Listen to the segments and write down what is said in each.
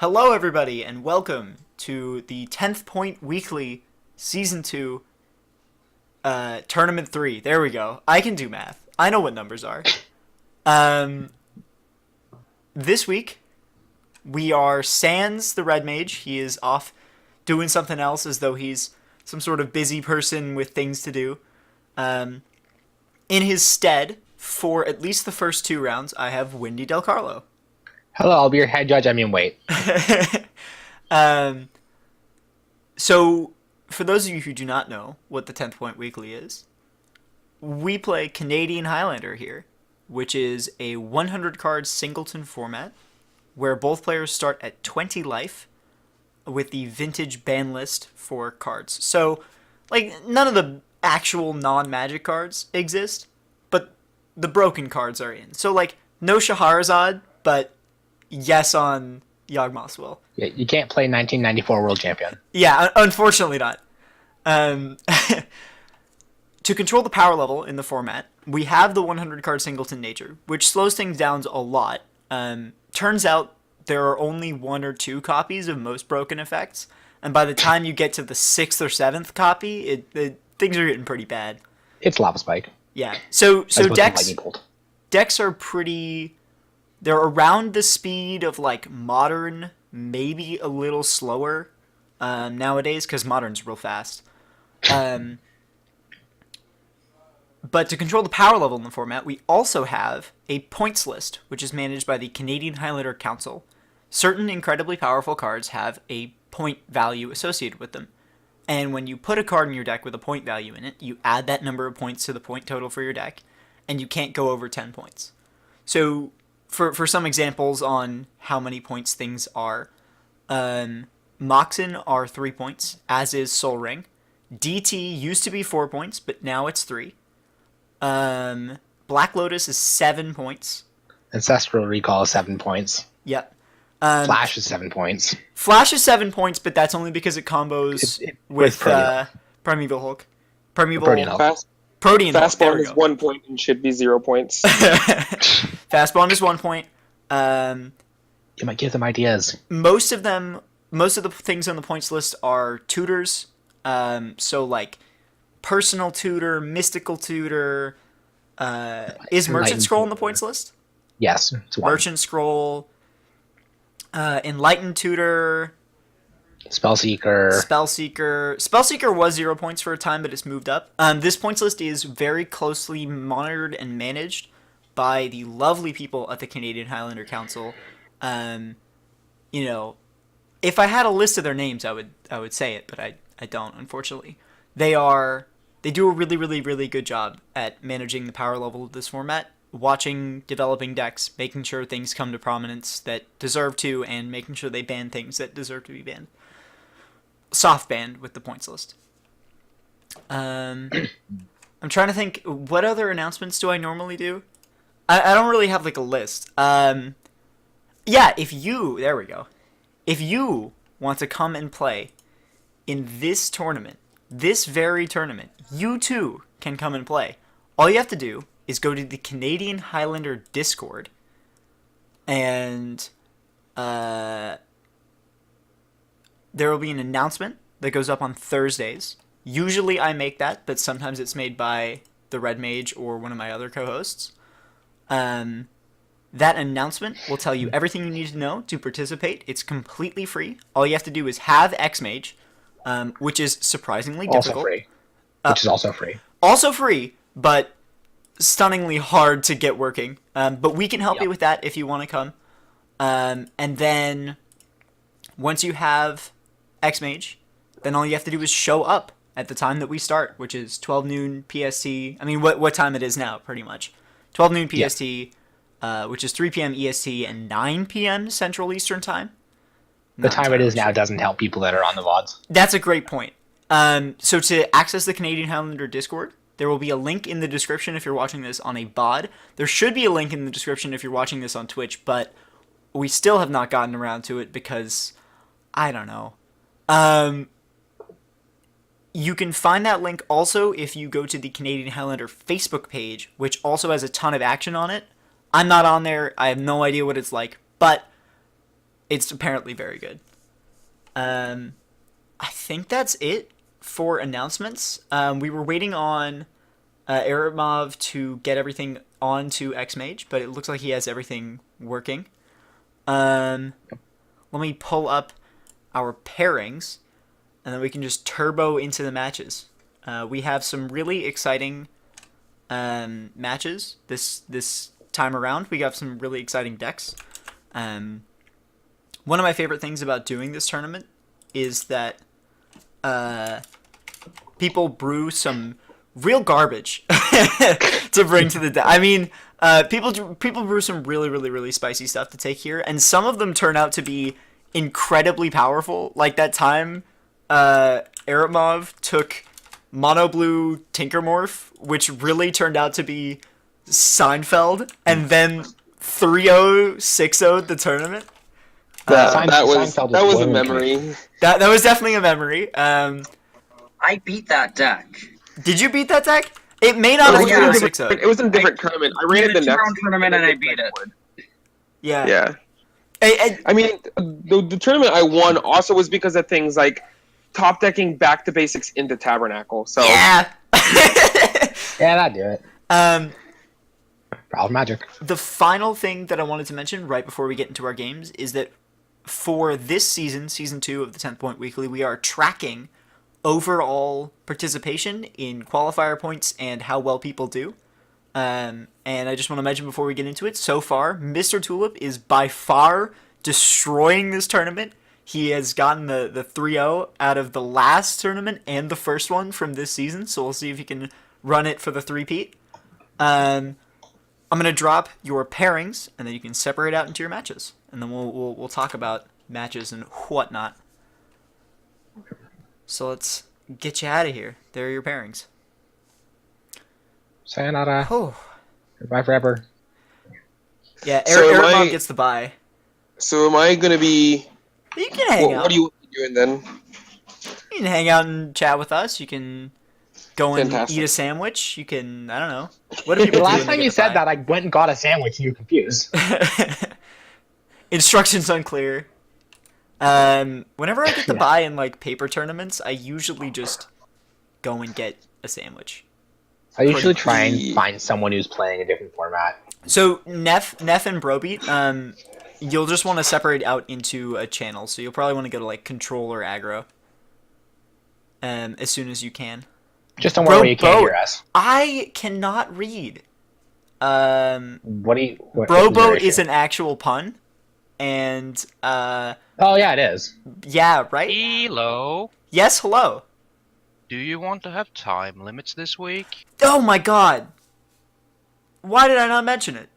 Hello, everybody, and welcome to the 10th Point Weekly Season 2 Tournament 3. There we go. I can do math. I know what numbers are. Um, this week, we are sans the Red Mage. He is off doing something else as though he's some sort of busy person with things to do. In his stead, for at least the first two rounds, I have Windy Del Carlo. Hello, I'll be your head judge. Wait. So, for those of you who do not know what the 10th Point Weekly is, we play Canadian Highlander here, which is a 100 card singleton format where both players start at 20 life with the vintage ban list for cards. So, none of the actual non-magic cards exist, but the broken cards are in. So, no Shahrazad, but yes on Yawgmoth's Yeah, you can't play 1994 World Champion. Yeah, unfortunately not. To control the power level in the format, we have the 100 card singleton nature, which slows things down a lot. Turns out there are only one or two copies of most broken effects, and by the time you get to the 6th or 7th copy, things are getting pretty bad. It's Lava Spike. Yeah, so decks are pretty. They're around the speed of Modern, maybe a little slower nowadays because Modern's real fast. But to control the power level in the format, we also have a points list, which is managed by the Canadian Highlander Council. Certain incredibly powerful cards have a point value associated with them. And when you put a card in your deck with a point value in it, you add that number of points to the point total for your deck, and you can't go over 10 points. So, for some examples on how many points things are, Moxen are 3 points, as is Sol Ring. DT used to be 4 points, but now it's 3. Black Lotus is 7 points. Ancestral Recall is 7 points. Yep. Flash is 7 points. Flash is 7 points, but that's only because it combos with Primeval Hulk. Protean Hulk. Protean Hulk. Fast Bond is 1 point and should be 0 points. Fast Bond is 1 point. You might give them ideas. Most of the things on the points list are tutors. So Personal Tutor, Mystical Tutor. Is Merchant Scroll on the points list? Yes, it's 1. Merchant Scroll. Enlightened Tutor. Spellseeker. Spellseeker was 0 points for a time, but it's moved up. This points list is very closely monitored and managed by the lovely people at the Canadian Highlander Council. If I had a list of their names, I would say it, but I don't, unfortunately. They do a really, really, really good job at managing the power level of this format, watching developing decks, making sure things come to prominence that deserve to, and making sure they ban things that deserve to be banned. Soft banned with the points list. I'm trying to think, what other announcements do I normally do? I don't really have a list. There we go. If you want to come and play in this tournament, this very tournament, you too can come and play. All you have to do is go to the Canadian Highlander Discord, and there will be an announcement that goes up on Thursdays. Usually I make that, but sometimes it's made by the Red Mage or one of my other co-hosts. That announcement will tell you everything you need to know to participate. It's completely free. All you have to do is have X-Mage, which is surprisingly difficult. Also free. Which is also free. Also free, but stunningly hard to get working. But we can help you with that if you want to come. And then once you have X-Mage, then all you have to do is show up at the time that we start, which is 12 noon PST. I mean, what time it is now, pretty much. 12 noon PST, which is 3 p.m. EST and 9 p.m. Central Eastern Time. The time it is now doesn't help people that are on the VODs. That's a great point. So to access the Canadian Highlander Discord, there will be a link in the description if you're watching this on a VOD. There should be a link in the description if you're watching this on Twitch, but we still have not gotten around to it because, I don't know. You can find that link also if you go to the Canadian Highlander Facebook page, which also has a ton of action on it. I'm not on there. I have no idea what it's like, but it's apparently very good. I think that's it for announcements. We were waiting on Eripmav to get everything onto Xmage, but it looks like he has everything working. Let me pull up our pairings, and then we can just turbo into the matches. We have some really exciting matches this time around. We got some really exciting decks. One of my favorite things about doing this tournament is that people brew some real garbage to bring to the deck. I mean, people brew some really, really, really spicy stuff to take here, and some of them turn out to be incredibly powerful. Like that time Eripmav took Mono Blue Tinkermorph, which really turned out to be Seinfeld, and then 3-0, 6-0'd the tournament. That was a memory. That was definitely a memory. I beat that deck. Did you beat that deck? It may not have been 6-0. It was in a different tournament. I ran it the next round tournament and I beat it. Yeah. Yeah. I mean, the tournament I won also was because of things like top decking back to basics into Tabernacle. So yeah. Yeah, that'd do it. Problem magic. The final thing that I wanted to mention right before we get into our games is that for this season, season 2 of the 10th Point Weekly, we are tracking overall participation in qualifier points and how well people do. And I just want to mention before we get into it, so far, Mr. Tulip is by far destroying this tournament. He has gotten the 3-0 out of the last tournament and the first one from this season, so we'll see if he can run it for the three-peat. I'm going to drop your pairings, and then you can separate out into your matches. And then we'll talk about matches and whatnot. So let's get you out of here. There are your pairings. Sayonara. Oh. Goodbye forever. Yeah, So Eripmav gets the bye. So am I going to be... You can hang out. What are you doing then? You can hang out and chat with us. You can go and Fantastic. eat a sandwich. You can, I don't know. What do The people do last when they time get you the said bye? that, I went and got a sandwich and you were confused. Instructions unclear. Whenever I get the bye in like paper tournaments, I usually just go and get a sandwich. I usually try and find someone who's playing a different format. So Neff and Brobeat, you'll just want to separate out into a channel. So you'll probably want to go to like control or aggro. As soon as you can. Just somewhere where you can't hear us. I cannot read. What do you? Broboat is an actual pun, and Oh yeah, it is. yeah, right? Hello. Yes, hello. Do you want to have time limits this week? Oh my god. Why did I not mention it?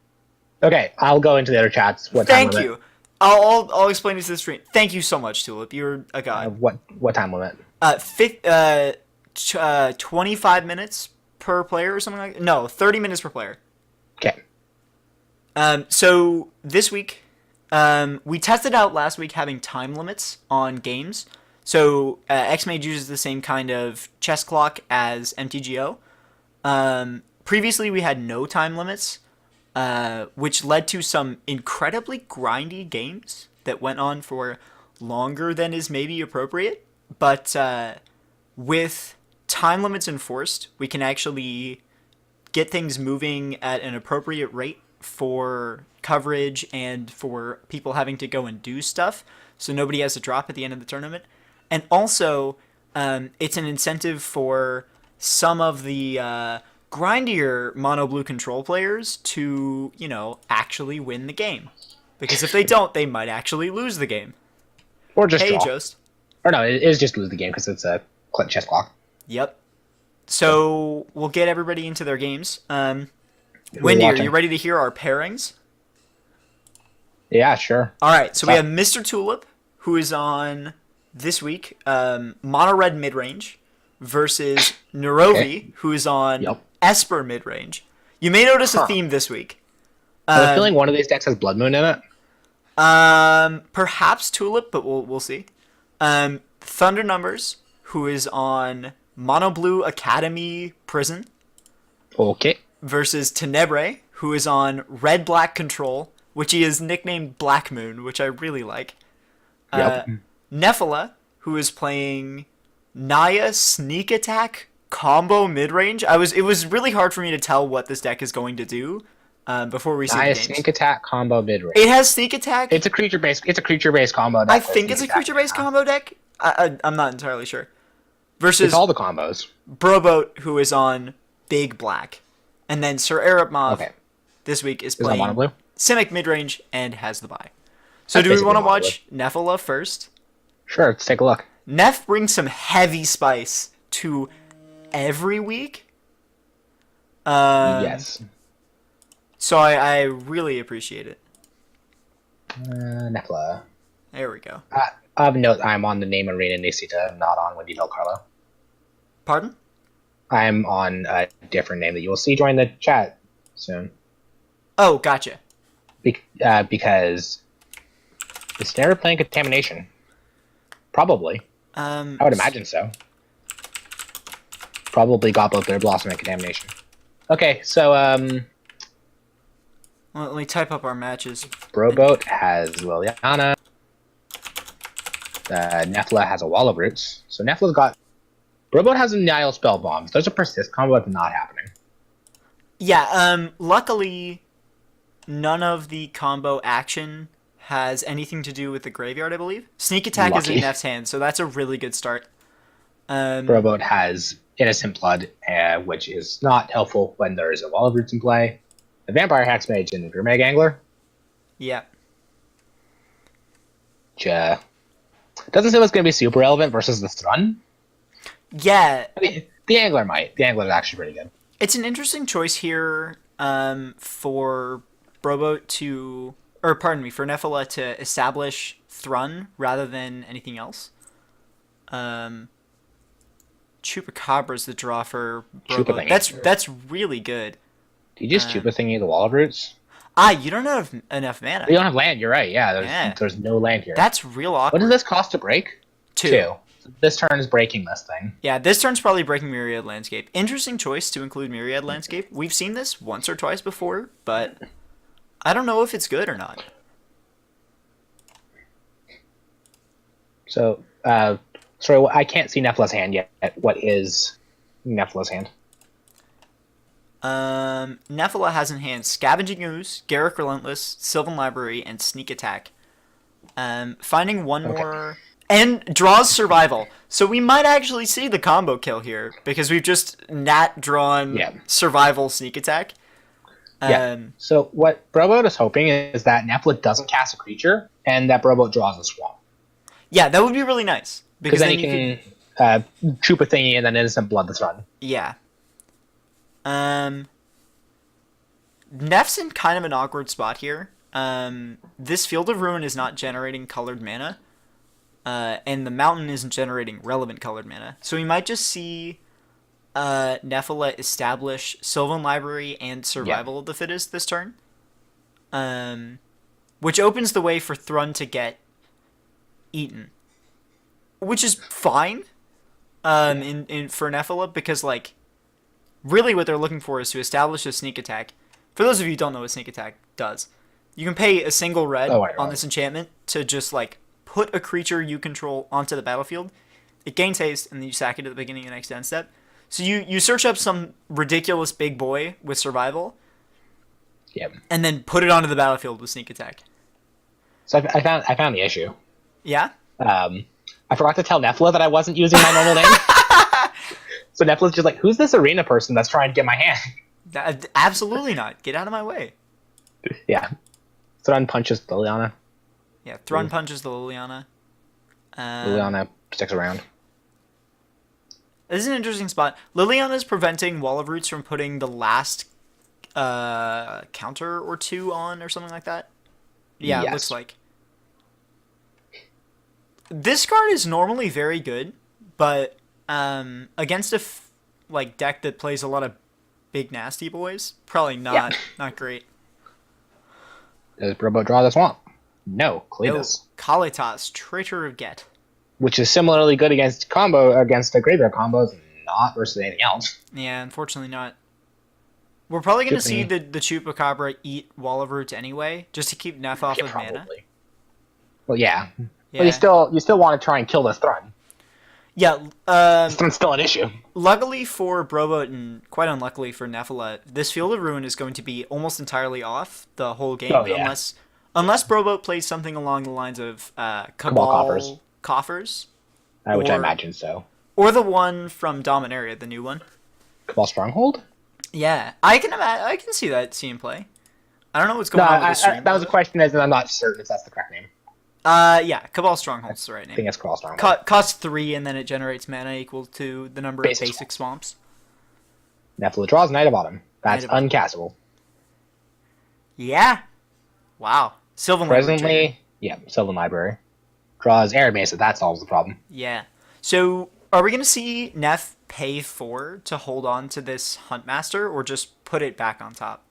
Okay, I'll go into the other chats. What Thank time you. limit? I'll explain it to the stream. Thank you so much, Tulip. You're a god. What time limit? 25 minutes per player or something like that. No, 30 minutes per player. Okay. So this week, we tested out last week having time limits on games. So Xmage uses the same kind of chess clock as MTGO. Previously, we had no time limits, which led to some incredibly grindy games that went on for longer than is maybe appropriate. But with time limits enforced, we can actually get things moving at an appropriate rate for coverage and for people having to go and do stuff, so nobody has to drop at the end of the tournament. And also, it's an incentive for some of the grindier mono blue control players to, actually win the game. Because if they don't, they might actually lose the game. Or just Hey, draw. Jost. Or no, it is just lose the game because it's a chess clock. Yep. So we'll get everybody into their games. Wendy, are watching? you ready to hear our pairings? Yeah, sure. All right, so we have Mr. Tulip, who is on this week, Mono Red Midrange, versus Nerovi, who is on Esper Midrange. You may notice a theme this week. I have a feeling one of these decks has Blood Moon in it. Perhaps Tulip, but we'll see. Thunder Numbers, who is on Mono Blue Academy Prison, Okay. versus Tenebrae, who is on Red Black Control, which he is nicknamed Black Moon, which I really like. Yep. Nephila, who is playing Naya Sneak Attack combo midrange. It was really hard for me to tell what this deck is going to do before we see the games. Sneak attack combo mid range. It has Sneak Attack. It's a creature based combo deck. I think it's a creature based combo deck. I'm not entirely sure. Versus It's all the combos. Broboat, who is on Big Black, and then Sir Eripmav this week is Is that playing mono blue? Simic midrange and has the bye. So That's do we basically want to mono watch Nephila first? Sure, let's take a look. Neph brings some heavy spice to every week. Yes. So I really appreciate it. Nephila. There we go. Of note, I'm on the name Arena Nisita, not on Wendy Del Carlo. Pardon? I'm on a different name that you will see join the chat soon. Oh, gotcha. Because is Snare playing Contamination? Probably. I would imagine so. Probably got both their Blossom and Contamination. Okay, so Well, let me type up our matches. Broboat has Liliana. Nephila has a Wall of Roots. So Nephila's got... Broboat has a Nihil Spell Bombs. There's a Persist combo that's not happening. Yeah, luckily, none of the combo action has anything to do with the graveyard, I believe. Sneak Attack is in Lucky. Neff's hand, so that's a really good start. Broboat has Innocent Blood, which is not helpful when there is a Wall of Roots in play. The Vampire Hexmage and the Grimag Angler. Yeah. Which, doesn't seem it's going to be super relevant versus the Thrun. Yeah, I mean, the Angler might. The Angler is actually pretty good. it's an interesting choice here for Broboat to... Or, pardon me, for Nephila to establish Thrun rather than anything else. Chupacabra's the draw for Broboat. Chupa That's really good. Do you just Chupa thingy the Wall of Roots? You don't have enough mana. You don't have land, you're right. Yeah, there's no land here. That's real What awkward. does this cost to break? 2. This turn is breaking this thing. Yeah, this turn's probably breaking Myriad Landscape. Interesting choice to include Myriad Landscape. We've seen this once or twice before, but I don't know if it's good or not. So, sorry, I can't see Nephila's hand yet. What is Nephila's hand? Nephila has in hand Scavenging Ooze, Garruk Relentless, Sylvan Library, and Sneak Attack. Finding one more... And draws Survival. So we might actually see the combo kill here, because we've just nat drawn Survival Sneak Attack. So what Broboat is hoping is that Nephila doesn't cast a creature, and that Broboat draws a swamp. Yeah, that would be really nice. Because then you can Chupa thingy and then Innocent Blood this run. Yeah. Neff's in kind of an awkward spot here. This Field of Ruin is not generating colored mana. And the mountain isn't generating relevant colored mana. So we might just see Nephila establish Sylvan Library and Survival of the Fittest this turn. Which opens the way for Thrun to get eaten. Which is fine for Nephila, because like really what they're looking for is to establish a Sneak Attack. For those of you who don't know what Sneak Attack does, you can pay a single red on this enchantment to just like put a creature you control onto the battlefield. It gains haste, and then you sack it at the beginning of the next end step. So you search up some ridiculous big boy with Survival, and then put it onto the battlefield with Sneak Attack. So I found the issue. Yeah? I forgot to tell Nephila that I wasn't using my normal name. So Nephila's just like, who's this arena person that's trying to get my hand? Absolutely not. Get out of my way. Yeah. Thrun punches Liliana. Yeah, Thrun punches the Liliana. Liliana sticks around. This is an interesting spot. Liliana is preventing Wall of Roots from putting the last counter or 2 on or something like that. Yeah, it looks like. This card is normally very good, but against a deck that plays a lot of big nasty boys, probably not great. Does Broboat draw the swamp? No, Cletus. Kalitas, Traitor of Get. Which is similarly good against the graveyard combos, not versus anything else. Yeah, unfortunately not. We're probably going to see Shipping. the Chupacabra eat Wall of Roots anyway, just to keep Neff off Yeah, of mana. probably. Well, yeah. Yeah. But you still want to try and kill this Thrun. Yeah, This Thrun's still an issue. luckily for Brobot and quite unluckily for Nephila, this Field of Ruin is going to be almost entirely off the whole game Oh, yeah. unless Brobot plays something along the lines of Cabal Coffers. Which I Or- imagine so. Or the one from Dominaria, the new one. Cabal Stronghold? Yeah, I can see that scene play. I don't know what's going on with the stream. That was a question, as in I'm not certain if that's the correct name. Yeah, Cabal Stronghold's the right I think name. it's Cabal Stronghold. Costs 3, and then it generates mana equal to the number of Basic basic swamps. Nephila draws Knight of Autumn. That's Knight of uncastable. Yeah. Wow. Sylvan Library trigger. Presently, yeah, Sylvan Library. Draws Arid Mesa, that solves the problem. Yeah. So, are we going to see Neff pay 4 to hold on to this Huntmaster, or just put it back on top?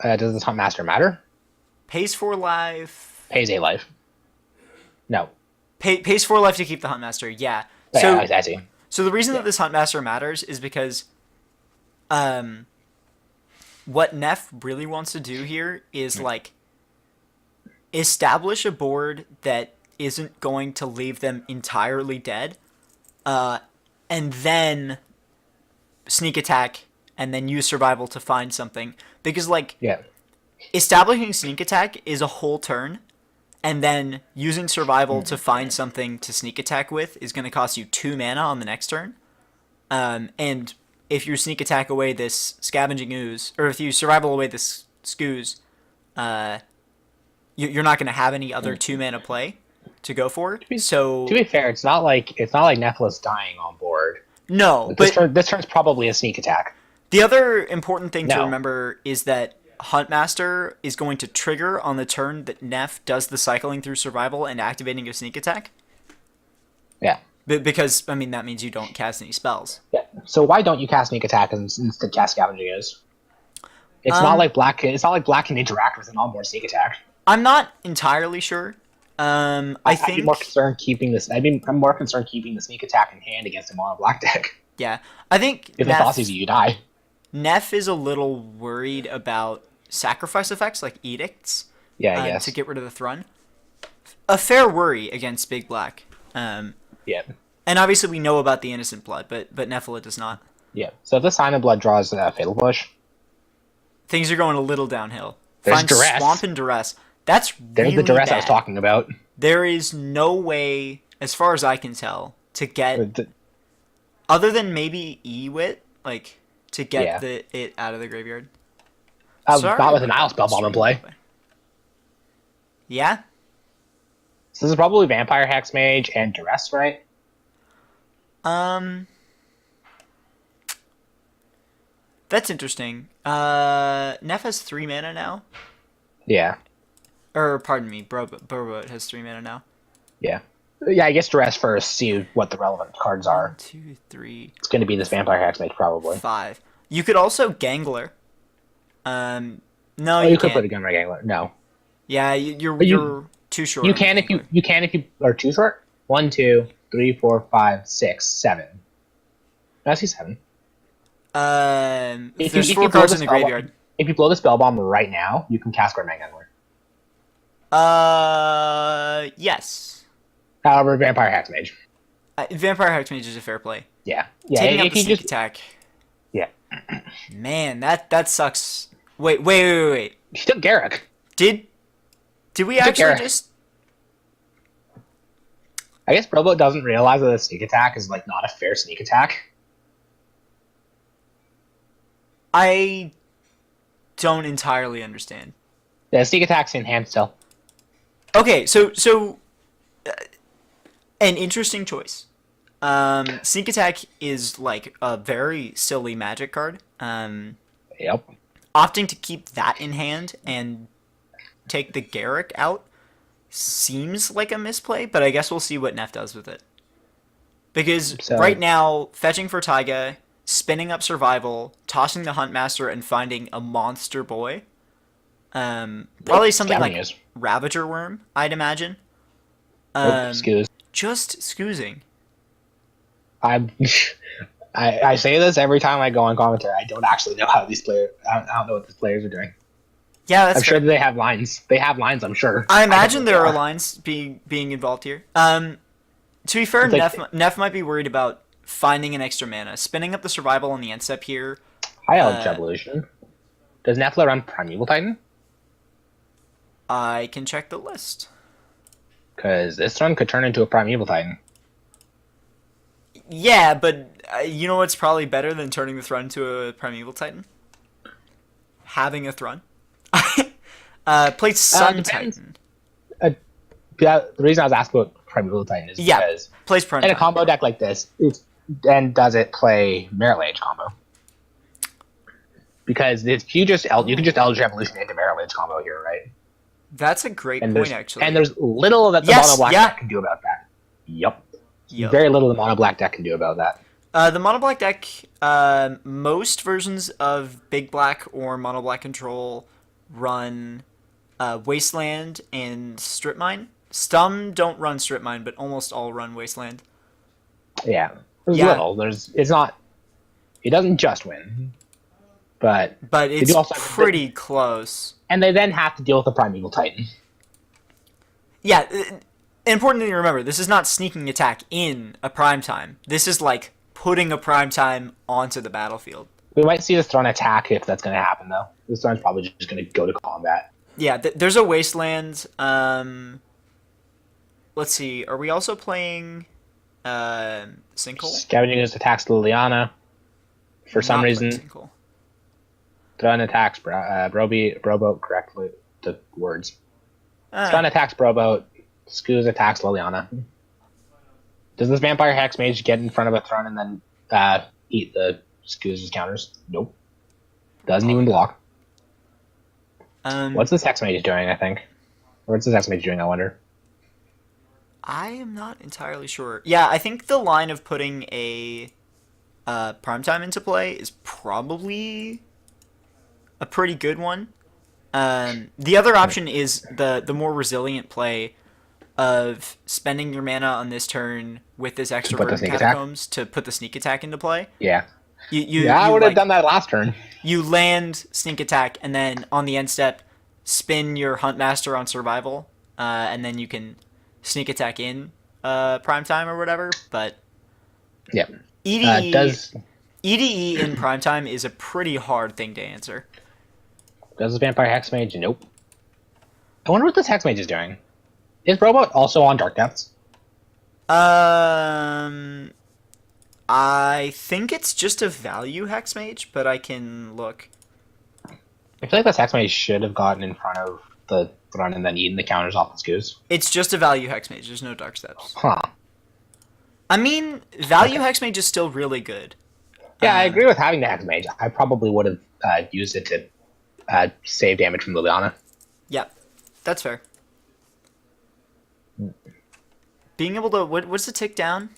Does this Huntmaster matter? Pays 4 life. Pays a life. No. Pays 4 life to keep the Huntmaster, yeah. But So, yeah, I see. so the reason that this Huntmaster matters is because what Neff really wants to do here is, like, establish a board that isn't going to leave them entirely dead, and then sneak attack, and then use survival to find something. Because, like, Yeah. establishing sneak attack is a whole turn, and then using survival to find something to sneak attack with is going to cost you 2 mana on the next turn. And if you sneak attack away this Scavenging Ooze, or if you survival away this Scooze, you're not going to have any other 2 mana play to go for. So To be fair, it's not like Nephila's dying on board. no, This but this turn's probably a sneak attack. the other important thing to No. remember is that Huntmaster is going to trigger on the turn that Neff does the cycling through survival and activating a sneak attack. Yeah. Because, I mean, that means you don't cast any spells. Yeah. So why don't you cast sneak attack and instead cast Scavenging Ooze? It's not like black. It's not like black can interact with an onboard sneak attack. I'm not entirely sure. I I'd think be more concerned keeping this. I'm more concerned keeping the sneak attack in hand against a mono black deck. yeah. I think If it tosses you, you die. Neff is a little worried about sacrifice effects like edicts. Yeah, I guess. To get rid of the Thrun. A fair worry against Big Black. Yeah. And obviously we know about the Innocent Blood, but Nephila does not. Yeah. So if the Sign of Blood draws Fatal Push, Things are going a little downhill. There's Find Duress. Swamp and Duress. That's there's really the duress I was bad. talking about. There is no way, as far as I can tell, to get The- other than maybe Ewit, like to get Yeah. it out of the graveyard. Not with an Isle Spellbomb in play. Yeah. So this is probably Vampire Hexmage and Duress, right? That's interesting. Neff has 3 mana now. Yeah. Or, pardon me, Brobot has 3 mana now. Yeah. Yeah, I guess Duress first, see what the relevant cards are. 1, 2, 3, It's going to be this Vampire Hexmage, probably. 5. You could also Gangler. No, Oh, you you could can't. put a Gunray Gangler. No. Yeah, But you're too short. You on can Gangler. if you are too short. 1, 2, 3, 4, 5, 6, 7. I see 7. There's if 4 you blow cards the in the spell graveyard. If you blow the spell bomb right now, you can cast Gurmag Gangler. Yes. However, Vampire Hexmage. Vampire Hexmage is a fair play. Yeah. Yeah. Taking out If the you sneak just attack. yeah, Man, that sucks. Wait. he took Garruk. Did we took actually Garruk. just? I guess Probo doesn't realize that a sneak attack is like not a fair sneak attack. I don't entirely understand. Yeah, sneak attack's in hand still. Okay, so an interesting choice. Sneak attack is like a very silly magic card. Yep. Opting to keep that in hand and take the Garruk out seems like a misplay, but I guess we'll see what Neff does with it. Because So- right now, fetching for Taiga, spinning up survival, tossing the Huntmaster, and finding a monster boy. Probably something like Scavengers. Ravager Worm, I'd imagine. Excuse. Just scoozing. I'm I say this every time I go on commentary. I don't actually know how these players. I don't know what these players are doing. Yeah, that's I'm fair. sure that they have lines. They have lines. I'm sure. I imagine don't know there what are they lines being involved here. To be fair, It's like- Neff might be worried about finding an extra mana. Spinning up the survival on the end step here. High-Elf Evolution. Does Nefla run Primeval Titan? I can check the list. Because this one could turn into a Primeval Titan. Yeah, but you know what's probably better than turning the Thrun into a Primeval Titan? Having a Thrun. Played Sun depends. Titan. Yeah, the reason I was asking about Primeval Titan is because Plays Prime in a Time. combo deck like this, does it play Merit Lage combo? Because if you can just Eldritch Evolution into Merit Lage combo here, right? That's a great And point, there's actually. and there's little that the Yes, mono black yeah. deck can do about that. Yep. Yep. Very little the mono black deck can do about that. The Mono Black deck, most versions of Big Black or Mono Black Control run Wasteland and Strip Mine. Some don't run Strip Mine, but almost all run Wasteland. Yeah. There's Yeah. little. It's not. It doesn't just win, but it's do also have to- pretty close. and they then have to deal with the Primeval Titan. Yeah, important thing to remember, this is not sneaking attack in a prime time. This is like putting a prime time onto the battlefield. We might see this Throne attack if that's going to happen, though. This Throne's probably just going to go to combat. Yeah, there's a Wasteland. Let's see, are we also playing Sinkhole? Scavenging his attacks to Liliana. For some Not reason, playing Sinkhole. Throne attacks Broboat correctly. The words. Ah. Throne attacks Broboat. Skooz attacks Liliana. Does this Vampire Hex Mage get in front of a Throne and then eat the Skooz's counters? Nope. Doesn't even block. What's this Hex Mage doing, I think? What's this Hex Mage doing, I wonder? I am not entirely sure. Yeah, I think the line of putting a primetime into play is probably a pretty good one. The other option is the more resilient play of spending your mana on this turn with this extra put the Verdant sneak attack? Catacombs to put the sneak attack into play. Yeah. I I would have done that last turn. You land sneak attack, and then on the end step, spin your Huntmaster on survival, and then you can sneak attack in prime time or whatever. But Yep. EDE in prime time is a pretty hard thing to answer. Does this Vampire Hex Mage? Nope. I wonder what this Hex Mage is doing. Is Robot also on Dark Depths? I think it's just a value Hex Mage, but I can look. I feel like this Hex Mage should have gotten in front of the Throne and then eaten the counters off the Skoos. It's just a value Hex Mage. There's no Dark Steps. Huh. I mean, value Hex Mage is still really good. Yeah, I agree with having the Hex Mage. I probably would have used it to save damage from Liliana. Yeah, that's fair. Being able to what's the tick down?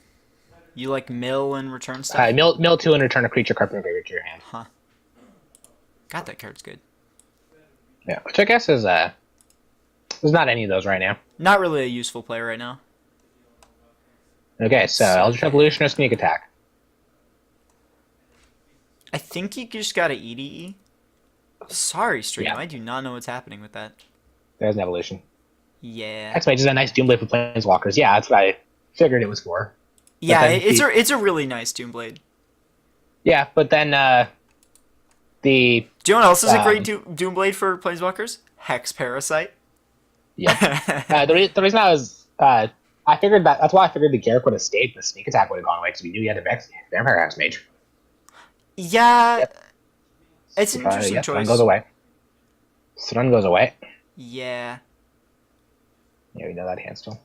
You like mill and return stuff? Mill 2 and return a creature card from your graveyard to your hand. Huh. God, that card's good. Yeah, which I guess is there's not any of those right now. Not really a useful play right now. Okay, so Eldritch Evolution or Sneak Attack? I think you just got to EDE. Sorry, stream. Yeah. I do not know what's happening with that. There's an evolution. Yeah. Hex Mage is a nice Doomblade for Planeswalkers. Yeah, that's what I figured it was for. Yeah, then it's a really nice Doomblade. Yeah, but then Do you know what else is a great Doomblade for Planeswalkers? Hex Parasite. Yeah. The reason I was I figured that's why I figured the Garrick would have stayed. The Sneak Attack would have gone away because we knew he had a Vampire Hex Mage. Yeah. Yep. It's an interesting choice. Thrun goes away. Thrun goes away. Yeah. Yeah, we know that hand still.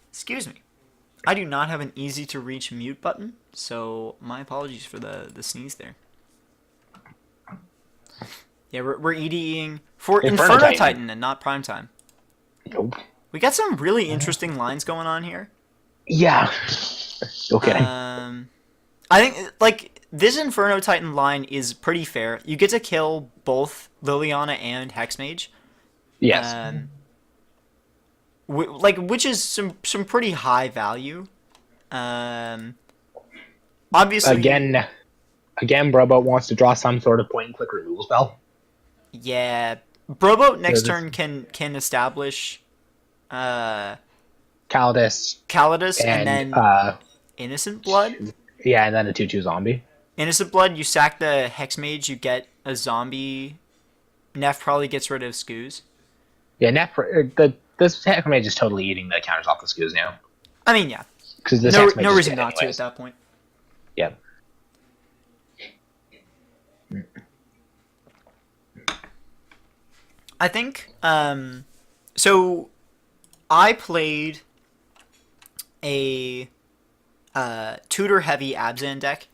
Excuse me. I do not have an easy to reach mute button, so my apologies for the sneeze there. Yeah, we're EDing for Inferno Titan and not Primetime. Nope. We got some really interesting lines going on here. Yeah. No kidding. I think like this Inferno Titan line is pretty fair. You get to kill both Liliana and Hexmage. Yes. Which is some pretty high value. Obviously, Again, Brobo wants to draw some sort of point-and-click removal spell. yeah. Broboat next So turn can establish Calidus Calidus and and then Innocent Blood. yeah, and then a 2/2 zombie. Innocent Blood, you sack the Hex Mage, you get a zombie. Neff probably gets rid of Skoos. Yeah, this Hex Mage is totally eating the counters off the Skoos now. I mean, yeah. Because this No, Hex Mage no is reason dead not to at anyways. that point. Yeah. I think, so I played a tutor-heavy Abzan deck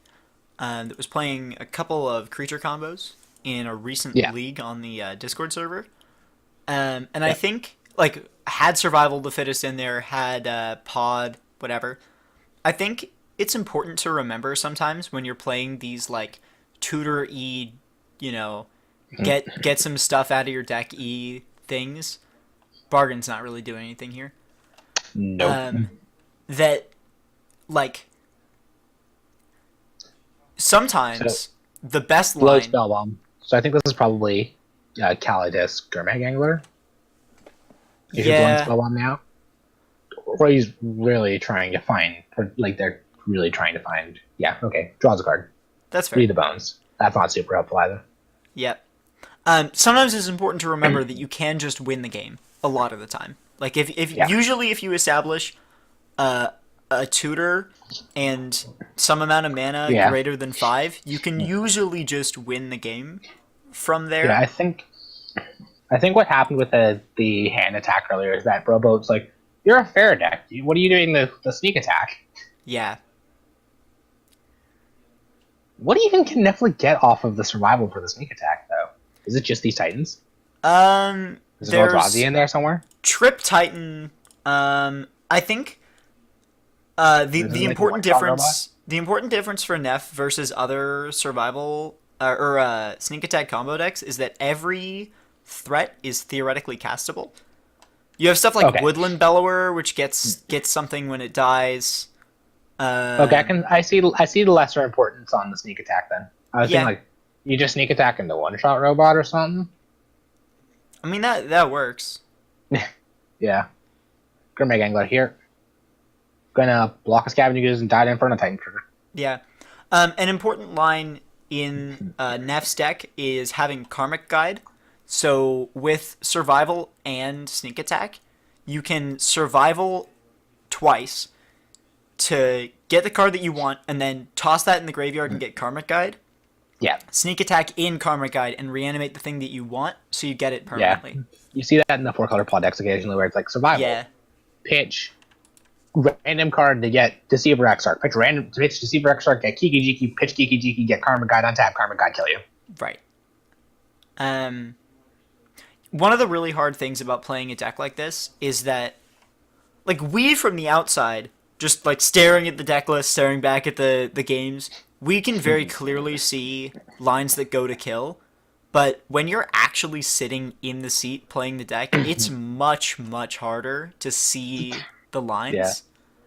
that was playing a couple of creature combos in a recent league on the Discord server. And I think, like, had Survival the Fittest in there, had Pod, whatever. I think it's important to remember sometimes when you're playing these, like, tutor-y, you know, get some stuff out of your deck things. Bargain's not really doing anything here. Nope. That, like, sometimes the best Blow line... spell bomb. So I think this is probably Calidus Gurmag Angler. If you're blowing spell bomb now. Or he's really trying to find, they're really trying to find. Yeah, okay. Draws a card. That's fair. Read the bones. That's not super helpful either. Yep. Sometimes it's important to remember that you can just win the game a lot of the time. Like usually if you establish a tutor and some amount of mana greater than 5, you can usually just win the game from there. Yeah, I think what happened with the hand attack earlier is that Brobo's like, you're a fair deck. What are you doing the sneak attack? Yeah. What even can Netflix get off of the survival for the sneak attack, though? Is it just these Titans? Is there Eldrazi in there somewhere? Trip Titan. I think the important difference for Neff versus other survival or sneak attack combo decks is that every threat is theoretically castable. You have stuff like Woodland Bellower, which gets something when it dies. I see the lesser importance on the sneak attack then. I was thinking you just sneak attack into one-shot robot or something. I mean that works. Yeah. Gurmag Angler here. Gonna block a Scavenger Ooze and die to Inferno Titan trigger. Yeah. An important line in Neff's deck is having Karmic Guide. So with Survival and Sneak Attack, you can Survival twice to get the card that you want and then toss that in the graveyard and get Karmic Guide. Yeah. Sneak Attack in Karmic Guide and reanimate the thing that you want so you get it permanently. Yeah. You see that in the 4-color pod decks occasionally where it's like Survival, pitch, random card to get Deceiver Exarch, pitch Deceiver Exarch, get Kiki Jiki, pitch Kiki Jiki, get Karmic Guide, untap Karmic Guide, kill you. Right. One of the really hard things about playing a deck like this is that, like, we from the outside, just like staring at the deck list, staring back at the games, we can very clearly see lines that go to kill. But when you're actually sitting in the seat playing the deck, it's much, much harder to see the lines. Yeah.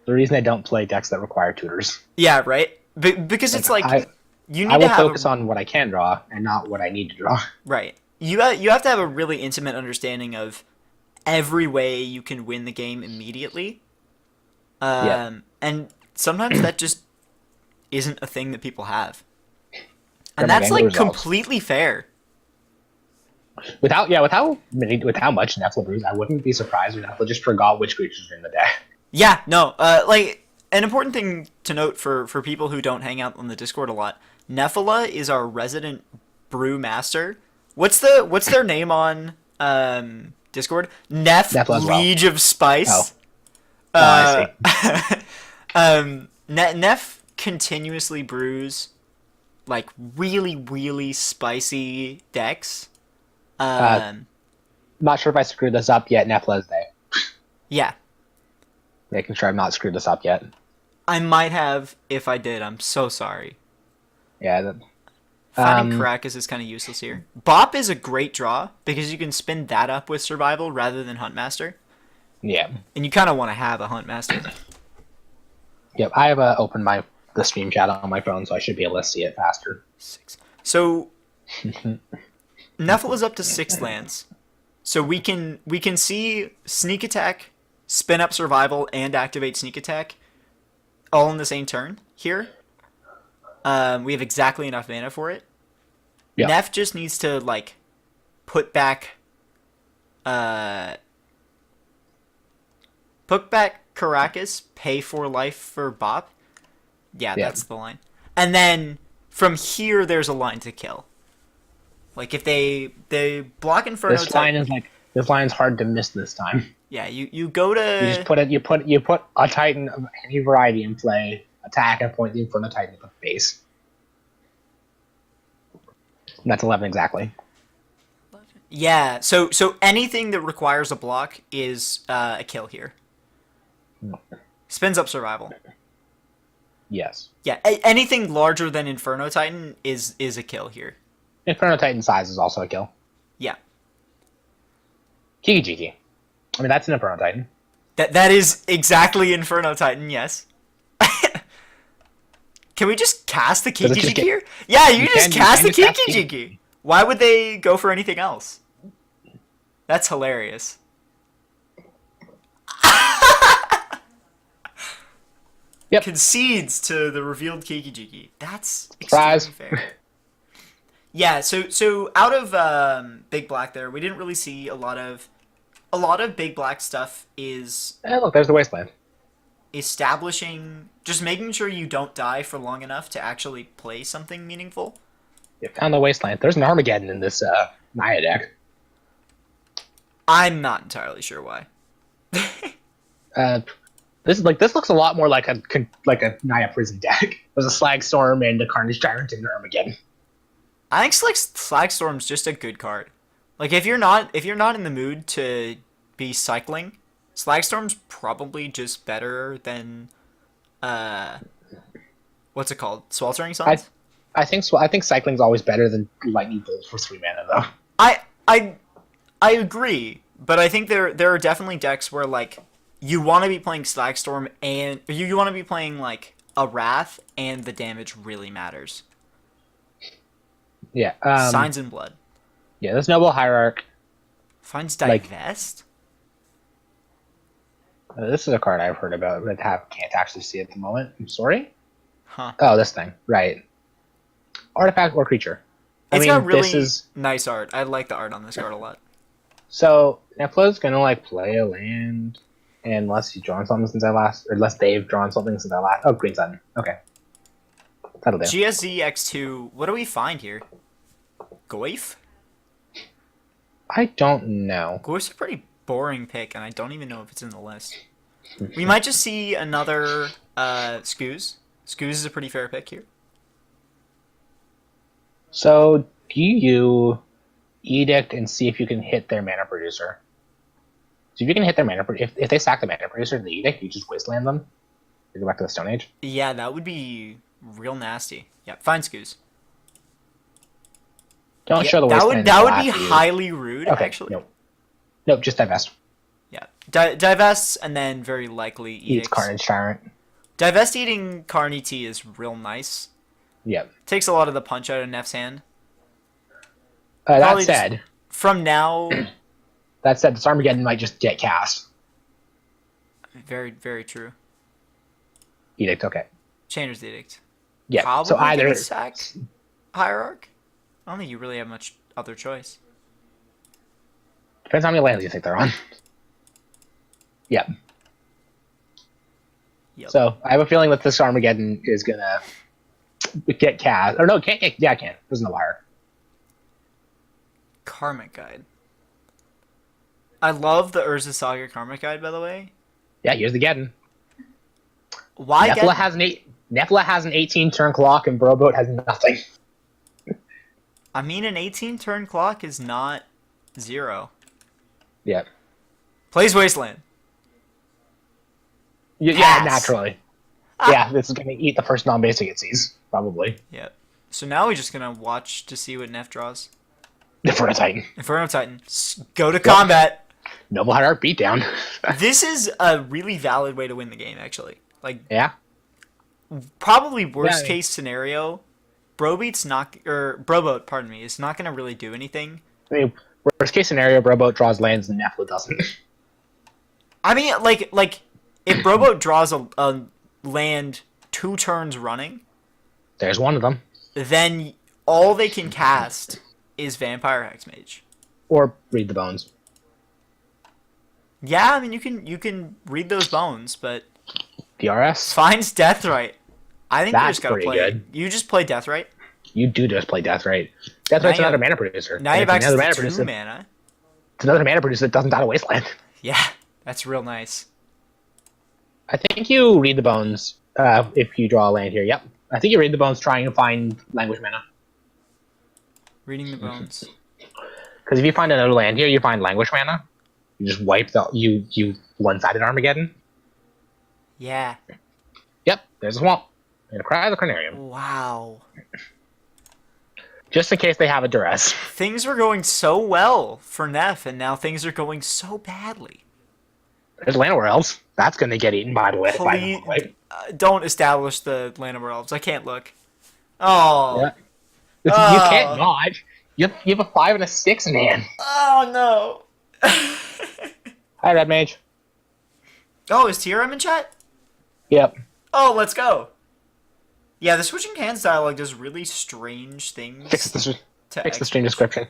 The reason I don't play decks that require tutors. Yeah, right? Because it's like you need I will to focus on what I can draw and not what I need to draw. Right. You have to have a really intimate understanding of every way you can win the game immediately. And sometimes that just isn't a thing that people have. And that's like completely fair. With how much Netflix brews, I wouldn't be surprised if Netflix just forgot which creatures are in the deck. Yeah, no. Like an important thing to note for people who don't hang out on the Discord a lot, Nephila is our resident brew master. What's their name on Discord? Liege of Spice. I see. Neff continuously brews like really, really spicy decks. Not sure if I screwed this up yet. Nephila is there. Yeah. Making sure I've not screwed this up yet. I might have. If I did, I'm so sorry. Yeah. Finding Caracas is kind of useless here. Bop is a great draw because you can spin that up with Survival rather than Huntmaster. Yeah. And you kind of want to have a Huntmaster. Yep, I have opened the stream chat on my phone, so I should be able to see it faster. 6. So Nephil is up to 6 lands. So we can see Sneak Attack, Spin Up Survival, and activate Sneak Attack all in the same turn here. We have exactly enough mana for it. Yeah. Neff just needs to like put back Caracas, pay for life for Bop. Yeah, that's the line. And then from here there's a line to kill. Like if they block Inferno this line is hard to miss this time. Yeah, you go to You just put a Titan of any variety in play, attack, and point the Inferno Titan at the base. And that's 11 exactly. Yeah, so anything that requires a block is a kill here. Spins up survival. Yes. Yeah, anything larger than Inferno Titan is a kill here. Inferno Titan size is also a kill. Yeah. Kiki. I mean, that's an Inferno Titan. That is exactly Inferno Titan, yes. Can we just cast the Kiki here? Yeah, you just cast the Kiki. Why would they go for anything else? That's hilarious. Yep. Concedes to the revealed Kiki. That's Surprise. extremely fair. Yeah, so out of Big Black there, we didn't really see a lot of Big Black stuff is Look, there's the Wasteland. establishing, just making sure you don't die for long enough to actually play something meaningful. You found the Wasteland. There's an Armageddon in this Naya deck. I'm not entirely sure why. This looks a lot more like a Naya Prison deck. There's a Slagstorm and a Carnage Tyrant and an Armageddon. I think Slagstorm's just a good card. Like if you're not in the mood to be cycling, Slagstorm's probably just better than what's it called? Sweltering Suns? I think cycling's always better than Lightning Bolt for 3 mana though. I agree, but I think there are definitely decks where like you want to be playing Slagstorm and you want to be playing like a Wrath and the damage really matters. Yeah. Signs in Blood. Yeah, this Noble Hierarch. Finds Divest? This is a card I've heard about, but can't actually see at the moment. I'm sorry. Huh. Oh, this thing. Right. Artifact or creature. It's got really this is... nice art. I like the art on this card a lot. So, Nephila's gonna play a land unless he's drawn something since I last, or unless they've drawn something since I last. Oh, Green Sun. Okay. That'll do. GSZ X2, what do we find here? Goyf? I don't know. Goyf's a pretty boring pick, and I don't even know if it's in the list. We might just see another Skooz. Skooz is a pretty fair pick here. So, do you Edict and see if you can hit their mana producer? So if you can hit their mana if they sack the mana producer in the Edict, you just Wasteland them. You go back to the Stone Age. Yeah, that would be real nasty. Yeah, fine Skooz. Don't show the that Wasteland. That would be highly rude, okay, actually. Nope, just Divest. Yeah, Divests and then very likely Edicts. Eats Carnage Tyrant. Divest eating Carny T is real nice. Yep. Takes a lot of the punch out of Neff's hand. That said, from now... That said, this Armageddon might just get cast. Very, very true. Edict, okay. Chainer's Edict. Yeah, probably so either... sack Hierarch? I don't think you really have much other choice. Depends how many lands you think they're on. Yep. So, I have a feeling that this Armageddon is gonna get cast. Or no, can't get... Yeah, I can. There's no wire. Karmic Guide. I love the Urza Saga Karmic Guide, by the way. Yeah, here's the Geddon. Why Nephila has an 18-turn clock, and Burrowboat has nothing. I mean, an 18-turn clock is not 0. Yep. Plays Wasteland. Yeah, naturally. Yeah, this is going to eat the first non-basic it sees, probably. Yep. So now we're just going to watch to see what Neff draws. Inferno Titan. Inferno Titan. Go to combat. Noble Hierarch beatdown. This is a really valid way to win the game, actually. Like, yeah. probably worst case scenario, Broboat, pardon me, is not going to really do anything. I mean, worst case scenario, Broboat draws lands and Nephilim doesn't. I mean, like if Broboat draws a land 2 turns running, There's one of them. then all they can cast is Vampire Hexmage. Or Read the Bones. Yeah, I mean you can read those bones, but DRS. finds Deathrite. I think you That's just gotta pretty play. good. You just play Deathrite. You do just play Deathrite. Deathrite's you another have- mana producer. Now you have And access another to mana 2 producer. mana. It's another mana producer that doesn't die to Wasteland. Yeah, that's real nice. I think you Read the Bones if you draw a land here. Yep. I think you Read the Bones trying to find Languish mana. Reading the bones. Because if you find another land here, you find Languish mana. You just wipe you one-sided Armageddon. Yeah. Yep, there's a swamp. And a Cry of the Carnarium. Wow. Just in case they have a duress. Things were going so well for Neff, and now things are going so badly. There's Llanowar Elves. That's going to get eaten by the way. Please, don't establish the Llanowar Elves. I can't look. Oh. Yeah. You can't not. You have a 5 and a 6 in hand. Oh, no. Hi, Red Mage. Oh, is TRM in chat? Yep. Oh, let's go. Yeah, the switching hands dialogue does really strange things. Fix the stream description.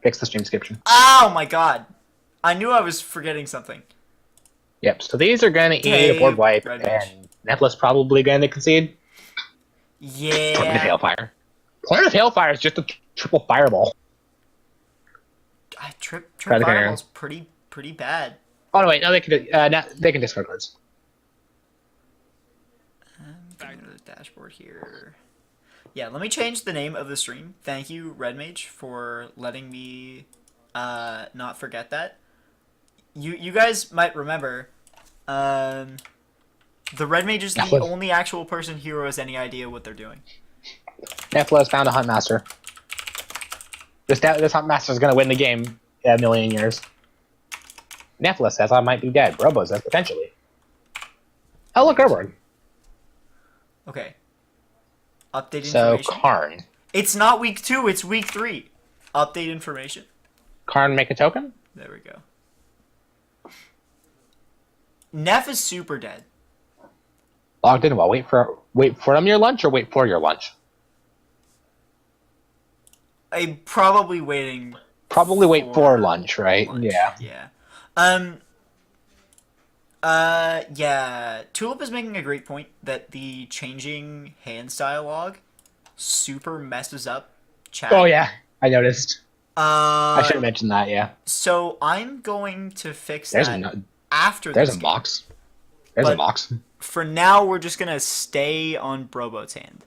Fix the stream description. Oh my god. I knew I was forgetting something. Yep, so these are going to eat a board wipe, and Nephilim's probably going to concede. Yeah. Torment of Hailfire. Torment of Hailfire is just a triple fireball. Trip Try the Fireball's pretty bad. Oh, no, wait, no, they can discard cards. Going to the dashboard here. Yeah, let me change the name of the stream. Thank you, Red Mage, for letting me not forget that. You guys might remember, the Red Mage is the only actual person here who has any idea what they're doing. Nephilim has found a Hunt Master. This Hunt Master is going to win the game in a million years. Nephilim says I might be dead. Robo says potentially. Oh, look, Urborg. Okay. Update So, information. Karn. It's not week 2, it's week 3. Update information. Karn make a token? There we go. Neff is super dead. Logged in. Well, wait from your lunch or wait for your lunch? I'm probably waiting. Probably wait for lunch, right? Lunch. Yeah. Yeah. Yeah. Tulip is making a great point that the changing hands dialogue super messes up chat. Oh yeah, I noticed. I should have mentioned that. Yeah. So I'm going to fix There's that after There's this a game. box. There's a box. For now, we're just gonna stay on Broboat's hand.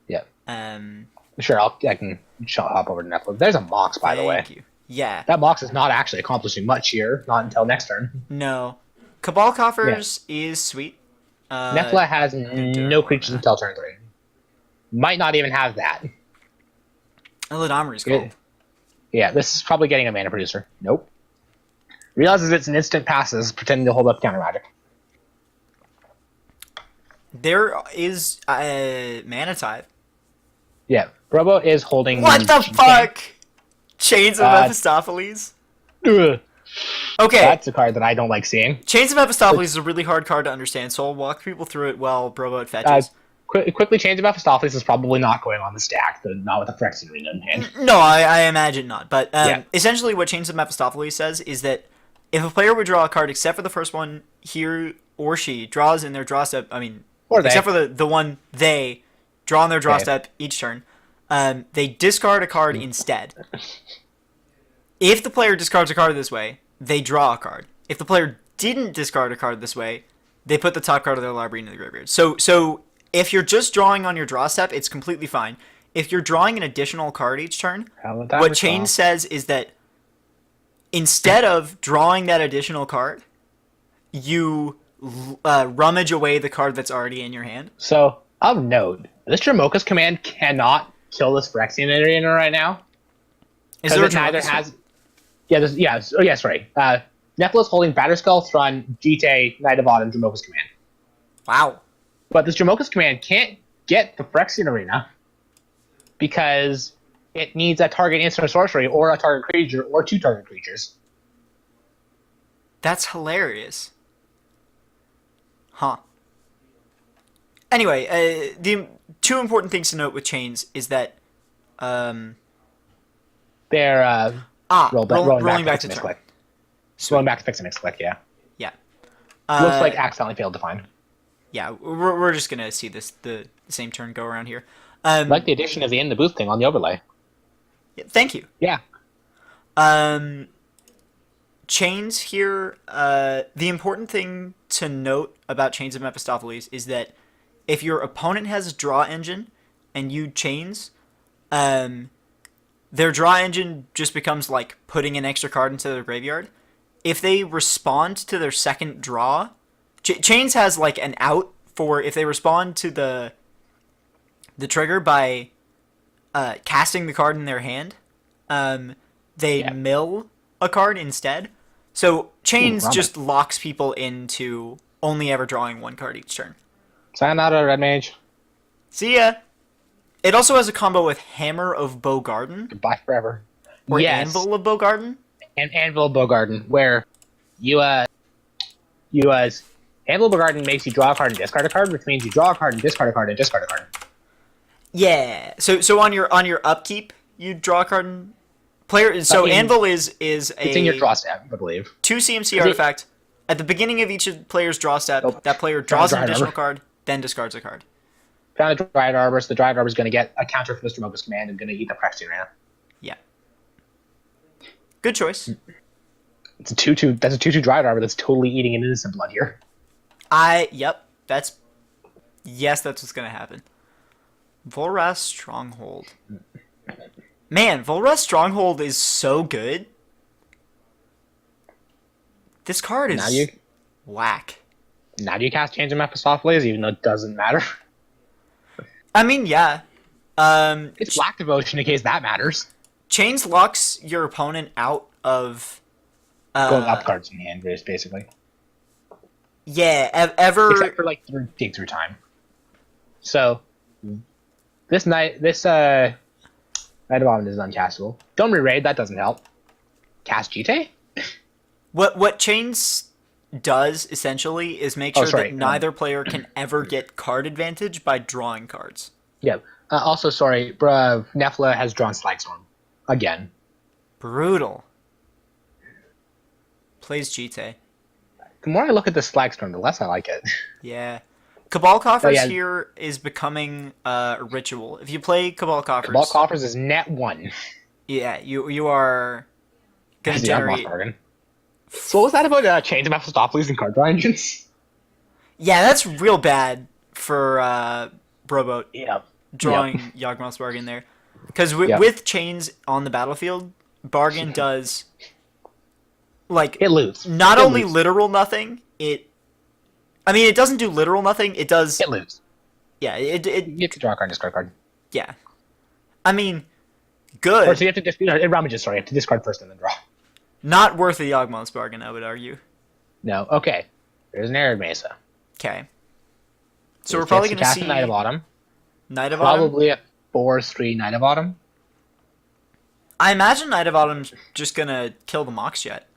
Yeah. Um. Sure, I can hop over to Netflix. There's a box, by the way. Thank you. Yeah. That box is not actually accomplishing much here, not until next turn. No. Cabal Coffers is sweet. Nephilim has no creatures until turn 3. Might not even have that. Elidomri's cool. Yeah, this is probably getting a mana producer. Nope. Realizes it's an instant passes, pretending to hold up counter magic. There is Mana Tithe. Yeah, Robo is holding... What the fuck? Chains of Mephistopheles? Ugh. Okay. That's a card that I don't like seeing. Chains of Mephistopheles is a really hard card to understand, so I'll walk people through it while Broboat fetches. Quickly, Chains of Mephistopheles is probably not going on the stack, not with the Phyrexian Arena in hand. No, I imagine not. But essentially what Chains of Mephistopheles says is that if a player would draw a card except for the first one, he or she draws in their draw step, except for the one they draw in their draw step each turn, they discard a card instead. If the player discards a card this way, they draw a card. If the player didn't discard a card this way, they put the top card of their library into the graveyard. So if you're just drawing on your draw step, it's completely fine. If you're drawing an additional card each turn, what Chain says is that instead of drawing that additional card, you rummage away the card that's already in your hand. So, of note, this Jamoka's command cannot kill this Phyrexian Arena right now. Is there a neither has... Yes, right. Nephilim's holding Batterskull, Thrun, Jite, Knight of Autumn, Jamoka's command. Wow. But this Jamoka's command can't get the Phyrexian Arena because it needs a target instant sorcery or a target creature or 2 target creatures. That's hilarious. Huh. Anyway, the 2 important things to note with chains is that They're rolling back to fix a turn. misclick. Rolling back to fix a misclick, yeah. Yeah. Looks like accidentally failed to find. Yeah, we're just gonna see the same turn go around here. Like the addition of the in the booth thing on the overlay. Thank you. Yeah. Chains here. The important thing to note about Chains of Mephistopheles is that if your opponent has a draw engine and you chains, their draw engine just becomes like putting an extra card into their graveyard. If they respond to their second draw, Chains has like an out for if they respond to the trigger by casting the card in their hand. They mill a card instead. So Chains just locks people into only ever drawing 1 card each turn. Sayonara, Red Mage. See ya. It also has a combo with Hammer of Bogarden. Goodbye forever. Or Anvil of Bogarden. And Anvil of Bogarden, where Anvil of Bogarden makes you draw a card and discard a card, which means you draw a card and discard a card and discard a card. Yeah. So on your upkeep, you draw a card and player. So Anvil is it's in your draw step, I believe. 2 CMC artifact. At the beginning of each player's draw step, that player draws an additional card, then discards a card. Found a Dryad Arbor, so the Dryad Arbor is going to get a counter for Mr. Moga's command and going to eat the Phyrexian Arena. Yeah. Good choice. It's a 2/2. That's a 2/2 Dryad Arbor that's totally eating an innocent blood here. Yep. That's what's gonna happen. Volrath Stronghold. Man, Volrath Stronghold is so good. This card is whack. Now do you cast Chains of Mephistopheles, even though it doesn't matter? I mean, yeah. It's Black Devotion in case that matters. Chains locks your opponent out of going up cards in hand, basically. Yeah, except for like dig through time. So this Knight of Autumn is uncastable. Don't re-raid, that doesn't help. Cast Jite? What Chains does essentially is make sure that neither player can ever get card advantage by drawing cards. Yeah. Also, sorry, Nefla has drawn Slagstorm again. Brutal. Plays Jite. The more I look at this Slagstorm, the less I like it. Yeah. Cabal Coffers here is becoming a ritual. If you play Cabal Coffers... Cabal Coffers is net 1. Yeah, you are going to generate... So what was that about Chains of Mephistopheles and card draw engines? Yeah, that's real bad for Broboat drawing Yawgmoth's Bargain there. Because with Chains on the battlefield, Bargain does... Like, it loses. Not only literal nothing, it doesn't do literal nothing, it does... It loses. Yeah, you have to draw a card and discard a card. Yeah. I mean, good. Or so you have to just, it ramages, sorry, you have to discard first and then draw. Not worth a Yawgmoth's Bargain, I would argue. No, okay. There's an Arid Mesa. Okay. So we're probably going to see... Knight of Autumn. Knight of Autumn? Probably a 4/3 Knight of Autumn. I imagine Knight of Autumn's just going to kill the Mox Jet.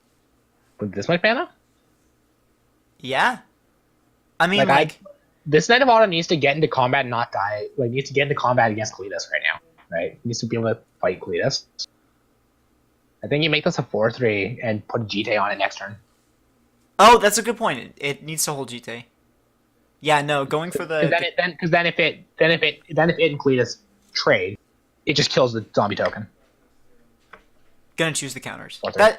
With this much mana? Yeah. I mean, this Knight of Autumn needs to get into combat and not die. Like, needs to get into combat against Cletus right now. Right? Needs to be able to fight Cletus. I think you make this a 4/3 and put a Jite on it next turn. Oh, that's a good point. It needs to hold Jite. Yeah, no, going for the... Because then if it and Cletus trade, it just kills the zombie token. Gonna choose the counters. That's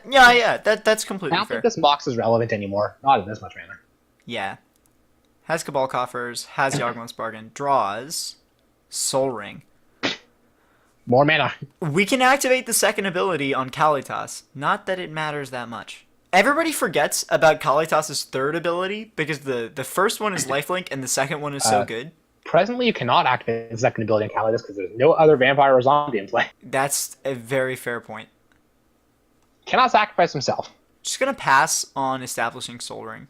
completely fair. I don't think this Mox is relevant anymore. Not in this much mana. Yeah. Has Cabal Coffers, has Yawgmoth's Bargain, draws Soul Ring. More mana. We can activate the second ability on Kalitas. Not that it matters that much. Everybody forgets about Kalitas' third ability because the first one is lifelink and the second one is so good. Presently, you cannot activate the second ability on Kalitas because there's no other vampire or zombie in play. That's a very fair point. Cannot sacrifice himself. Just gonna pass on establishing Soul Ring.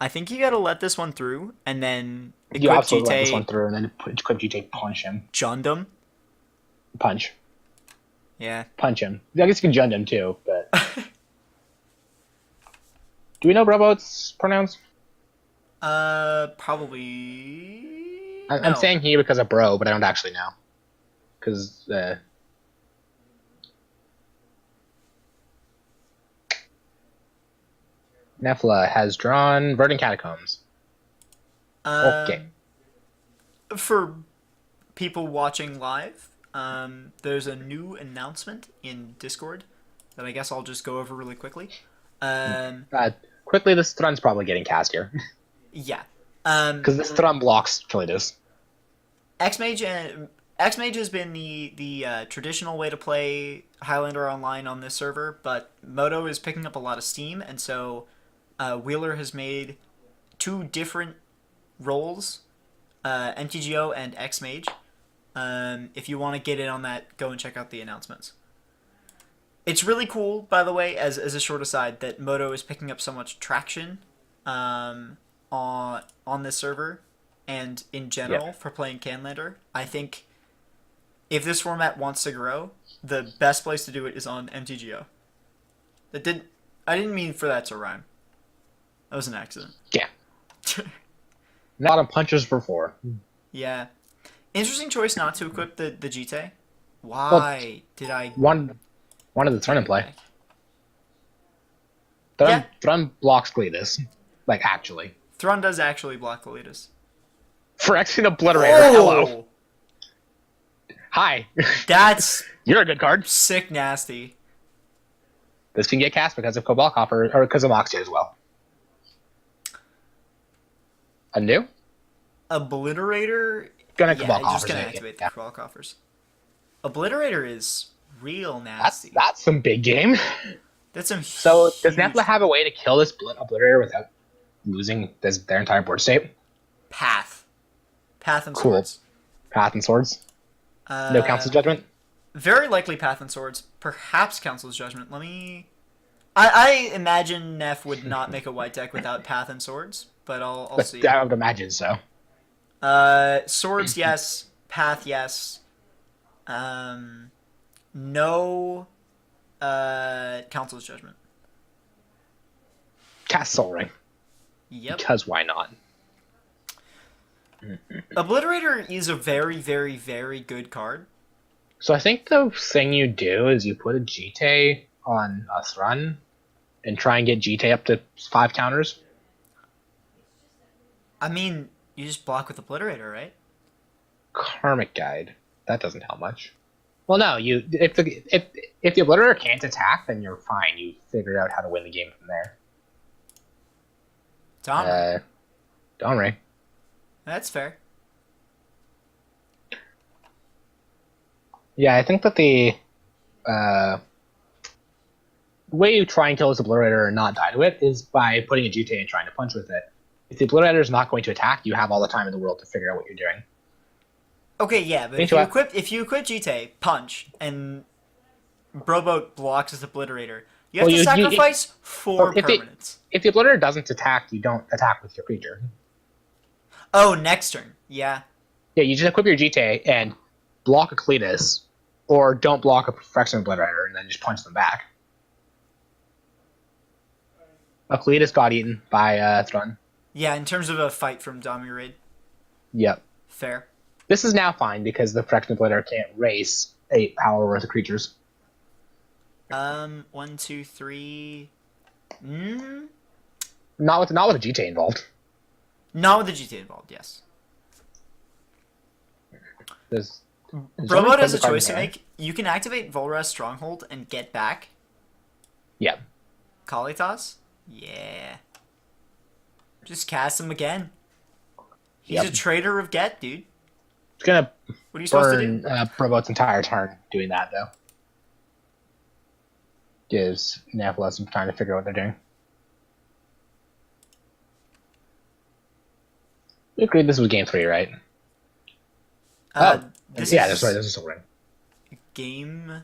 I think you gotta let this one through, and then You equip absolutely let this one GT through, and then equip GT, punch him. Jundum. Punch. Yeah. Punch him. I guess you can Jund him too, but... Do we know Robo's pronouns? Probably. I'm No. saying he because of bro, but I don't actually know. Because, Nefla has drawn Verdant Catacombs. Okay. For people watching live, there's a new announcement in Discord that I guess I'll just go over really quickly. Quickly, this Thrun's probably getting cast here. Yeah. Because this Thrun blocks Kalidas. X-Mage has been the traditional way to play Highlander online on this server, but Moto is picking up a lot of steam, and so Wheeler has made 2 different roles, MTGO and X-Mage. If you want to get in on that, go and check out the announcements. It's really cool, by the way, as a short aside, that Moto is picking up so much traction on this server and in general for playing Canlander. I think if this format wants to grow, the best place to do it is on MTGO. I didn't mean for that to rhyme. That was an accident. Yeah. Not a punches for 4. Yeah. Interesting choice not to equip the GT. Why did I... One of the Thrun in play. Yeah. Thrun blocks Kalidas. Like, actually. Thrun does actually block Kalidas. Phyrexian Obliterator, hello. Hi. That's You're a good card. sick nasty. This can get cast because of Cobalt Copper, or because of Moxie as well. A new? Obliterator... Gonna yeah, Cobalt you're just Coffers. gonna activate the Cobalt Coffers. Obliterator is real nasty. That's some big game. That's some So, does huge... Nephilim have a way to kill this Obliterator without losing their entire board state? Path and Cool. Swords. Path and Swords? No Council Judgment? Very likely Path and Swords. Perhaps Council's Judgment. Let me... I imagine Neff would not make a white deck without Path and Swords, but I'll see. I would imagine so. Swords, yes. Path, yes. No Council's Judgment. Cast Soul Ring. Yep. Because why not? Obliterator is a very, very, very good card. So I think the thing you do is you put a GT on a Thrun and try and get GT up to 5 counters. I mean, you just block with Obliterator, right? Karmic Guide. That doesn't help much. Well, no. If the Obliterator can't attack, then you're fine. You figure out how to win the game from there. Domri. That's fair. Yeah, I think that the way you try and kill this Obliterator and not die to it is by putting a GT and trying to punch with it. If the Obliterator is not going to attack, you have all the time in the world to figure out what you're doing. Okay, yeah, but if you equip GT, punch, and Broboat blocks his Obliterator, you have to sacrifice 4 permanents. If the Obliterator doesn't attack, you don't attack with your creature. Oh, next turn. Yeah. Yeah, you just equip your GT and block a Cletus, or don't block a Phyrexian Obliterator, and then just punch them back. A Cletus got eaten by Thrun. Yeah, in terms of a fight from Dominarid. Yep. Fair. This is now fine because the Phyrexian Obliterator can't race 8 power worth of creatures. 1, 2, 3. Not with a GT involved. Not with the GT involved, yes. Brobo has a choice to make. You can activate Volra's Stronghold and get back Yeah. Kalitas. Yeah. Just cast him again. He's a traitor of Get, dude. It's gonna What are you supposed to do? Brobo's entire turn doing that, though. Gives Nephilim some time to figure out what they're doing. We agreed this was game 3, right? That's right. This is Soul Ring. Game.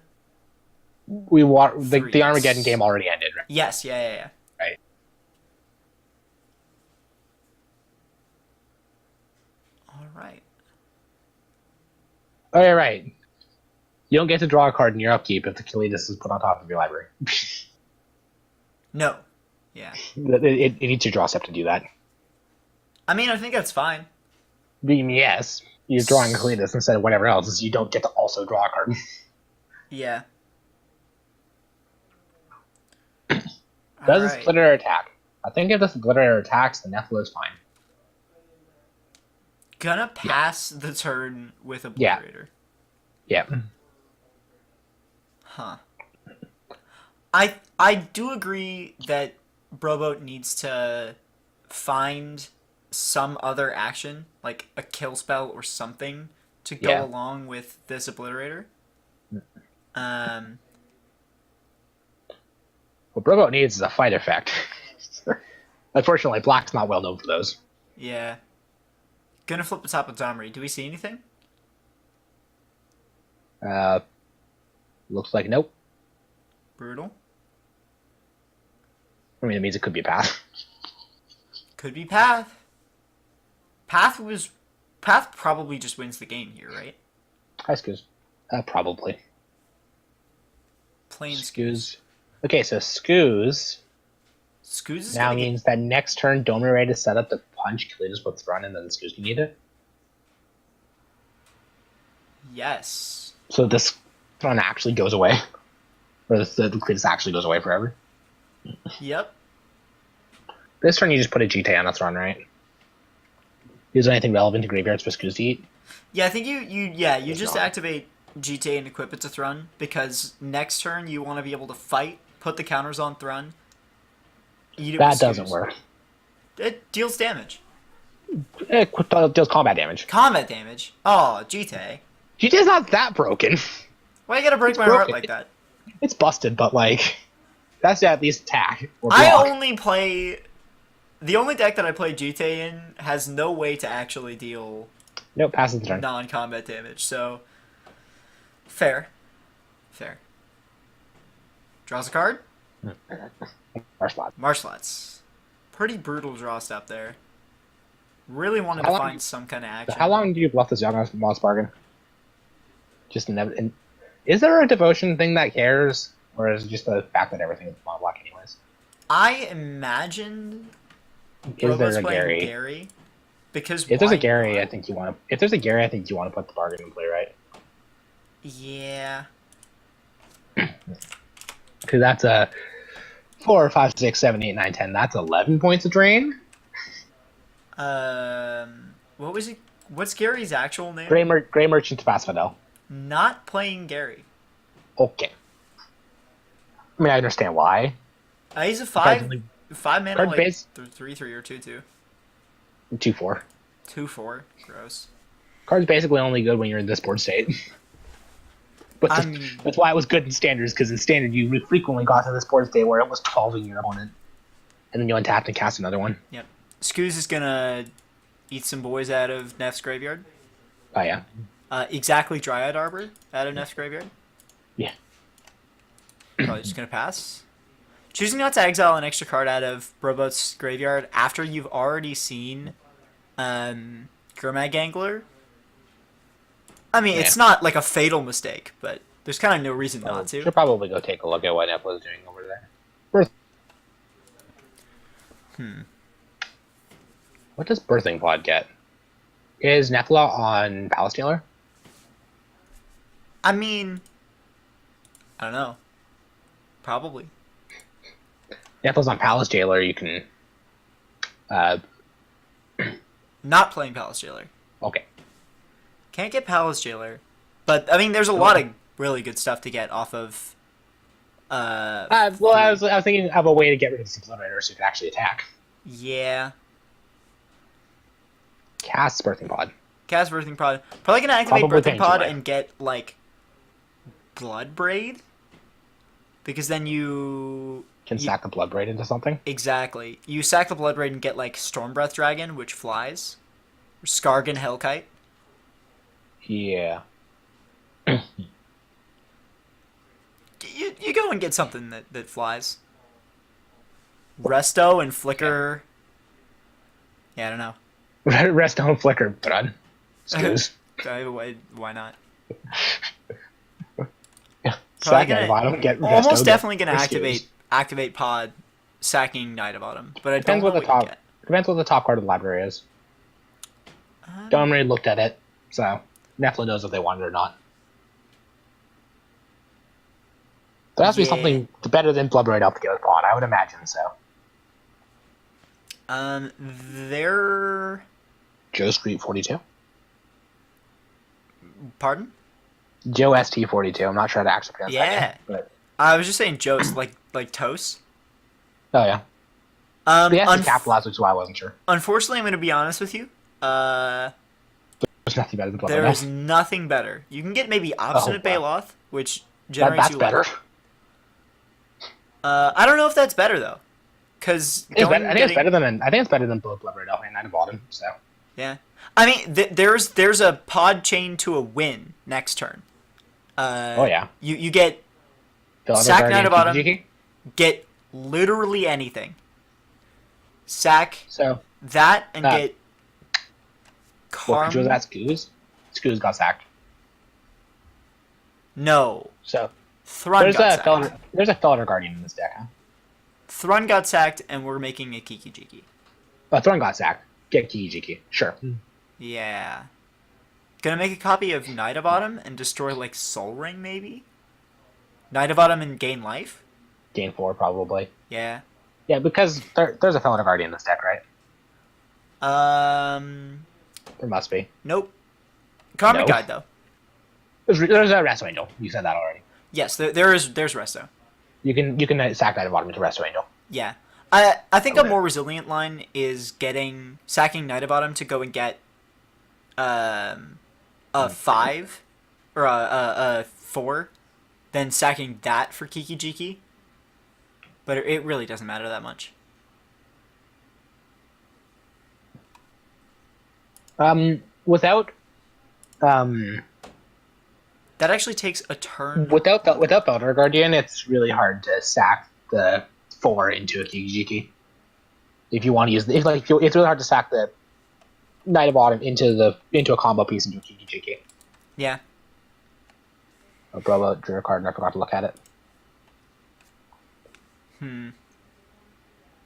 The Armageddon game already ended, right? Yes. Yeah. Right. Oh, yeah, right. You don't get to draw a card in your upkeep if the Kalidas is put on top of your library. No. Yeah. It needs your draw step to do that. I mean, I think that's fine. Yes, you're drawing a Kalidas instead of whatever else. You don't get to also draw a card. Yeah. Does Alright. Splitter attack? I think if the Splitter attacks, the Nephilim is fine. Gonna pass the turn with Yeah. Obliterator. Yeah. Huh. I do agree that Broboat needs to find some other action, like a kill spell or something, to go Yeah. along with this Obliterator. What Broboat needs is a fight effect. Unfortunately, Black's not well known for those. Yeah. Gonna flip the top of Domri. Do we see anything? Looks like nope. Brutal. I mean, it means it could be a path. Could be Path. Path probably just wins the game here, right? Hi, Scoos. Probably. Plain Scoos. Okay, so Scoos Scoos is now gonna means that next turn, Domer ready to set up the punch, Kalidas with Thrun, and then Scoos can eat it. Yes. So this Thrun actually goes away. Or the Kalidas actually goes away forever. Yep. This turn you just put a GT on a Thrun, right? Is there anything relevant to graveyards for Scoos to eat? Yeah, I think you just not. activate GTA and equip it to Thrun, because next turn you want to be able to fight, put the counters on Thrun, eat it That with doesn't Scoos. work. It deals damage. It deals combat damage. Combat damage. Oh, GTA. GT's not that broken. Why you gotta break It's my heart broken. like that? It's busted, but like, that's at least attack or block. I only play... The only deck that I play GTA in has no way to actually deal Nope, passes the turn. non-combat damage, so... Fair. Fair. Draws a card? Marshlat. Marshlots. Pretty brutal draw step there. Really wanted to How long- find some kind of action. How long do you bluff this young Moss bargain? Just never. Is there a devotion thing that cares, or is it just the fact that everything is mono block anyways? I imagined Is there Robo's a playing Gary? because If there's a why Gary, not? I think you want to. If there's a Gary, I think you want to put the bargain in play, right? Yeah. Because that's a 4, 5, 6, 7, 8, 9, 10. That's 11 points of drain. What was it? What's Gary's actual name? Gray Merchant to Asphodel. Not playing Gary. Okay. I mean, I understand why. He's a Card's 5 only mana, card like base- 3/3 or 2/2. 2/4. 2/4. Gross. Card's basically only good when you're in this board state. But I mean- that's why it was good in standards, because in standard you frequently got to this board state where it was 12 in your opponent, and then you untapped and cast another one. Yep. Scoos is gonna eat some boys out of Neff's graveyard. Oh yeah, Exactly Dryad Arbor out of Neff's graveyard. yeah. Probably just gonna pass. Choosing not to exile an extra card out of Broboat's graveyard after you've already seen Gurmag Gangler. I mean, it's Yeah. not like a fatal mistake, but there's kind of no reason not to. Should probably go take a look at what Nephilim is doing over there. What does Birthing Pod get? Is Nephila on Palace Dealer? I mean, I don't know. Probably. Nephila's on Palace Jailer. You can. Not playing Palace Jailer. Okay. Can't get Palace Jailer. But, I mean, there's a lot of really good stuff to get off of... Well, I was thinking of a way to get rid of the Sublimator so you can actually attack. Yeah. Cast Birthing Pod. Cast Birthing Pod. Probably gonna activate Probably Birthing paying Pod too much. and get, like, Blood Braid. Because then you... Can sack the Blood Braid into something. Exactly. You sack the Blood Braid and get, like, Storm Breath Dragon, which flies. Or Skargan Hellkite. Yeah. You go and get something that flies. Resto and Flicker. Yeah, I don't know. Rest on Flicker, Brad. Excuse. Why not? Sack gonna- Knight of Autumn, get Almost Resto, definitely get gonna Rescues. activate pod, sacking Knight of Autumn, but I Depends don't know what the what you top get. depends what the top card of the library is. Don't really looked at it, so Nephilim knows if they want it or not. There has to be Yeah. something better than Bloodbraid Elf to get with Pod. I would imagine so. They're Joe Street 42. pardon? Joe ST 42. I'm not sure how to actually pronounce that Yeah. name, but I was just saying Jost, like toast. oh yeah. The S is capitalized, which is why I wasn't sure. Unfortunately, I'm going to be honest with you. There's nothing better than Bloodbraid There Elf. is nothing better. You can get maybe Obstinate wow. Baloth, which generates That's you better. life. I don't know if that's better though, because I think it's better than Bloodbraid Elf and Knight of Autumn. So Yeah, I mean, there's a pod chain to a win next turn. oh yeah. You get Fill out Sack Guardian Knight of Autumn. Kiki. Get literally anything. Sack So that and get what was Karm. that? Skoos? Skoos got sacked. No, So Thrun there's got a sacked. Felder Guardian in this deck, huh? Thrun got sacked, and we're making a Kiki Jiki. Thrun got sacked. Get Kiki. Sure. Yeah. Gonna make a copy of Knight of Autumn and destroy, like, Soul Ring, maybe? Knight of Autumn and gain life? Gain 4, probably. Yeah. Yeah, because there's a Felder Guardian in this deck, right? There must be. Nope. Karmic No. Guide, though. There's a Resto Angel. You said that already. Yes, there's Resto. You can sack Knight of Autumn into Resto Angel. Yeah. I think Okay. a more resilient line is sacking Knight of Autumn to go and get a 5 or a 4, then sacking that for Kiki Jiki. But it really doesn't matter that much. Without That actually takes a turn. without Felder Guardian, it's really hard to sack the 4 into a Kiki. If you want to use it's really hard to sack the Knight of Autumn into a combo piece into a Kiki. Yeah. Oh, Bravo drew a card and I forgot to look at it.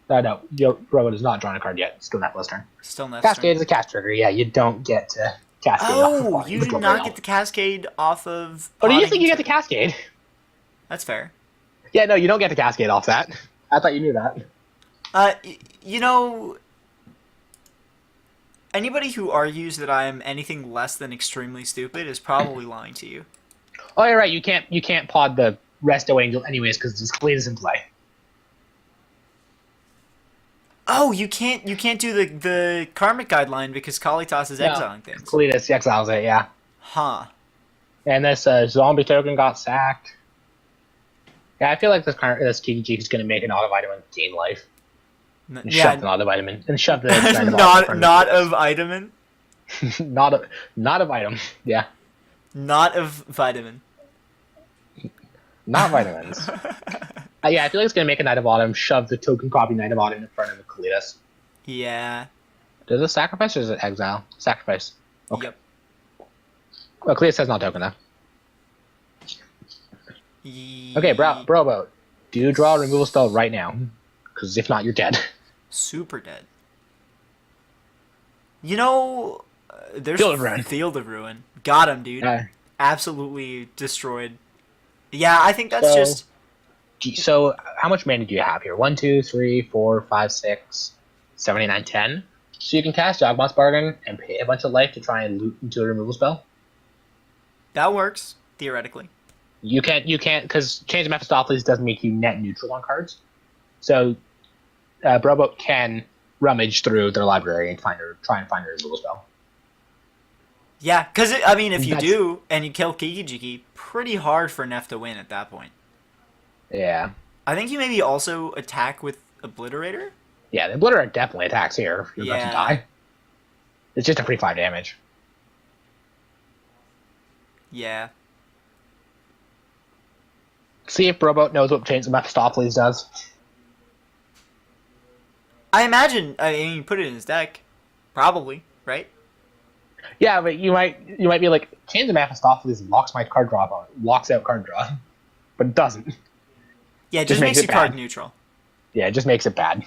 No, Bravo does not draw a card yet. It's still Nephilim's turn. Still next Cascade turn. is a cast trigger. Yeah, you don't get to Cascade. off the Oh, bottom. you do not get the Cascade off of... Oh, do you potting think you get the turn. Cascade? That's fair. Yeah, no, you don't get the Cascade off that. I thought you knew that. You know... Anybody who argues that I am anything less than extremely stupid is probably lying to you. Oh, you're right. You can't pod the Resto Angel anyways because it's Kalidas in play. Oh, you can't do the Karmic Guideline because Kalitas is exiling things. Kalidas exiles it, yeah. Huh. And this zombie token got sacked. Yeah, I feel like this Kiki is going to make an auto vitamin gain life. And shove an auto vitamin and shove the not of Itamin. not of item. Yeah, Not of vitamin. not vitamins. Yeah, I feel like it's going to make a Knight of Autumn, shove the token copy Knight of Autumn in front of the Kalidas. Yeah. Does it sacrifice or is it exile? Sacrifice. Okay. Yep. Well, Kalidas says not token though. Okay, bro, do you draw a removal spell right now? Because if not, you're dead. Super dead. You know, there's Field of Ruin. Field of Ruin. Got him, dude. Uh, Absolutely destroyed. Yeah, I think that's So- just... So, how much mana do you have here? 1, 2, 3, 4, 5, 6, 7, 8, 9, 10. So you can cast Jogmoth's Bargain and pay a bunch of life to try and loot into a removal spell. That works, theoretically. You can't, because Change of Mephistopheles doesn't make you net neutral on cards. So, Brobo can rummage through their library and try and find a removal spell. Yeah, because, I mean, if you That's- do, and you kill Kiki Jiki, pretty hard for Neff to win at that point. Yeah. I think you maybe also attack with Obliterator? Yeah, the Obliterator definitely attacks here. You're about to die. It's just a free 5 damage. Yeah. See if Brobo knows what Chains of Mephistopheles does. I imagine, I mean, put it in his deck. Probably, right? Yeah, but you might be like, change the Mephistopheles locks my card draw on, locks out card draw, but it doesn't. Yeah, it Just just makes makes it you card bad. neutral. Yeah, it just makes it bad.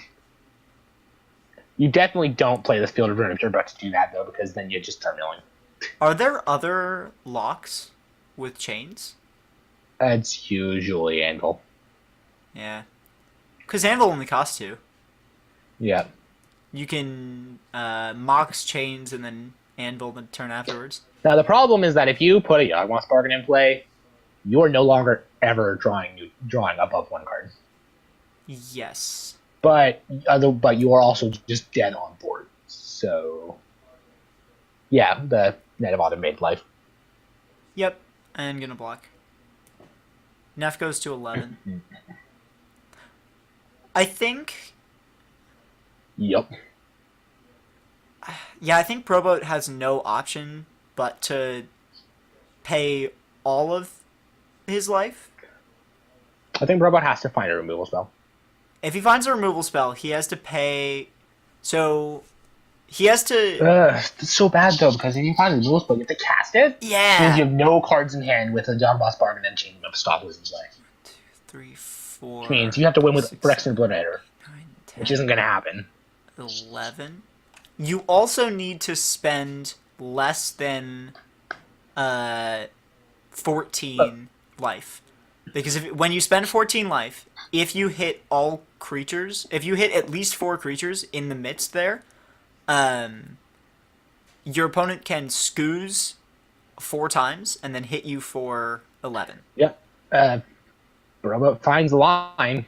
You definitely don't play the Field of Ruin if you're about to do that, though, because then you just start milling. Are there other locks with chains? It's usually Anvil. Yeah. Because Anvil only costs 2. Yeah. You can Mox chains and then Anvil the turn afterwards. Now, the problem is that if you put a Yawgmoth Bargain in play, you are no longer ever drawing above 1 card. Yes. But you are also just dead on board. So, yeah, the net of automated life. Yep. And gonna block. Neff goes to 11. I think... Yep. Yeah, I think Proboat has no option but to pay all of his life. I think Robot has to find a removal spell. If he finds a removal spell, he has to pay... So, he has to... It's so bad, though, because if you find a removal spell, you have to cast it. Yeah! It means you have no cards in hand with a Yawgmoth Bargain and Chain of Stopless in play. 2, 3, 4... Which means you have to win with 6, Phyrexian Obliterator, 9, 10, which isn't going to happen. 11. You also need to spend less than 14 life. Because when you spend 14 life, if you hit all creatures, if you hit at least 4 creatures in the midst there, your opponent can scoos 4 times and then hit you for 11. Yep. Robot finds the line.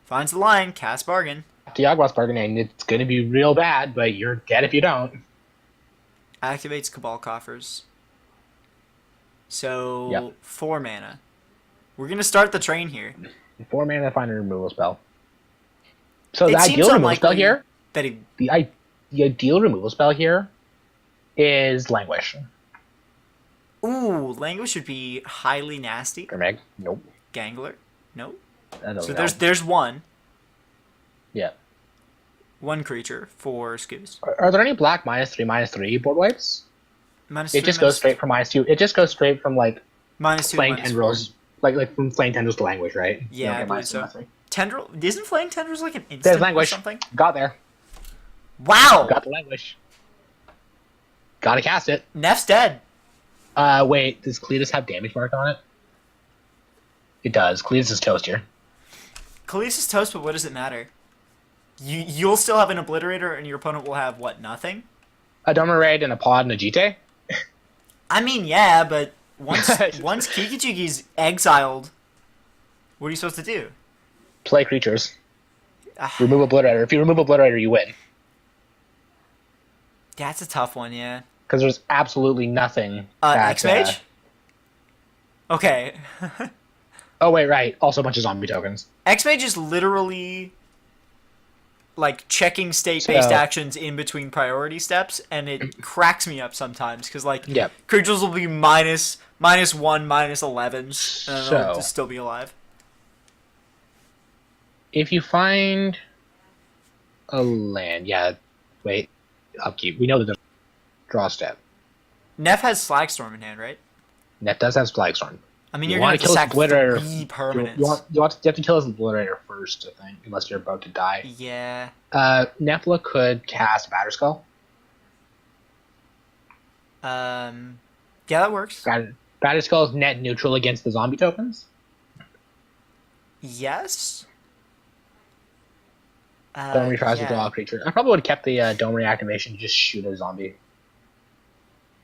Finds the line, cast bargain. To Yawgmoth Bargain, and it's going to be real bad, but you're dead if you don't. Activates Cabal Coffers. So, Yep. 4 mana. We're going to start the train here. 4 mana to find a removal spell. So It the seems ideal removal spell unlikely here, that he... the ideal removal spell here is Languish. Ooh, Languish would be highly nasty. Grimeg? Nope. Gangler? Nope. I don't So know. there's one. Yeah. 1 creature for scoos. Are there any black -3/-3 board wipes? Minus It 3, just goes straight from -2. It just goes straight from like minus 2, Flaying minus Tendrils, like from Flaying Tendrils to Languish, right? You Yeah, don't I get believe -3, so. -3. Tendril... Isn't Flaying Tendrils like an There's instant or Languish. something? Got there. Wow! Got the Languish. Gotta cast it. Neff's dead. Wait, does Cletus have damage mark on it? It does. Cletus is toast here. Khalees is toast, but what does it matter? You'll still have an Obliterator, and your opponent will have, what, nothing? A Domer Raid and a Pod and a Jite? I mean, yeah, but once Kikichiki's exiled, what are you supposed to do? Play creatures. Ah, Remove Obliterator. If you remove Obliterator, you win. that's a tough one, yeah. Because there's absolutely nothing. X-Mage? Okay. Oh, wait, right. Also a bunch of zombie tokens. X-Mage is literally, like, checking state-based So- actions in between priority steps, and it cracks me up sometimes, because, like, Yep. creatures will be -1, -11s, and they'll So- just still be alive. If you find a land, yeah, wait, upkeep. We know that there's a draw step. Neff has Slagstorm in hand, right? That does have Flagstorm. I mean, You you're wanna going to have to kill sack his Obliterator. 3 permanents. You have to kill his Obliterator first, I think, unless you're about to die. Yeah. Nephilim could cast Batterskull. Yeah, that works. Batterskull is net neutral against the zombie tokens. Yes? Domri tries to draw a creature. I probably would have kept the Domri activation, just shoot a zombie.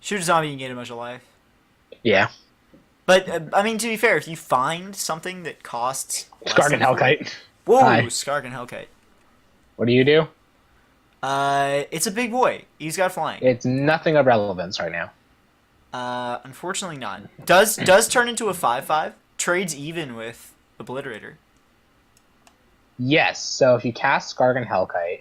Shoot a zombie and gain a bunch of life. Yeah. But, I mean, to be fair, if you find something that costs... less Skargan than- Hellkite. Whoa, Hi. Skargan Hellkite. What do you do? It's a big boy. He's got flying. It's nothing of relevance right now. Unfortunately not. Does turn into a 5/5. Trades even with Obliterator. Yes, so if you cast Skargan Hellkite,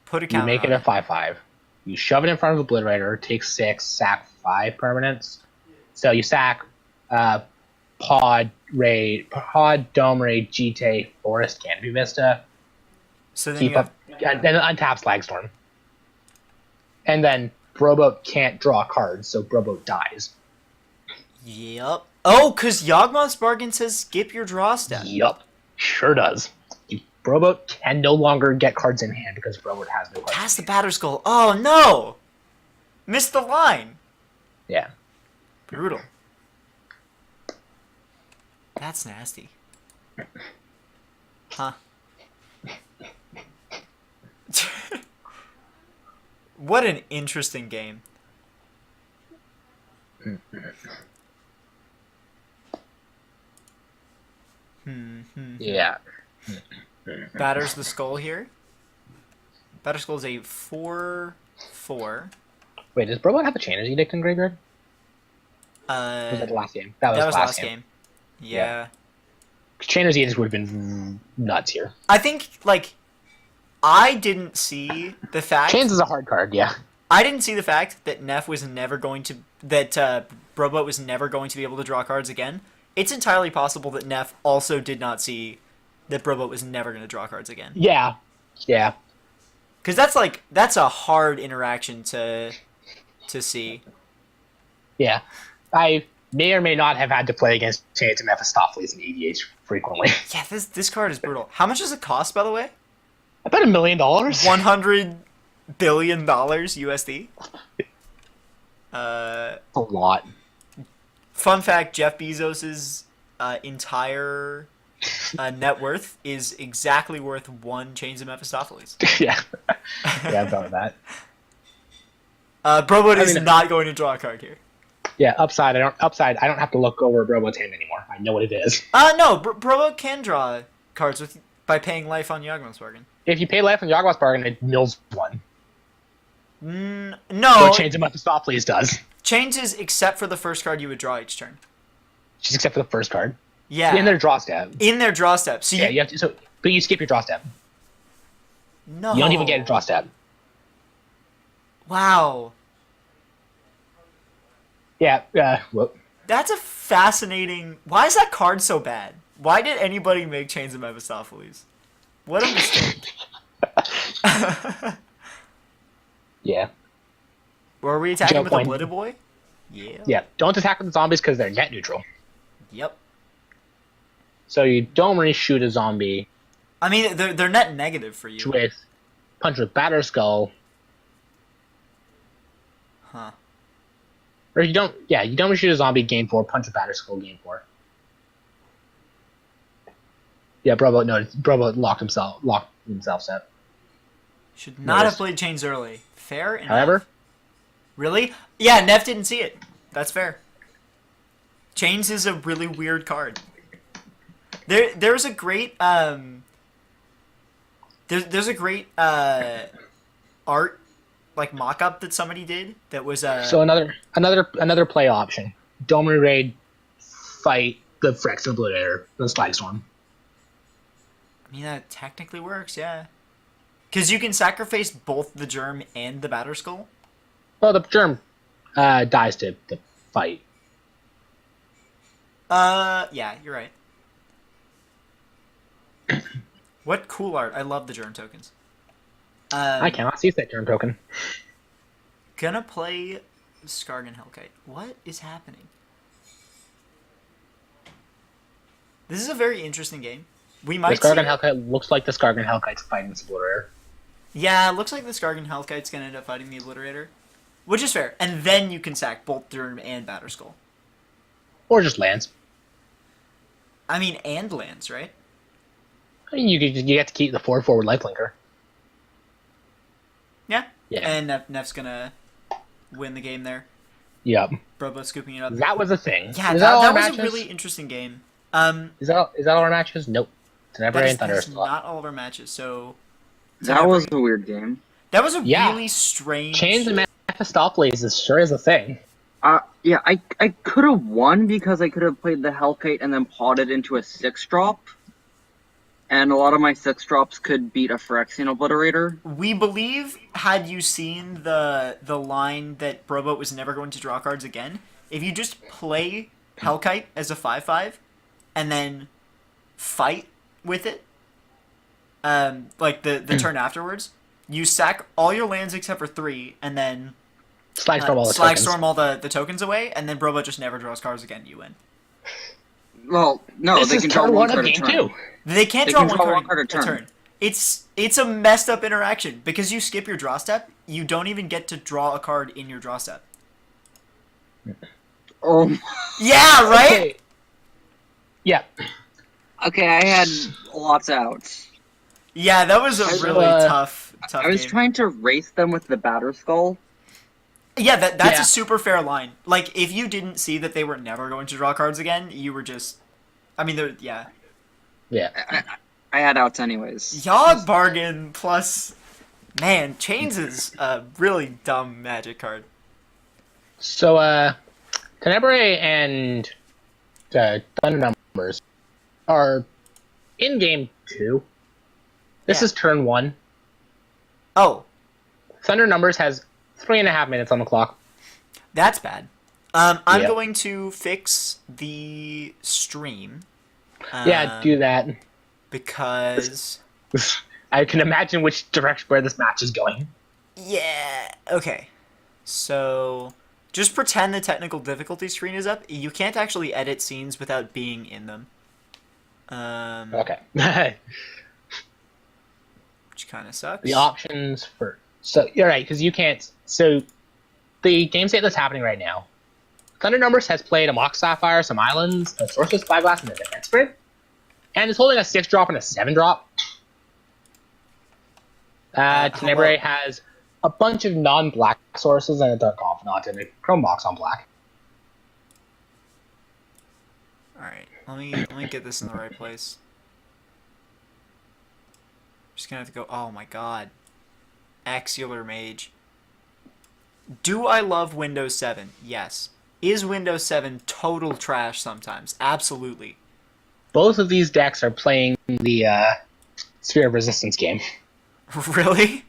Put a you counter make it on a 5/5. You shove it in front of Obliterator, take 6, sack 5 permanents. So you sack Pod, Dome Raid, Jite, Forest, Canopy Vista. So then Keep you have... up, and then untap Slagstorm. And then Broboat can't draw cards, so Broboat dies. Yep. Oh, because Yawgmoth's Bargain says skip your draw step. Yup, sure does. Broboat can no longer get cards in hand because Broboat has no cards. Cast the in hand. Batterskull. Oh, no! Missed the line. Yeah. Brutal. That's nasty. Huh. What an interesting game. Yeah. Batters the Skull here. Batterskull is a 4/4. Wait, does Broboat have a Chainer's Edict in graveyard? Or was that the last game? That was last game. Yeah. Chainer's Edict would have been nuts here. I think, like, I didn't see the fact... Chains is a hard card, yeah. I didn't see the fact that Neff was never going to... That Broboat was never going to be able to draw cards again. It's entirely possible that Neff also did not see that Broboat was never going to draw cards again. Yeah. Yeah. Because that's a hard interaction to see. Yeah. I may or may not have had to play against Chains and Mephistopheles and EDH frequently. Yeah, this card is brutal. How much does it cost, by the way? About $1 million. $100 billion USD. A lot. Fun fact: Jeff Bezos's entire net worth is exactly worth one Chains of Mephistopheles. Yeah. Yeah, I've done that. Broboat is not going to draw a card here. Yeah, upside. I don't have to look over Broboat's hand anymore. I know what it is. No, Broboat can draw cards by paying life on Yawgmoth's Bargain. If you pay life on Yawgmoth's Bargain, it mills one. No. What Chains of Mephistopheles does. Chains is except for the first card you would draw each turn. Just except for the first card. Yeah. In their draw step. In their draw step. So Yeah, you have to. But you skip your draw step. No. You don't even get a draw step. Wow. Yeah. Whoop. That's a fascinating... Why is that card so bad? Why did anybody make Chains of Mephistopheles? What a mistake. Yeah. Were we attacking Joe with point. a Blitted Boy? Yeah. Yeah. Don't attack with the zombies because they're net neutral. Yep. So you don't really shoot a zombie I mean, they're net negative for you. with punch with Batterskull. Huh. Or you don't really shoot a zombie game 4, punch with Batterskull game 4. Yeah, Broboat locked himself set. Should not have played Chains early. Fair enough. However, Really? Yeah, Neff didn't see it. That's fair. Chains is a really weird card. There's a great there's a great art like mock-up that somebody did that was so another play option. Domer Raid, fight the Phyrexian Obliterator, the Slag Storm. I mean, that technically works, yeah. Because you can sacrifice both the Germ and the Batterskull. Well, the Germ dies to the fight. Yeah, you're right. What cool art. I love the Germ tokens. I cannot see that Germ token. Gonna play Skargan Hellkite. What is happening? This is a very interesting game. We The might Skargan see... Hellkite looks like the Skargan Hellkite's fighting this Obliterator. Yeah, it looks like the Skargan Hellkite's gonna end up fighting the Obliterator. Which is fair. And then you can sack both Germ and Batterskull. Or just lands. I mean, and lands, right? I mean, you get to keep the 4/4 lifelinker. Yeah. Yeah. And Neff's gonna win the game there. Yep. Brobo scooping it up. That was a thing. Yeah, Is that all our was matches? a really interesting game. Is that all our matches? Nope. Tenebrae and That is Thunderous. not all of our matches, so... That was a weird game. That was a Yeah. really strange... Chains and Mephistopheles is sure is a thing. Yeah, I could have won because I could have played the Hellkite and then potted into a 6-drop. And a lot of my 6-drops could beat a Phyrexian Obliterator. We believe, had you seen the line that Brobo was never going to draw cards again, if you just play Hellkite as a 5/5, and then fight with it, like the turn afterwards, you sack all your lands except for 3, and then Slagstorm all the tokens. Slagstorm all the tokens away, and then Brobo just never draws cards again. You win. Well, no, This they is can draw turn one one of card a game turn. 2. They can't They draw can one draw card, one card a turn. It's a messed up interaction because you skip your draw step. You don't even get to draw a card in your draw step. Oh, Yeah, right. Okay. Yeah. okay, I had lots of outs. Yeah, that was a So, really tough I was game. trying to race them with the batter skull. Yeah, that's Yeah. a super fair line. Like, if you didn't see that they were never going to draw cards again, you were just... I mean, yeah. Yeah. I had outs anyways. Yogg Bargain plus... Man, Chains is a really dumb Magic card. So, Tenebrae and Thunder Numbers are in game 2. This Yeah. is turn 1. Oh, Thunder Numbers has 3.5 minutes on the clock. that's bad. I'm Yep. going to fix the stream. Yeah, do that. Because... I can imagine which direction where this match is going. Yeah, okay. So, just pretend the technical difficulty screen is up. You can't actually edit scenes without being in them. Okay. Which kind of sucks. The options for... So, you're right, because you can't... So, the game state that's happening right now, Thunder Numbers has played a Mox Sapphire, some Islands, a Sorcerous Spyglass, and a Defense Grid, and is holding a 6-drop and a 7-drop. Tenebrae has a bunch of non-black sources and a Dark Confidant and a Chrome Box on black. Alright, let me get this in the right place. Just gonna have to go... Oh my god. Axular Mage. Do I love Windows 7? Yes. Is Windows 7 total trash sometimes? Absolutely. Both of these decks are playing the Sphere of Resistance game. Really?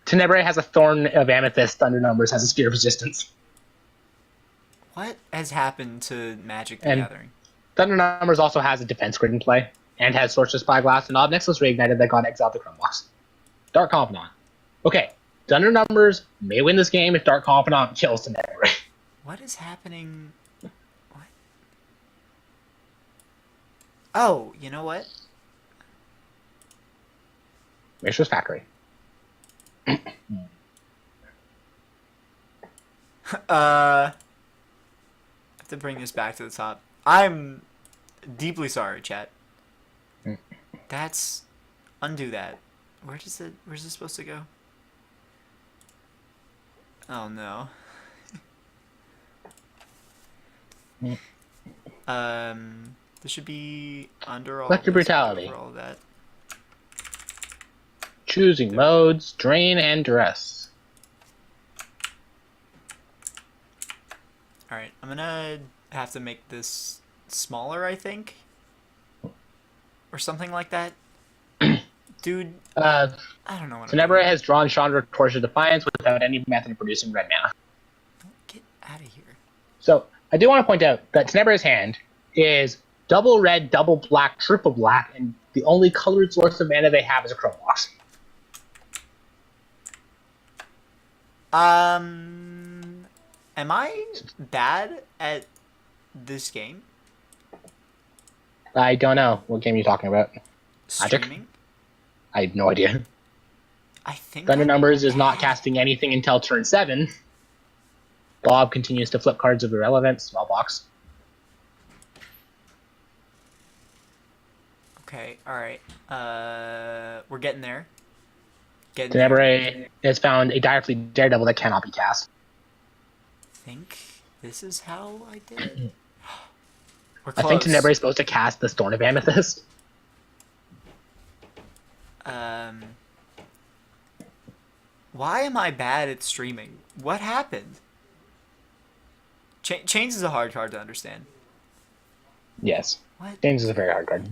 Tenebrae has a Thorn of Amethyst, Thunder Numbers has a Sphere of Resistance. What has happened to Magic the And- Gathering? Thunder Numbers also has a Defense Grid in play, and has Sorcerous Spyglass and Ob Nexus Reignited that got exiled to Chrome Box. Dark Confidant. Okay, Thunder Numbers may win this game if Dark Confidant kills Tenebrae. What is happening? What? Oh, you know what? Mishra's Factory. I have to bring this back to the top. I'm deeply sorry, chat. That's... Undo that. Where's this supposed to go? Oh no. This should be under all Collective this, Brutality. over all of that. Choosing modes, Drain, and Duress. Alright, I'm gonna have to make this smaller, I think. Or something like that. Dude, I don't know what I'm Tenebrae doing. has drawn Chandra Torch of Defiance without any method of producing red mana. Get out of here. So, I do want to point out that Tenebrae's hand is double red, double black, triple black, and the only colored source of mana they have is a Chrome Box. Am I bad at this game? I don't know. What game are you talking about? Magic? Streaming? I have no idea. I think Thunder I'm Numbers is not bad. casting anything until turn 7. Bob continues to flip cards of irrelevance. Small box. Okay, alright. We're getting there. Getting Tenebrae has found a Direfleet Daredevil that cannot be cast. I think this is how I did it. We're I close. think Tenebrae is supposed to cast the Thorn of Amethyst. Why am I bad at streaming? What happened? Chains is a hard card to understand. Yes. What? James is a very hard card.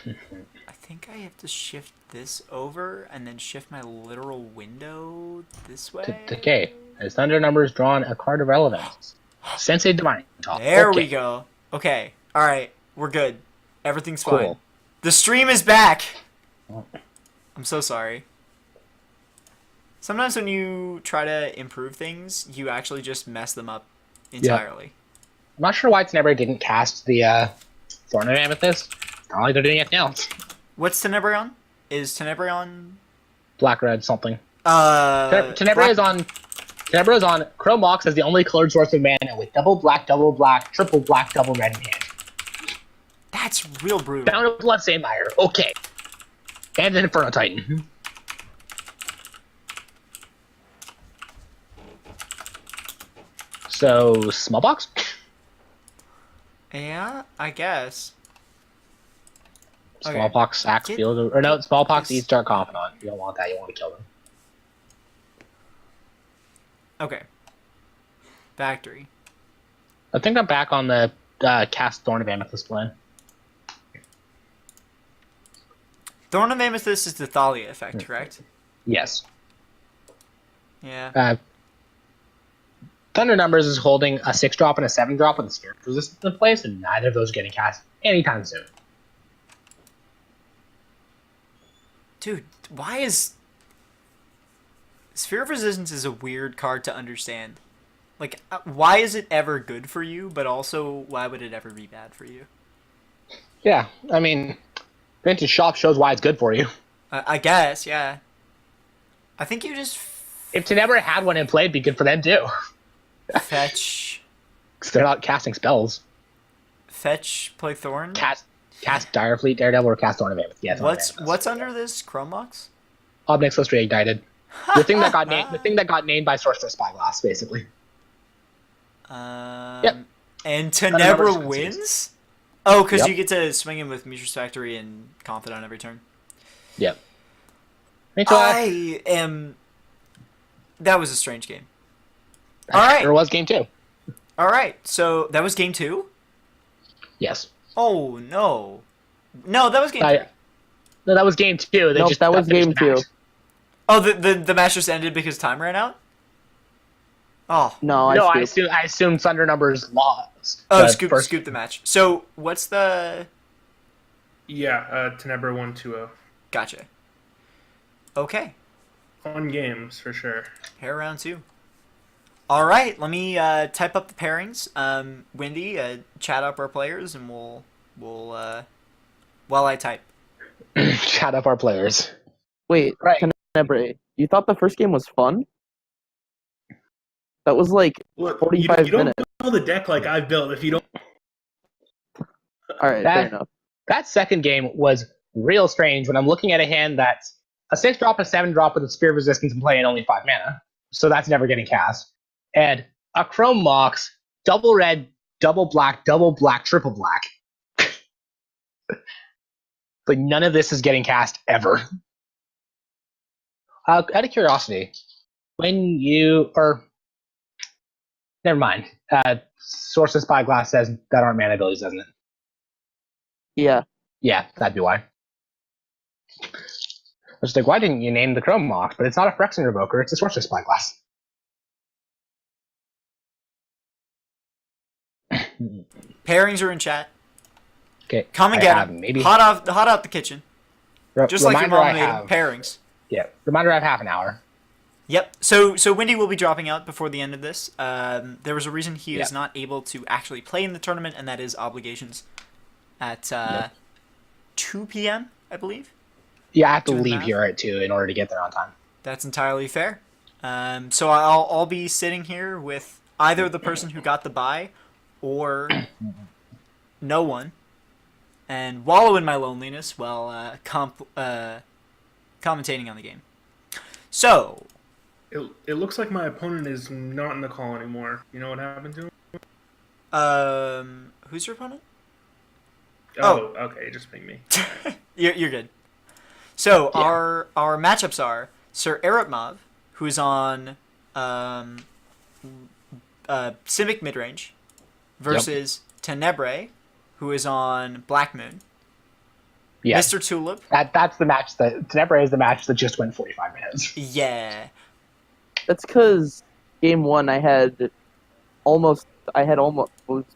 I think I have to shift this over and then shift my literal window this way. Okay. As Thunder Numbers drawn a card of relevance. Sensei Divine Top. There Okay. we go. Okay. Alright. We're good. Everything's Cool. fine. The stream is back! I'm so sorry. Sometimes when you try to improve things, you actually just mess them up entirely. I'm not sure why Tenebrae didn't cast the Thorn of Amethyst. Not like they're doing anything else. What's Tenebrae on? Is Tenebrae on? Black, red, something. Tenebrae is on. Tenebrae is on. Chrome Mox as the only colored source of mana with double black, triple black, double red in hand. That's real brutal. Bound of Blood Saintmire. Okay. And an Inferno Titan. So, small box? Yeah, I guess. Okay. Smallpox, Sack, Get Field, or no, Smallpox, this- East Star Confidant. You don't want that, you want to kill them. Okay. Factory. I think I'm back on the cast Thorn of Amethyst plan. Thorn of Amethyst is the Thalia effect, correct? Yes. Yeah. Thunder Numbers is holding a 6-drop and a 7-drop with a Spirit Resistance in place, and neither of those are getting cast anytime soon. Dude, why is... Sphere of Resistance is a weird card to understand. Like, why is it ever good for you, but also, why would it ever be bad for you? Yeah, I mean, Vintage Shop shows why it's good for you. I guess, yeah. I think you just... If Tenebrae had one in play, it'd be good for them too. Fetch... Because they're not casting spells. Fetch, play Thorn? Cast Direfleet, Daredevil, or cast Thorn of Amethyst. Yeah, What's under this Chrome Box? Obnix Illustrated Ignited. The thing that got named. The thing that got named by Sorcerer Spyglass, basically. Yep. And Numbers Tenebra concede. wins? Oh, because Yep. you get to swing in with Mishra's Factory and Confidant every turn. Yep. Me too. I am... That was a strange game. Alright. There was game 2. Alright, so that was game 2? Yes. Oh, no. No, that was game 2. No, that was game 2. They Nope, just that was finished game the match. 2. Oh, the match just ended because time ran out? Oh. No, I scooped. assume Thunder Numbers lost. Oh, The scoop the match. So, what's the... Yeah, Tenebra 1-2-0. Gotcha. Okay. Fun games, for sure. Pair round 2. All right, let me type up the pairings. Wendy, chat up our players, and we'll while I type. Chat up our players. Wait, Right. Tenebrae, you thought the first game was fun? That was like Look, 45 you don't minutes. build a deck like I've built if you don't. Alright, fair enough. That second game was real strange when I'm looking at a hand that's a 6-drop, a 7-drop with a Spear of Resistance and play and only 5 mana. So that's never getting cast. And a Chrome Mox, double red, double black, triple black. But none of this is getting cast ever. Out of curiosity, when you... Never mind. Source of Spyglass says that aren't mana abilities, doesn't it? Yeah. Yeah, that'd be why. I was like, why didn't you name the Chrome Mox? But it's not a Phyrexian Revoker, it's a Source of Spyglass. Pairings are in chat. Okay. Come and I get have them. maybe Hot out the kitchen. Just like your reminder mom I made have, pairings. Yeah. Reminder I have half an hour. Yep. So Wendy will be dropping out before the end of this. There was a reason he is not able to actually play in the tournament, and that is obligations at 2 p.m., I believe. Yeah, I have to Doing leave math. here at 2 in order to get there on time. That's entirely fair. So I'll be sitting here with either the person who got the bye or no one, and wallow in my loneliness while commentating on the game. So, It looks like my opponent is not in the call anymore. You know what happened to him? who's your opponent? Oh, okay, just ping me. You're good. So Yeah. our matchups are Sir Eripmav, who's on Simic Midrange, versus Tenebrae, who is on Black Moon. Yeah. Mr. Tulip. That's the match that Tenebrae is the match that just went 45 minutes. Yeah. That's because game 1 was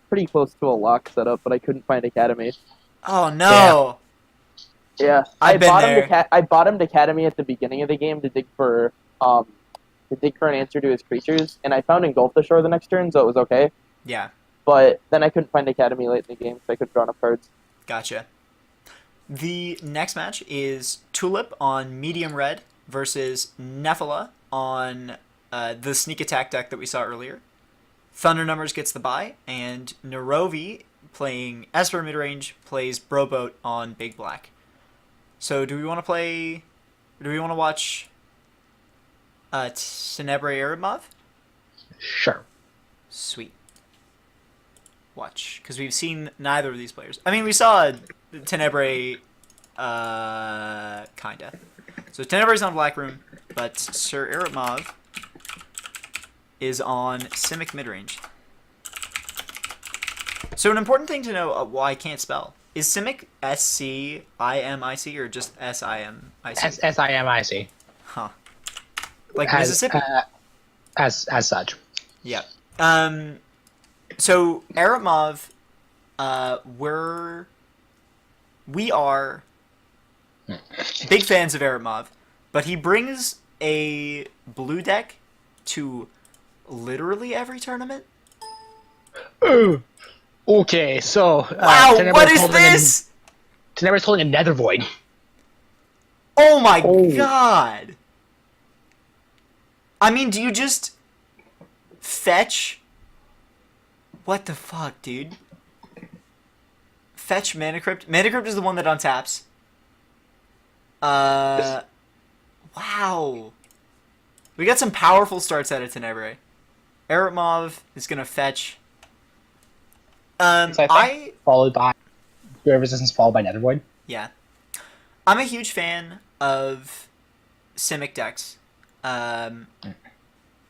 pretty close to a lock setup, but I couldn't find Academy. Oh no. Yeah, I've been there. I bottomed Academy at the beginning of the game to dig for to dig for an answer to his creatures, and I found Engulf the Shore the next turn, so it was okay. Yeah, But then I couldn't find Academy late in the game, so I couldn't draw enough cards. gotcha. The next match is Tulip on medium red versus Nephilah on the sneak attack deck that we saw earlier. Thunder Numbers gets the bye, and Narovi, playing Esper Midrange, plays Broboat on big black. So do we want to watch Tenebrae Eripmav? Sure. Sweet. Watch, because we've seen neither of these players. I mean, we saw Tenebrae, kinda. So Tenebrae's on Black Room, but Sir Eripmav is on Simic Midrange. So an important thing to know why I can't spell. Is Simic S-C-I-M-I-C or just S-I-M-I-C? S-I-M-I-C. Huh. Like Mississippi? As such. Yeah. So Eripmav, we are big fans of Eripmav, but he brings a blue deck to literally every tournament. Okay, so... Wow, what is this? Tenebrae's holding a Nether Void. Oh my god! I mean, do you just fetch? What the fuck, dude? Fetch Mana Crypt. Mana Crypt is the one that untaps. Wow. We got some powerful starts out of Tenebrae. Eripmav is gonna fetch. Followed by Fear Resistance, followed by Nether Void. Yeah. I'm a huge fan of Simic decks. Simic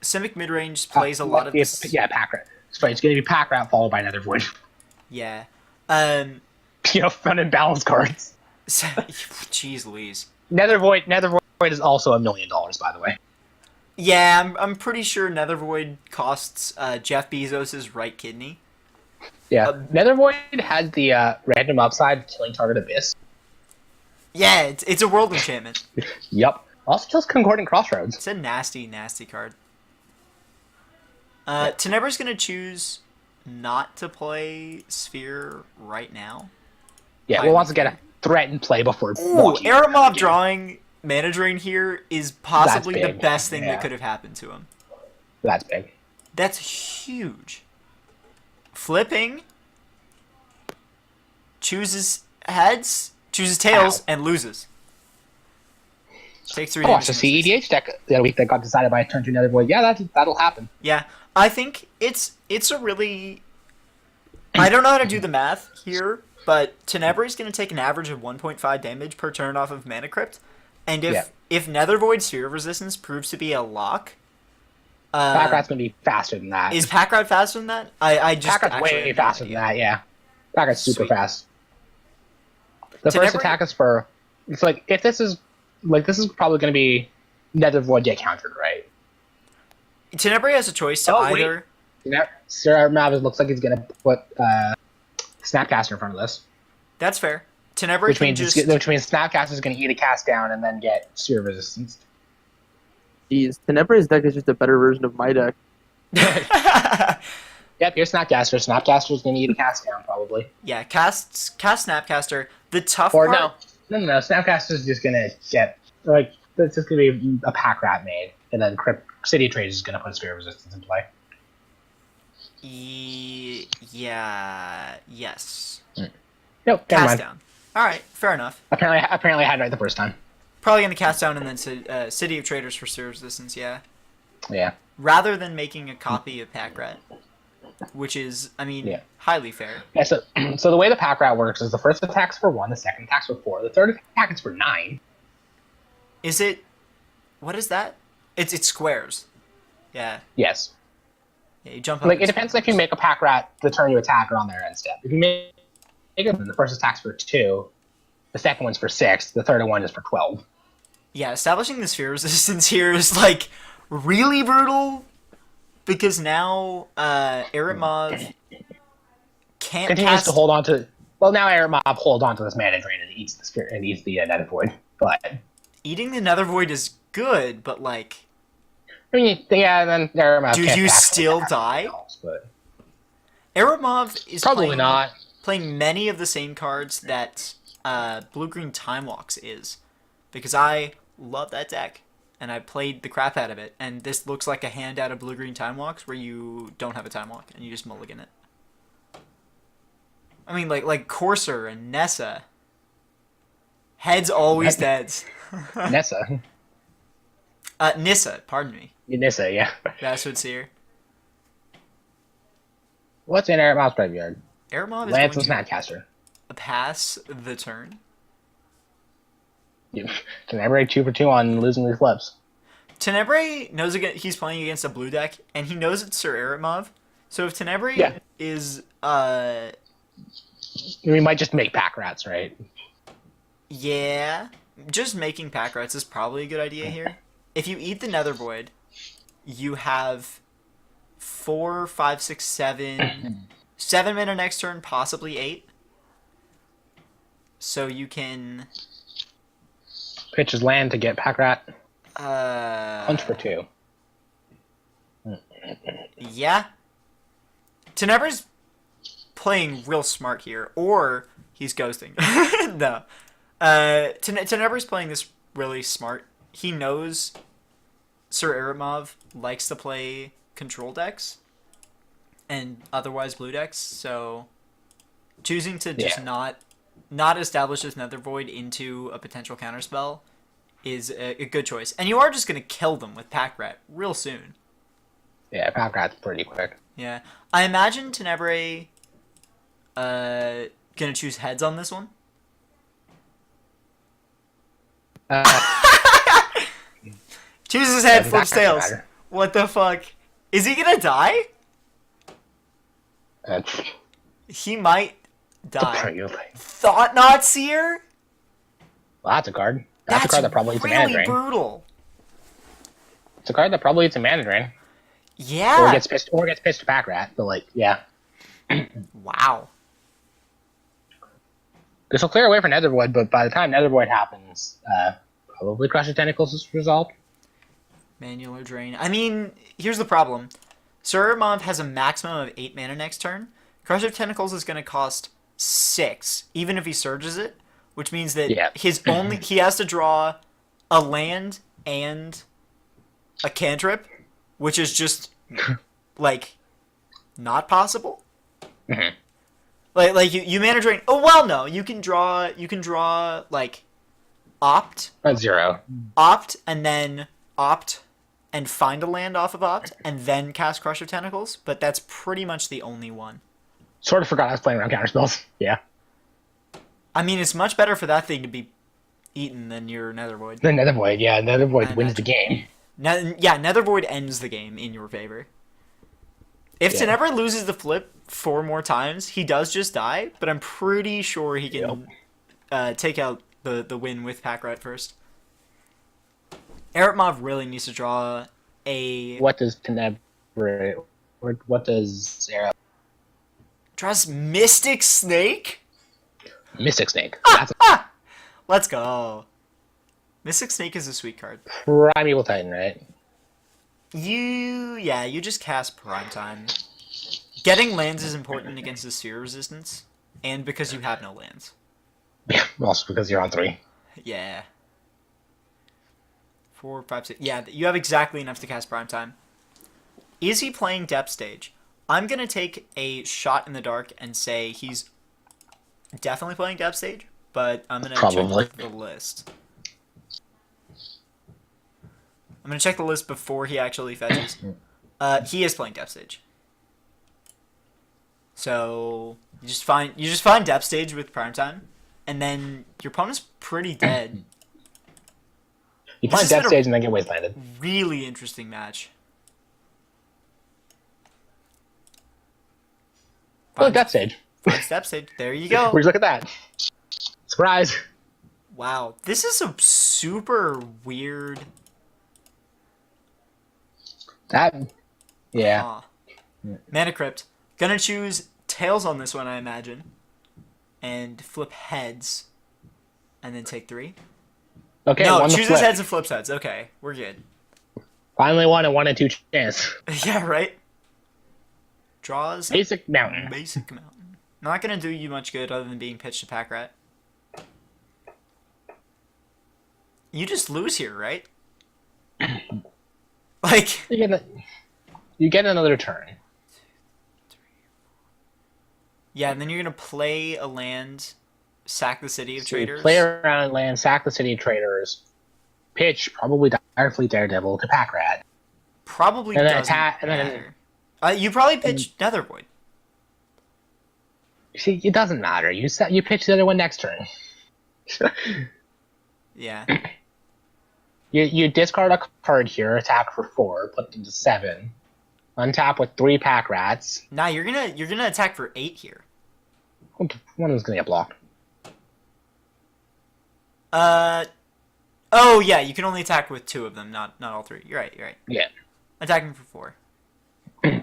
Midrange plays a lot of this. Yeah, Pack Rat. Sorry, it's going to be Pack Rat followed by Nether Void. Yeah. Fun and balance cards. Jeez Louise. Nether Void is also $1 million, by the way. Yeah, I'm pretty sure Nether Void costs Jeff Bezos' right kidney. Yeah, Nether Void has the random upside killing target abyss. Yeah, it's a world enchantment. Yup. Also kills Concordant Crossroads. It's a nasty, nasty card. Tenebrae's gonna choose not to play Sphere right now. Yeah, well, wants to get a threat in play before. Ooh, Eripmav drawing Mana Drain here is possibly the best thing that could have happened to him. That's big. That's huge. Flipping. Chooses heads, chooses tails, and loses. Takes 3 damage. So see EDH deck that got decided by a turn to Nether Void. Yeah, that'll happen. Yeah, I think it's a really... I don't know how to do the math here, but Tenebrae's going to take an average of 1.5 damage per turn off of Mana Crypt, and if Nether Void Sphere of Resistance proves to be a lock... Pack Rat's going to be faster than that. Is Pack Rat faster than that? Pack Rat's way faster than that, yeah. Pack Rat's super fast. The first attack is for... It's like, if this is... Like, this is probably going to be Nether Void get countered, right? Tenebrae has a choice to either... Sir Eripmav looks like he's going to put Snapcaster in front of this. That's fair. Tenebrae which means Snapcaster is going to eat a cast down and then get Sphere Resistance. Jeez, Tenebrae's deck is just a better version of my deck. Yep, here's Snapcaster. Snapcaster's going to eat a cast down, probably. Yeah, cast Snapcaster. The tough part... No. Snapcaster's just going to get... Like, it's just going to be a Pack Rat made. And then City Trade is going to put Sphere Resistance in play. Yeah... Yes. Nope, cast down. Alright, fair enough. Apparently I had it right the first time. Probably going to cast down and then City of Traders for Sphere Resistance, yeah. Yeah. Rather than making a copy of Pack Rat. Which is, I mean, highly fair. Yeah, so the way the Pack Rat works is the first attack's for 1, the second attack's for 4, the third attack is for 9. Is it... What is that? It's squares. Yeah. Yes. Yeah, you jump up. Like, it depends if you make a Pack Rat the turn you attack or on their end step. If you make it, the first attack's for 2, the second one's for 6, the third one is for 12. Yeah, establishing the Sphere Resistance here is, like, really brutal... Because now, Eripmav can't continues to hold on to... Well, now Eripmav holds on to this Mana Drain and eats the Nether Void. But eating the Nether Void is good, but, like... I mean, yeah, then Eripmav Do can't you back still like die? else, but Eripmav is probably not. playing many of the same cards that Blue-Green Time Walks is. Because I love that deck. And I played the crap out of it. And this looks like a hand out of Blue-Green Time Walks where you don't have a Time Walk and you just mulligan it. I mean, like Courser and Nessa. Heads always deads. Nessa. Nissa, pardon me. Nissa, yeah. That's what's here. What's in Eripmav's graveyard? Eripmav is Lance going and Snapcaster. to pass the turn. Tenebrae 2 for 2 on losing these flips. Tenebrae knows he's playing against a blue deck, and he knows it's Sir Eripmav. So if Tenebrae is We might just make pack rats, right? yeah, just making pack rats is probably a good idea here. If you eat the Nether Void, you have 4, 5, 6, 7, 7 mana next turn, possibly 8. So you can Pitch his land to get pack rat. punch for 2. Yeah. Tenebrae's playing real smart here, or he's ghosting. No. Tenebrae's playing this really smart. He knows Sir Eripmav likes to play control decks and otherwise blue decks, so choosing to just not establish this Nether Void into a potential counterspell is a good choice. And you are just going to kill them with Pack Rat real soon. Yeah, pack rat's pretty quick. Yeah. I imagine Tenebrae gonna choose heads on this one. Chooses head, flips tails. What the fuck? Is he gonna die? He might die. Thought Not Seer? Well, that's a card. That's a card that probably eats a mana really drain. brutal. It's a card that probably eats a mana drain. Yeah. Or gets pissed to pack rat, but like, yeah. Wow. This will clear away for Nether Void, but by the time Nether Void happens, probably Crush of Tentacles is resolved. Manual drain. I mean, here's the problem. Sir Eripmav has a maximum of 8 mana next turn. Crush of Tentacles is going to cost 6, even if he surges it, which means that he has to draw a land and a cantrip, which is just like not possible. Mm-hmm. Like you mana drain. Oh well, no, you can draw like opt. 0. Opt and then opt and find a land off of opt and then cast Crush of Tentacles, but that's pretty much the only one. Sort of forgot I was playing around counterspells. Yeah. I mean, it's much better for that thing to be eaten than your Nether Void. The Nether Void, yeah, Nether Void wins the game. Nether Void ends the game in your favor. If Tenebrae loses the flip 4 more times, he does just die, but I'm pretty sure he can take out the win with Pack Rat first. Eripmav really needs to draw a... What does Tenebrae... What does Erip... Draws Mystic Snake? Mystic Snake. Let's go. Mystic Snake is a sweet card. Primeval Titan, right? You just cast Primetime. Getting lands is important against the sphere resistance, and because you have no lands. Yeah, also because you're on 3. Yeah. 4, 5, 6. Yeah, you have exactly enough to cast Primetime. Is he playing Depth Stage? I'm going to take a shot in the dark and say he's definitely playing Depth Stage, but I'm going to check the list. I'm going to check the list before he actually fetches. He is playing Depth Stage. So, you just find Depth Stage with Primetime, and then your opponent's pretty dead. You find Depth Stage and then get wastelanded. Really interesting match. Oh, Depth Stage. Find Depth Stage. There you go. Would you look at that? Surprise! Wow, this is a super weird... Yeah. Mana Crypt. Gonna choose Tails on this one, I imagine. And flip heads. And then take 3. Okay, no, chooses heads and flips heads. Okay, we're good. Finally won a 1 in 2 chance. Yeah, right? Draws Basic mountain. Basic Mountain. Not gonna do you much good other than being pitched to Pack Rat. You just lose here, right? Like, You get another turn. yeah, and then you're gonna play a land, sack the City of So you Traders. play around land, sack the City of Traders, pitch probably Direfleet Daredevil to Pack Rat. Probably And then doesn't attack- and then- matter. You probably pitch Nether Void. See, it doesn't matter. You pitch the other one next turn. Yeah. You discard a card here, attack for 4, put them to 7, untap with 3 Pack Rats. Nah, you're gonna attack for 8 here. One of them's gonna get blocked. Oh yeah, you can only attack with 2 of them, not all 3. You're right. Yeah. Attacking for 4.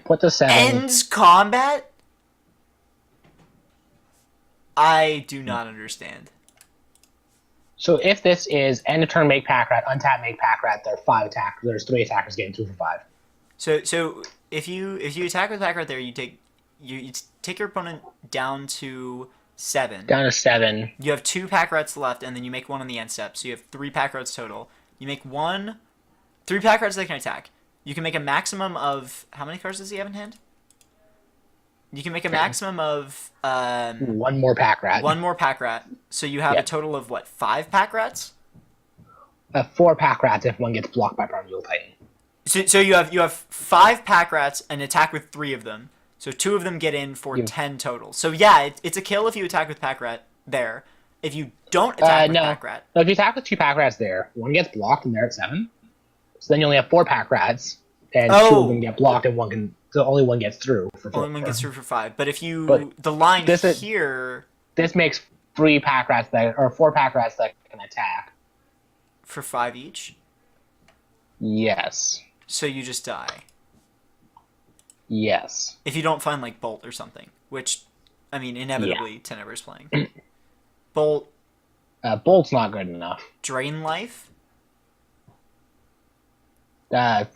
Put the 7. Ends combat? I do not understand. So if this is end of turn, make Pack Rat, untap, make Pack Rat, there are 5 attackers. There's 3 attackers getting 2 for 5. So if you attack with Pack Rat there, you take your opponent down to 7. Down to 7. You have 2 Pack Rats left, and then you make 1 on the end step. So you have 3 Pack Rats total. You make 3 Pack Rats that can attack. You can make a maximum of, how many cards does he have in hand? You can make a maximum of 1 more Pack Rat. 1 more Pack Rat. So you have a total of what, 5 Pack Rats? 4 Pack Rats if one gets blocked by Primordial Titan. So you have 5 Pack Rats and attack with 3 of them. So 2 of them get in for 10 total. So yeah, it's a kill if you attack with Pack Rat there. If you don't attack with Pack Rat, No, if you attack with 2 Pack Rats there, one gets blocked and they're at 7. So then you only have 4 Pack Rats, and 2 of them get blocked, and only one gets through for 4. only one gets through for 5. But if the line here, this makes 3 Pack Rats or 4 Pack Rats that can attack for 5 each. Yes. So you just die. Yes. If you don't find like Bolt or something, which, I mean, inevitably Tenebra's playing. Bolt. Bolt's not good enough. Drain Life.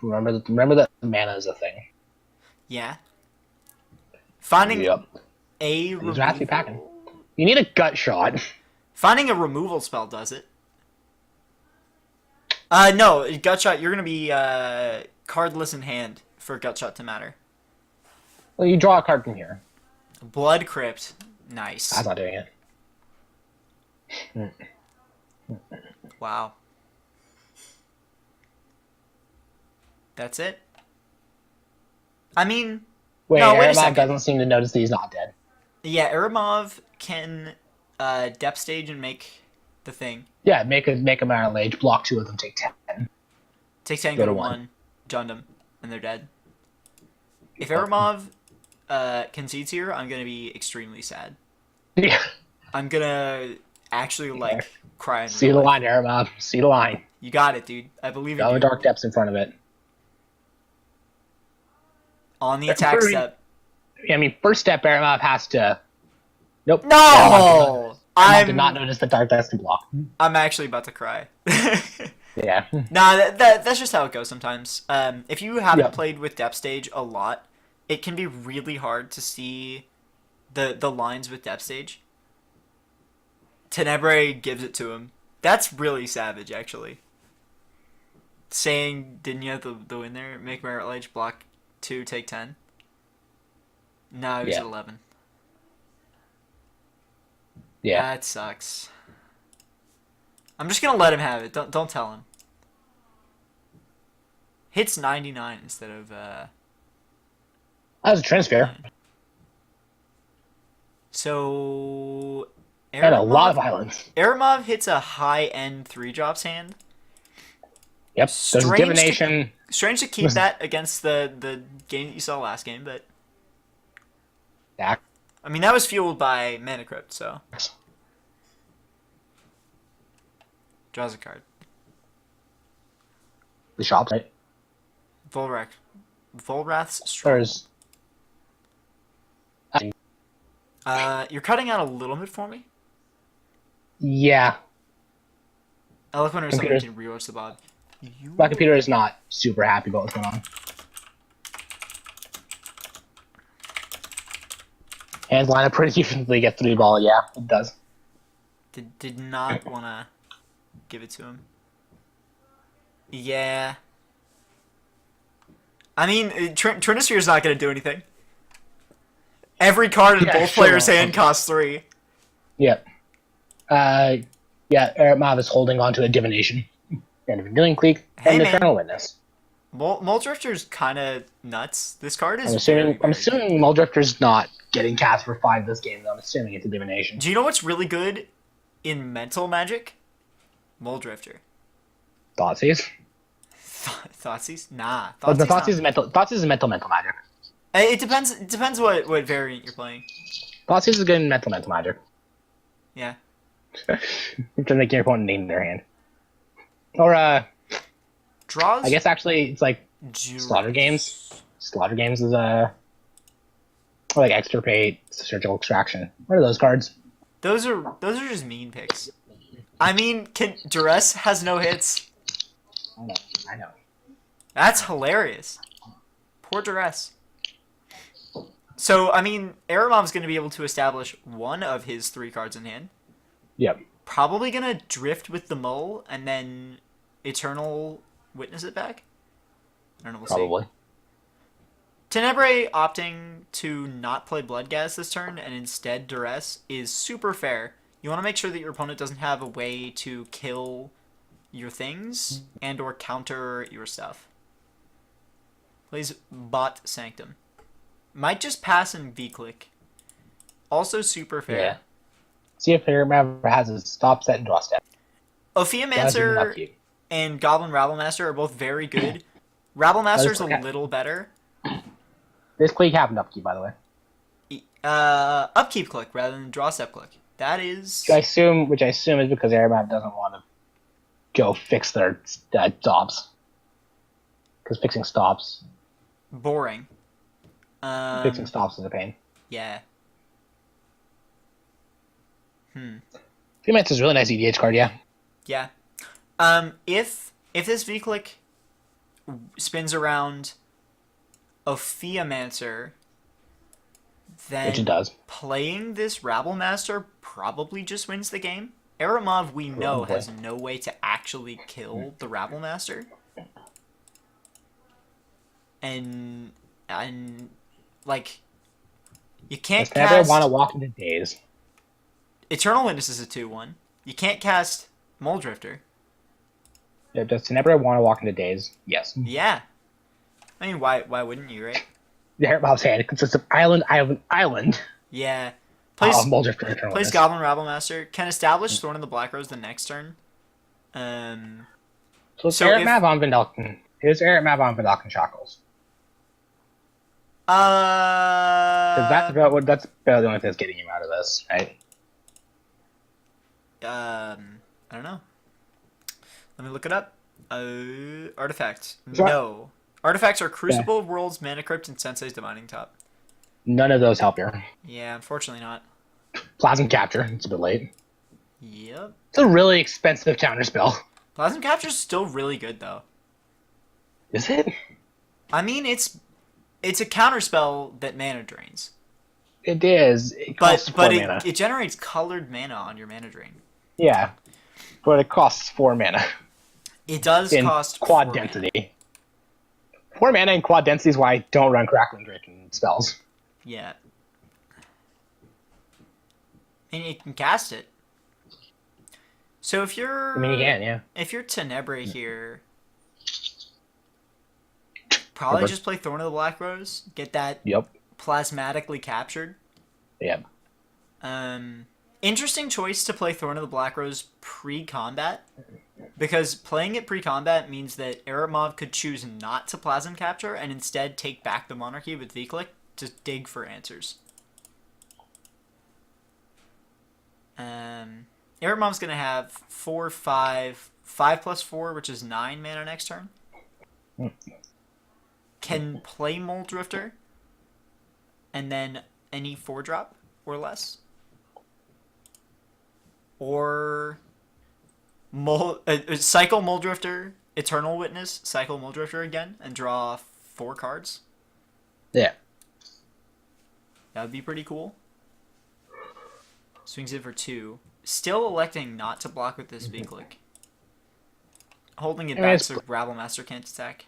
Remember that mana is a thing. Yeah. Finding Yep. a These rats be packing. You need a gut shot. Finding a removal spell does it. No, gut shot. You're gonna be cardless in hand for gut shot to matter. Well, you draw a card from here. Blood Crypt. Nice. That's not doing it. Wow. That's it? I mean... Wait, no, wait a Eripmav second. doesn't seem to notice that he's not dead. Yeah, Eripmav can depth stage and make the thing. Yeah, make a Maral Age, block 2 of them, take 10. Take 10, Go go to to 1. Jundam, and they're dead. If Eripmav concedes here, I'm going to be extremely sad. Yeah. I'm going to actually, cry. In See the real life. line, Eripmav. See the line. You got it, dude. I believe in Got the you. Dark Depths in front of it. On the attack step. I mean, first step, Eripmav has to... Nope. No! Eripmav did not notice the Dark Depths can block. I'm actually about to cry. Yeah. Nah, that's just how it goes sometimes. If you haven't Yeah. played with depth stage a lot, it can be really hard to see the lines with depth stage. Tenebrae gives it to him. That's really savage, actually. Saying, didn't you have the win there? Make Merit Ledge, block 2, take 10. No, it was Yeah. at 11. Yeah. That sucks. I'm just gonna let him have it. Don't tell him. Hits 99 instead of That was a transfer. So Had a lot of violence. Eripmav hits a high-end 3-drops hand. Yep. There's Strange divination. Strange to keep that against the game that you saw last game, but Yeah. I mean that was fueled by Mana Crypt, so draws a card. The shop, right? Volrath's Strong. There's... You're cutting out a little bit for me. Yeah. Eloquent or something Computers. can rewatch the bod. My computer is not super happy about what's going on. Hands line up pretty evenly, get 3 ball. Yeah, it does. Did not want to give it to him. Yeah. I mean, Trinisphere is not going to do anything. Every card in both players' hand costs 3. Yep. Yeah, Eripmav is holding on to a Divination. And a Revealing Cleek, and Eternal Witness. Muldrifter's kind of nuts. This card is I'm assuming Muldrifter's not getting cast for 5 this game, though. I'm assuming it's a Divination. Do you know what's really good in Mental Magic? Muldrifter. Thoughtseize? Thoughtseize? Nah. Thoughtseize is mental magic. It depends what variant you're playing. Thoughtseize is good in mental magic. Yeah. I'm trying to make your opponent name their hand. Or, Draws? I guess actually it's like Slaughter Games. Slaughter Games is like Extirpate, Surgical Extraction. What are those cards? Those are just mean picks. I mean, Duress has no hits. I know. That's hilarious. Poor Duress. So, I mean, Eripmav's going to be able to establish one of his 3 cards in hand. Yep. Probably going to drift with the Mull and then Eternal Witness it back. I don't know, we'll Probably. see. Tenebrae opting to not play Bloodghast this turn and instead Duress is super fair. You want to make sure that your opponent doesn't have a way to kill your things and or counter your stuff. Plays Bot Sanctum. Might just pass in V-Click. Also super fair. Yeah. See if Eripmav has a stop set and draw step. Ophiamancer and Goblin Rabblemaster are both very good. Rabblemaster's a little better. This click happened upkeep, by the way. Upkeep click rather than draw step click. That is... Which I assume is because Eripmav doesn't want to go fix their stops. Because fixing stops... Boring. Fixing stops is a pain. Yeah. Ophiamancer is a really nice EDH card, yeah. Yeah. If this V-Click spins around Ophiamancer, then which it does. Playing this Rabblemaster probably just wins the game. Eripmav, we know, has no way to actually kill the Rabblemaster. And like, you can't cast... I want to walk into days. Eternal Witness is a 2-1. You can't cast Muldrifter. Yeah, does Tenebrae want to walk into days? Yes. Yeah. I mean, why wouldn't you, right? The Eripmav's hand consists of island. Yeah. Plays Muldrifter, Eternal Plays Witness. Goblin Rabblemaster. Can establish Thorn of the Black Rose the next turn. So it's Eripmav on Vindalken. Here's Eripmav on Vindalken Shackles. That's about the only thing that's getting him out of this, right? I don't know. Let me look it up. Artifacts. Sure. No. Artifacts are Crucible, Worlds, Mana Crypt, and Sensei's Divining Top. None of those help here. Yeah, unfortunately not. Plasm Capture. It's a bit late. Yep. It's a really expensive counterspell. Plasm Capture's still really good, though. Is it? I mean, it's a counterspell that mana drains. It is. It costs but 4 mana. it generates colored mana on your mana drain. Yeah. But it costs 4 mana. It does cost quad 4 density. Mana. 4 mana and quad density is why I don't run Crackling Drake in spells. Yeah. And you can cast it. So if you're... I mean, you can, yeah. If you're Tenebrae here... Probably just play Thorn of the Black Rose. Get that plasmatically captured. Yep. Interesting choice to play Thorn of the Black Rose pre-combat. Because playing it pre-combat means that Eripmav could choose not to Plasm Capture and instead take back the Monarchy with V-Click to dig for answers. Eripmav's going to have 4, 5 plus 4, which is 9 mana next turn. Can play Muldrifter and then any 4-drop or less. Or cycle Muldrifter Eternal Witness, cycle Muldrifter again, and draw 4 cards. Yeah. That would be pretty cool. Swings it for 2. Still electing not to block with this V-Click. Holding it back so Rabblemaster can't attack.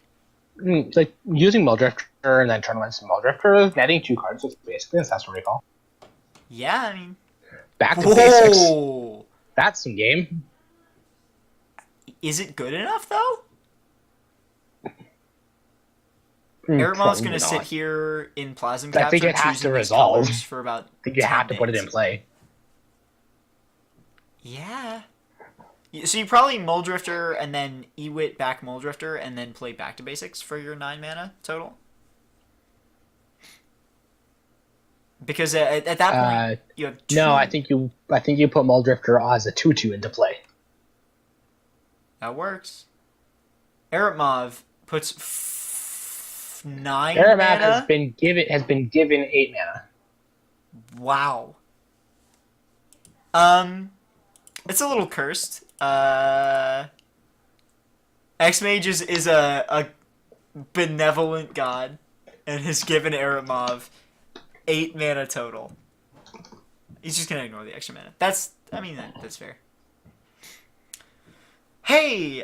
Like, using Muldrifter and then Tournaments and Muldrifter, netting 2 cards is basically Ancestral Recall. Yeah, I mean... Back to basics. That's some game. Is it good enough, though? Eripmav's going to sit here in Plasm Capture. I think it has to resolve. For about I think you have to put it in play. Yeah. So you probably Muldrifter and then Ewit back Muldrifter and then play back to basics for your 9 mana total? Because at that point, you have 2... No, I think you put Muldrifter as a 2/2 into play. That works. Eripmav puts 9 Eripmav mana? has been given 8 mana. Wow. It's a little cursed. X-Mage is a benevolent god and has given Eripmav 8 mana total. He's just gonna ignore the extra mana. That's fair. Hey,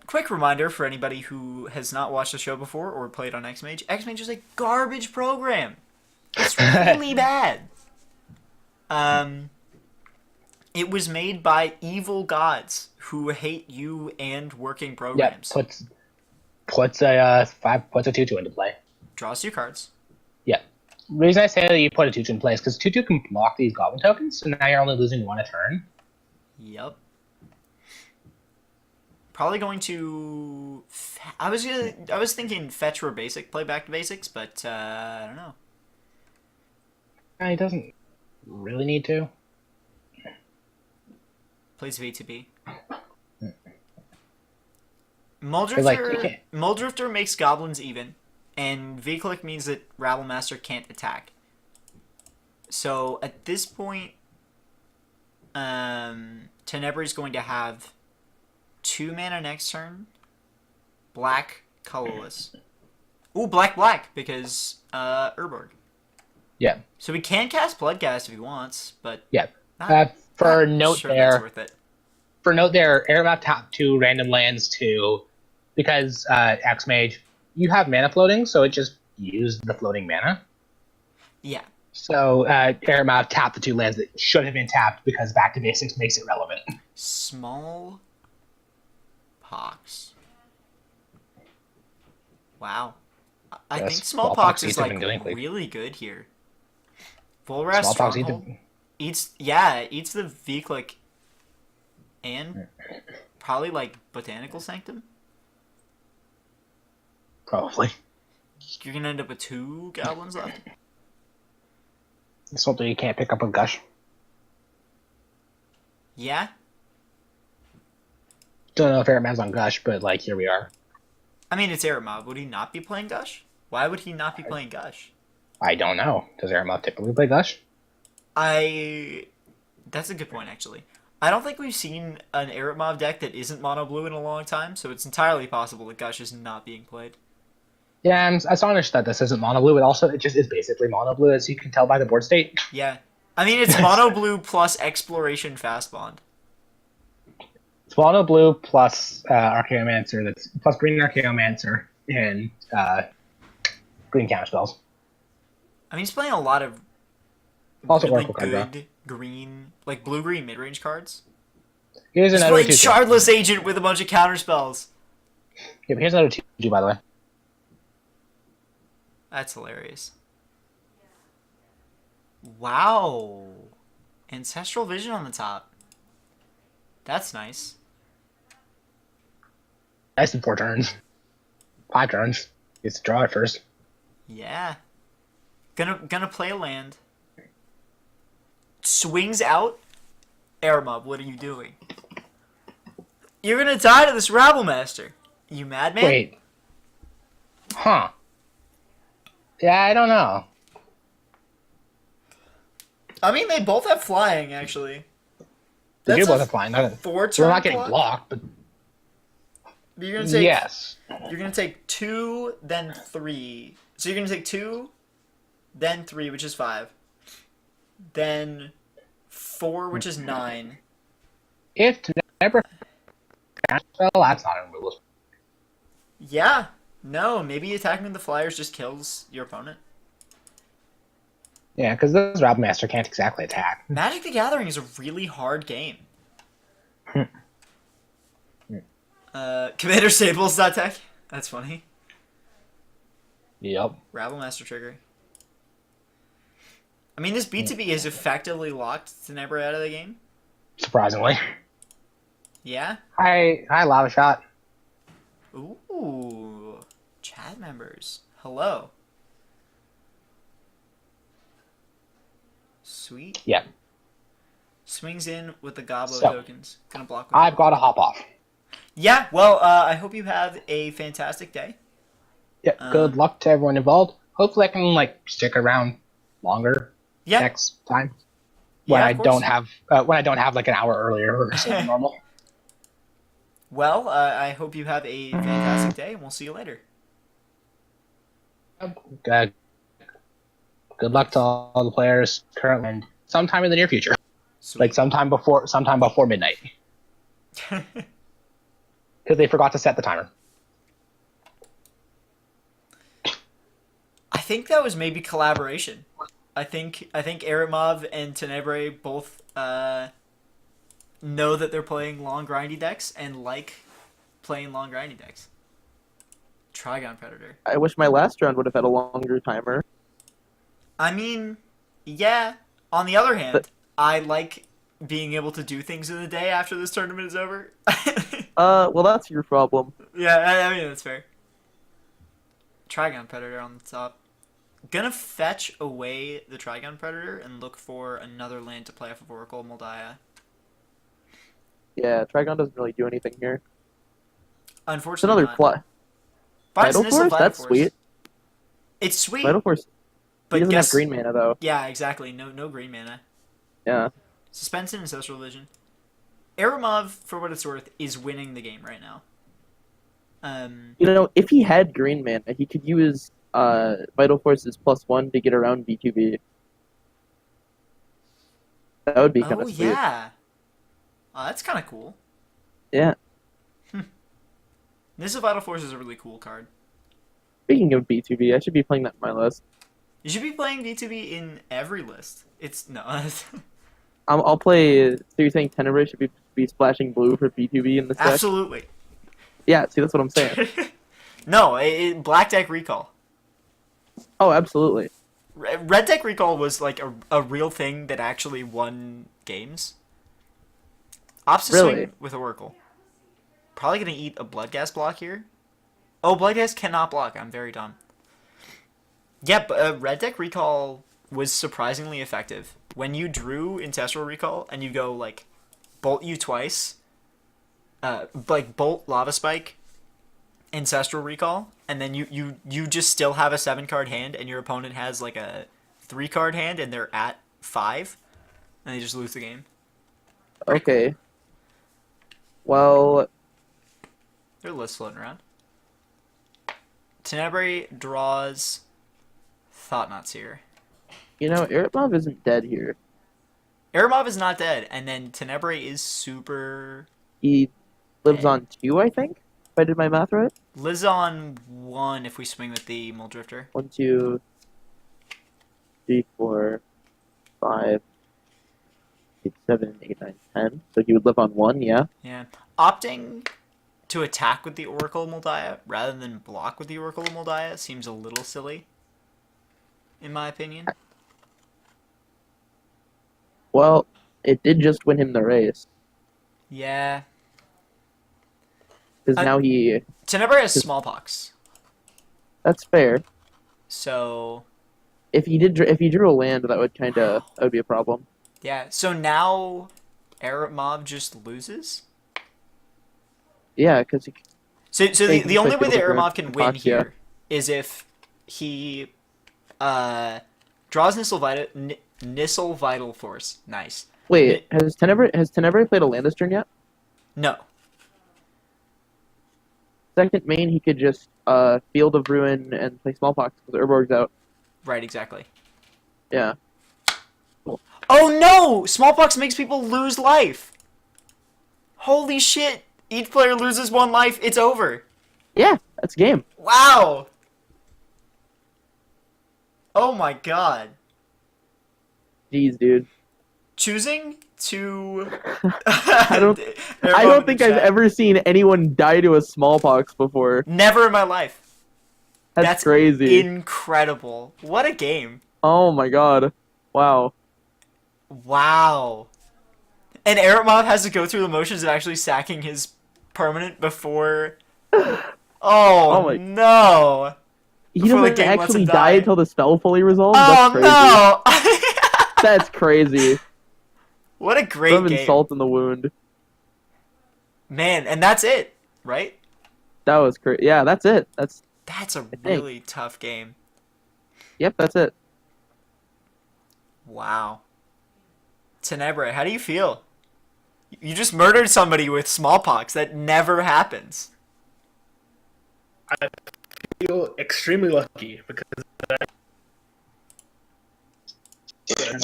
quick reminder for anybody who has not watched the show before or played on X-Mage. X-Mage is a garbage program. It's really bad. It was made by evil gods who hate you and working programs. Yeah, puts a 2/2 into play. Draws 2 cards. Yeah. The reason I say that you put a 2/2 in play is because 2/2 can block these goblin tokens, so now you're only losing 1 a turn. Yep. Probably going to... I was thinking fetch for basic, play back to basics, but I don't know. He doesn't really need to. Plays V2B. Muldrifter makes goblins even, and V-Click means that Rabblemaster can't attack. So at this point, Tenebrae's going to have 2 mana next turn. Black, colorless. Ooh, black, because Urborg. Yeah. So he can cast Bloodcast if he wants, but... Yeah. For note sure there, that's worth it. For note there, Eripmav tap 2 random lands to... Because X-Mage, you have mana floating, so it just used the floating mana. Yeah. So Eripmav tapped the 2 lands that should have been tapped because back to basics makes it relevant. Small pox. Wow. I think Smallpox is like really good here. Volrath Stronghold eats the V-Click and probably like Botanical Sanctum. Probably. You're gonna end up with 2 goblins left. It's something you can't pick up with Gush. Yeah. Don't know if Eripmav's on Gush, but like here we are. I mean, it's Eripmav. Would he not be playing Gush? Why would he not be playing Gush? I don't know. Does Eripmav typically play Gush? That's a good point, actually. I don't think we've seen an Eripmav deck that isn't mono blue in a long time, so it's entirely possible that Gush is not being played. Yeah, I'm astonished that this isn't mono blue, but also it just is basically mono blue, as you can tell by the board state. Yeah. I mean, it's mono blue plus Exploration Fast Bond. It's mono blue plus Archaeomancer, that's plus green Archaeomancer and green counterspells. I mean, he's playing a lot of also really good green, like blue-green mid-range cards. Here's he's another playing Shardless Agent with a bunch of counterspells. Yeah, but here's another 2/2, by the way. That's hilarious. Wow. Ancestral Vision on the top. That's nice. Nice in 4 turns. 5 turns. Gets to draw it first. Yeah. Gonna play a land. Swings out. Eripmav, what are you doing? You're gonna die to this Rabblemaster. You madman? Wait. Huh. Yeah, I don't know. I mean, they both have flying, actually. They do both have flying. They're not getting blocked, but... You're gonna take Yes. You're gonna take 2, then 3. So you're gonna take 2, then 3, which is 5, then 4, which is 9. If Tenebra spell, that's not unrealistic. Yeah. No, maybe attacking the flyers just kills your opponent. Yeah, because this Rabmaster can't exactly attack. Magic the Gathering is a really hard game. Commander Stables tech. That's funny. Yep. Rabblemaster trigger. I mean, this B2B has effectively locked Tenebra out of the game. Surprisingly. Yeah? Hi, Lava Shot. Ooh. Chat members. Hello. Sweet. Yeah. Swings in with the Gobbo So, tokens. Gonna block with I've got to hop off. Yeah, well, I hope you have a fantastic day. Yeah, good luck to everyone involved. Hopefully I can, stick around longer next time. When Yeah, I of course. don't have, an hour earlier or something normal. Well, I hope you have a fantastic day, and we'll see you later. Good luck to all the players currently and sometime in the near future. Sweet. Sometime before midnight. Because they forgot to set the timer. I think that was maybe collaboration. I think Eripmav and Tenebrae both know that they're playing long grindy decks and like playing long grindy decks. Trigon Predator. I wish my last round would have had a longer timer. I mean, yeah. On the other hand, I like being able to do things in the day after this tournament is over. Well, that's your problem. Yeah, I mean, that's fair. Trigon Predator on the top. Gonna fetch away the Trigon Predator and look for another land to play off of Oracle Moldiah. Yeah, Trigon doesn't really do anything here. It's Unfortunately, another fly. Finds Vital Nissa Force? Vital That's Force. sweet. It's sweet, Vital Force. but He doesn't guess have green mana, though. Yeah, exactly. No green mana. Yeah. Suspense and Ancestral Vision. Eripmav, for what it's worth, is winning the game right now. If he had green mana, he could use Vital Force's +1 to get around B2B. That would be kind of sweet. Yeah. Oh, that's kind of cool. Yeah. Nissa Vital Force is a really cool card. Speaking of B2B, I should be playing that in my list. You should be playing B2B in every list. It's no. I'll play. So you're saying Tenebrae should be splashing blue for B2B in this deck? Absolutely. Yeah, see, that's what I'm saying. No, Black Deck Recall. Oh, absolutely. Red Deck Recall was like a real thing that actually won games. Opposite Really? swing with Oracle. Probably gonna eat a Bloodghast block here. Oh, Bloodghast cannot block. I'm very dumb. Yeah, but Red Deck Recall was surprisingly effective. When you drew Ancestral Recall and you go Bolt you twice, Bolt Lava Spike, Ancestral Recall, and then you just still have a 7-card hand and your opponent has a 3-card hand and they're at 5, and they just lose the game. Okay. Well, There's a list floating around. Tenebrae draws Thought-Knot Seer. Eripmav isn't dead here. Eripmav is not dead, and then Tenebrae is super... He lives on 2, I think, if I did my math right. Lives on 1 if we swing with the Muldrifter. 1, 2, 3, 4, 5, 6, 7, 8, 9, 10. So he would live on 1, yeah. Yeah. Opting to attack with the Oracle Moldiah rather than block with the Oracle Moldiah seems a little silly, in my opinion. Well, it did just win him the race. Yeah. Because now he... Tenebrae has Smallpox. That's fair. So... If he drew a land, that would that would be a problem. Yeah, so now Eripmav just loses? Yeah, because So the only way that different Eripmav can win spots, yeah. here is if he draws Nissel Vital Force. Nice. Wait, has Tenebrae played a land this turn yet? No. second main, he could just Field of Ruin and play Smallpox because Urborg's out. Right, exactly. Yeah. Oh no! Smallpox makes people lose life! Holy shit! Each player loses 1 life, it's over! Yeah, that's game. Wow! Oh my god. Jeez, dude. Choosing to... I don't think I've ever seen anyone die to a smallpox before. Never in my life. That's crazy. Incredible. What a game. Oh my god. Wow. Wow. And Eripmav has to go through the motions of actually sacking his permanent before... Oh no. He Before the doesn't game lets him actually die. die until the spell fully resolves? Oh That's crazy. no! That's crazy. What a great Some game. insult in the wound. Man, and that's it, right? That was crazy. Yeah, that's it. That's a really tough game. Yep, that's it. Wow. Tenebrae, how do you feel? You just murdered somebody with smallpox. That never happens. I feel extremely lucky because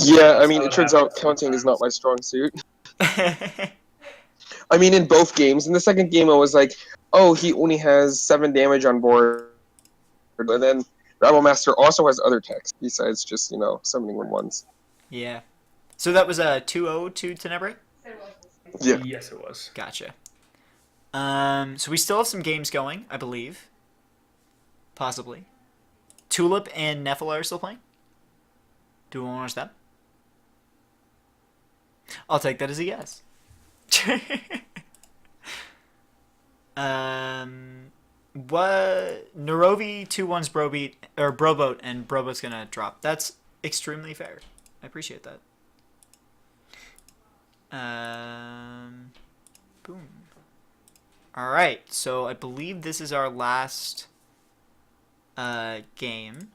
Yeah, I mean, it turns out counting is not my strong suit. I mean, in both games. In the second game, I was like, oh, he only has 7 damage on board. But then Rebel Master also has other techs besides just, summoning 1/1s. Yeah. So that was a 2-0 to Tenebrae? Yeah. Yes, it was. Gotcha. So we still have some games going, I believe. Possibly. Tulip and Nephilar are still playing? Do we want to watch that? I'll take that as a yes. What? Narovi 2-1's Brobeat or Broboat, and Broboat's gonna drop. That's extremely fair. I appreciate that. Boom. All right, so I believe this is our last game.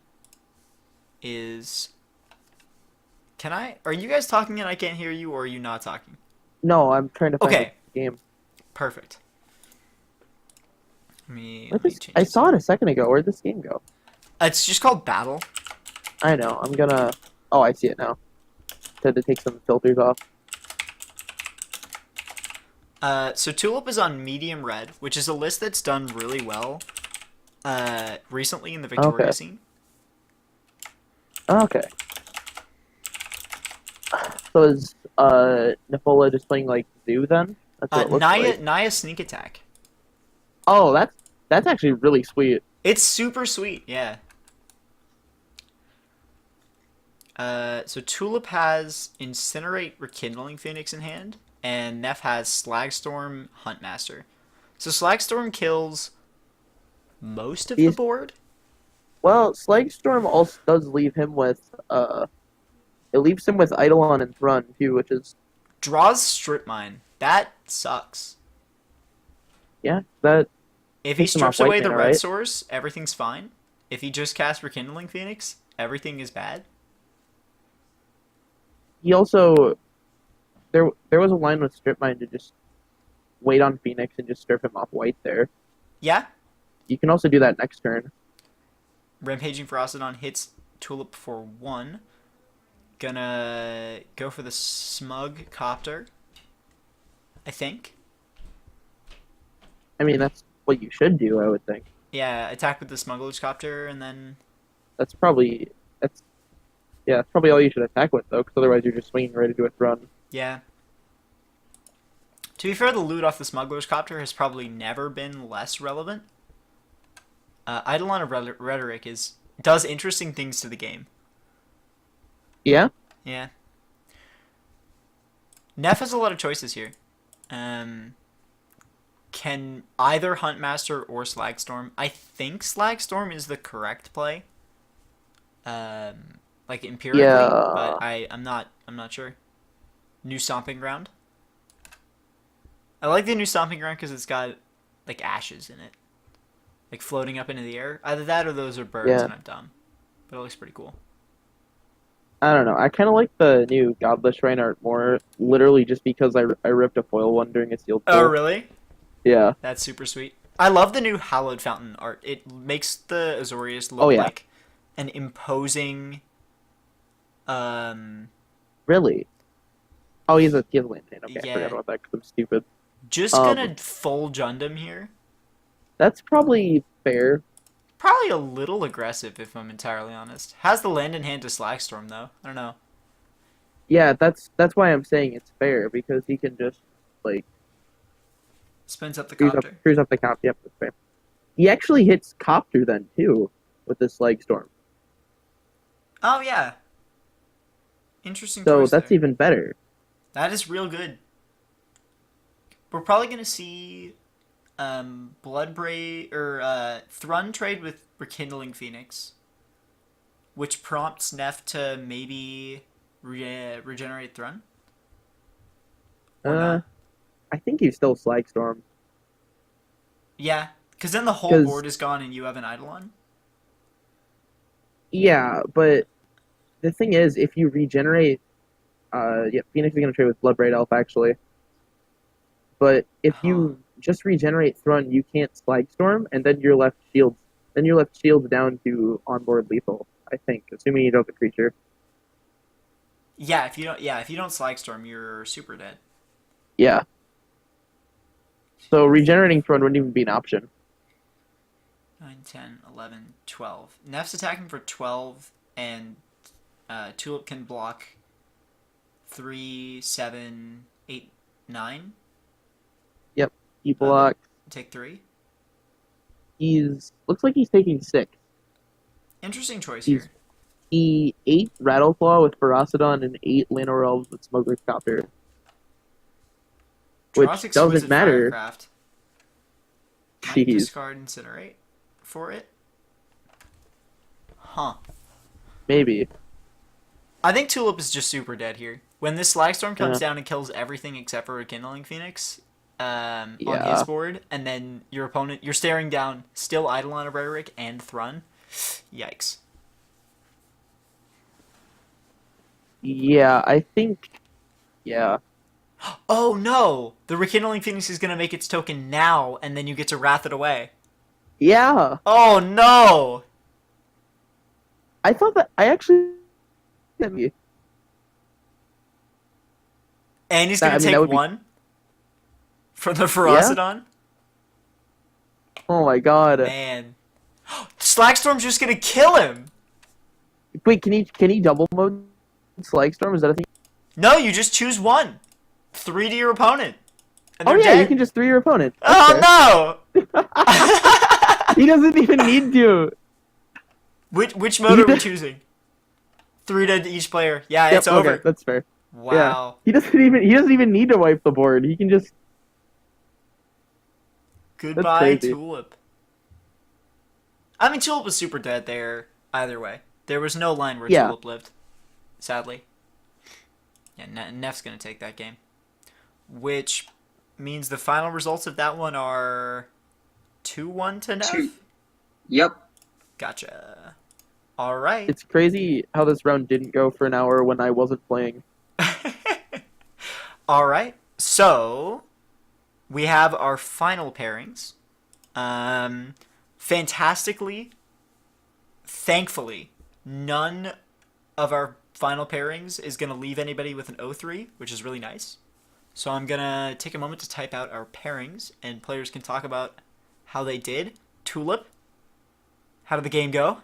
Are you guys talking and I can't hear you, or are you not talking? No, I'm trying to find Okay. the game. Perfect. Let me change I this. saw it a second ago. Where'd this game go? It's just called Battle. I know. I'm gonna... Oh, I see it now. Had to take some filters off. So Tulip is on medium red, which is a list that's done really well recently in the Victoria scene. Okay. So is Nifola just playing like Zoo then? That's what it looks like. Naya sneak attack. Oh, that's actually really sweet. It's super sweet, yeah. So Tulip has Incinerate Rekindling Phoenix in hand, and Neff has Slagstorm Huntmaster. So Slagstorm kills most of the board? Well, Slagstorm also does leave him with it leaves him with Eidolon and Thrun too, which is Draws Strip Mine. That sucks. Yeah, that if he takes him off strips away white the mana, red right? source, everything's fine. If he just casts Rekindling Phoenix, everything is bad. He also there was a line with Strip Mine to just wait on Phoenix and just strip him off white there. Yeah. You can also do that next turn. Rampaging Ferocidon hits Tulip for 1. Gonna go for the Smug Copter, I think. I mean, that's what you should do, I would think. Yeah, attack with the Smuggler's Copter, and then... That's probably all you should attack with, though, because otherwise you're just swinging right into a Thrun. Yeah. To be fair, the loot off the Smuggler's Copter has probably never been less relevant. Eidolon of Rhetoric does interesting things to the game. Yeah? Yeah. Neff has a lot of choices here. Can either Huntmaster or Slagstorm. I think Slagstorm is the correct play. Like empirically, Yeah. but I'm not sure. New Stomping Ground. I like the New Stomping Ground because it's got like ashes in it. Like floating up into the air. Either that or those are birds and I'm dumb. But it looks pretty cool. I don't know. I kind of like the new Godless Shrine art more, literally just because I ripped a foil one during a sealed pull. Oh, really? Yeah. That's super sweet. I love the new Hallowed Fountain art. It makes the Azorius look Oh, yeah. like an imposing. Really? Oh, he's a land man. Okay, I Yeah. forgot about that because I'm stupid. Just gonna full Jundam here. That's probably fair. Probably a little aggressive, if I'm entirely honest. Has the land in hand to Slackstorm, though. I don't know. Yeah, that's why I'm saying it's fair, because he can just, like, Spins up the cruise copter. up the copter. Yep, that's fair. He actually hits copter then, too, with this leg storm. Oh, yeah. Interesting So choice that's there. even better. That is real good. We're probably going to see Bloodbraid or Thrun trade with Rekindling Phoenix, which prompts Neff to maybe regenerate Thrun. Or not. I think he's still Slagstorm. Yeah, because then the whole 'Cause- board is gone and you have an Eidolon. Yeah, but the thing is, if you regenerate, yeah, Phoenix is gonna trade with Bloodbraid Elf actually. But if you just regenerate Thrun, you can't Slagstorm, and then you're left shields. Then you're left shields down to onboard lethal. I think, assuming you don't have a creature. Yeah, if you don't Slagstorm, you're super dead. Yeah. So regenerating Thrun wouldn't even be an option. 9, 10, 11, 12. Neff's attacking for 12, and Tulip can block 3, 7, 8, 9. Yep. He blocks. Take 3. Looks like he's taking 6. Interesting choice He's- here. He 8 Rattleclaw with Ferocidon and 8 Llanowar Elves with Smuggler's Copter. Which Dross doesn't Exquisite matter. Firecraft. Might Jeez. discard Incinerate for it. Huh. Maybe. I think Tulip is just super dead here. When this Slagstorm comes Yeah. down and kills everything except for Rekindling Phoenix on Yeah. his board, and then your opponent, you're staring down still Eidolon of Rhetoric and Thrun. Yikes. Yeah, I think. Yeah. Oh no! The Rekindling Phoenix is gonna make its token now, and then you get to Wrath it away. Yeah. Oh no! I thought that. I actually. And he's That- gonna I mean, take that would be- one from the Ferocidon? Oh my god. Man. Slagstorm's just gonna kill him! Wait, can he double mode Slagstorm? Is that a thing? No, you just choose one. 3 to your opponent. And Oh they're yeah, dead. you can just 3 your opponent. That's fair. Oh He doesn't even need to. no! Which mode are we choosing? 3 to each player. Yeah, Yep, it's over. Okay, that's fair. Wow. He doesn't even need to wipe the board. He can just. Goodbye, crazy. Tulip. I mean, Tulip was super dead there either way. There was no line where Yeah. Tulip lived. Sadly. Yeah, Neff's going to take that game. Which means the final results of that one are 2-1 to Neff? 2. Yep. Gotcha. All right. It's crazy how this round didn't go for an hour when I wasn't playing. All right. So we have our final pairings. Fantastically, thankfully, none of our final pairings is going to leave anybody with an 0-3, which is really nice. So I'm going to take a moment to type out our pairings, and players can talk about how they did. Tulip, how did the game go?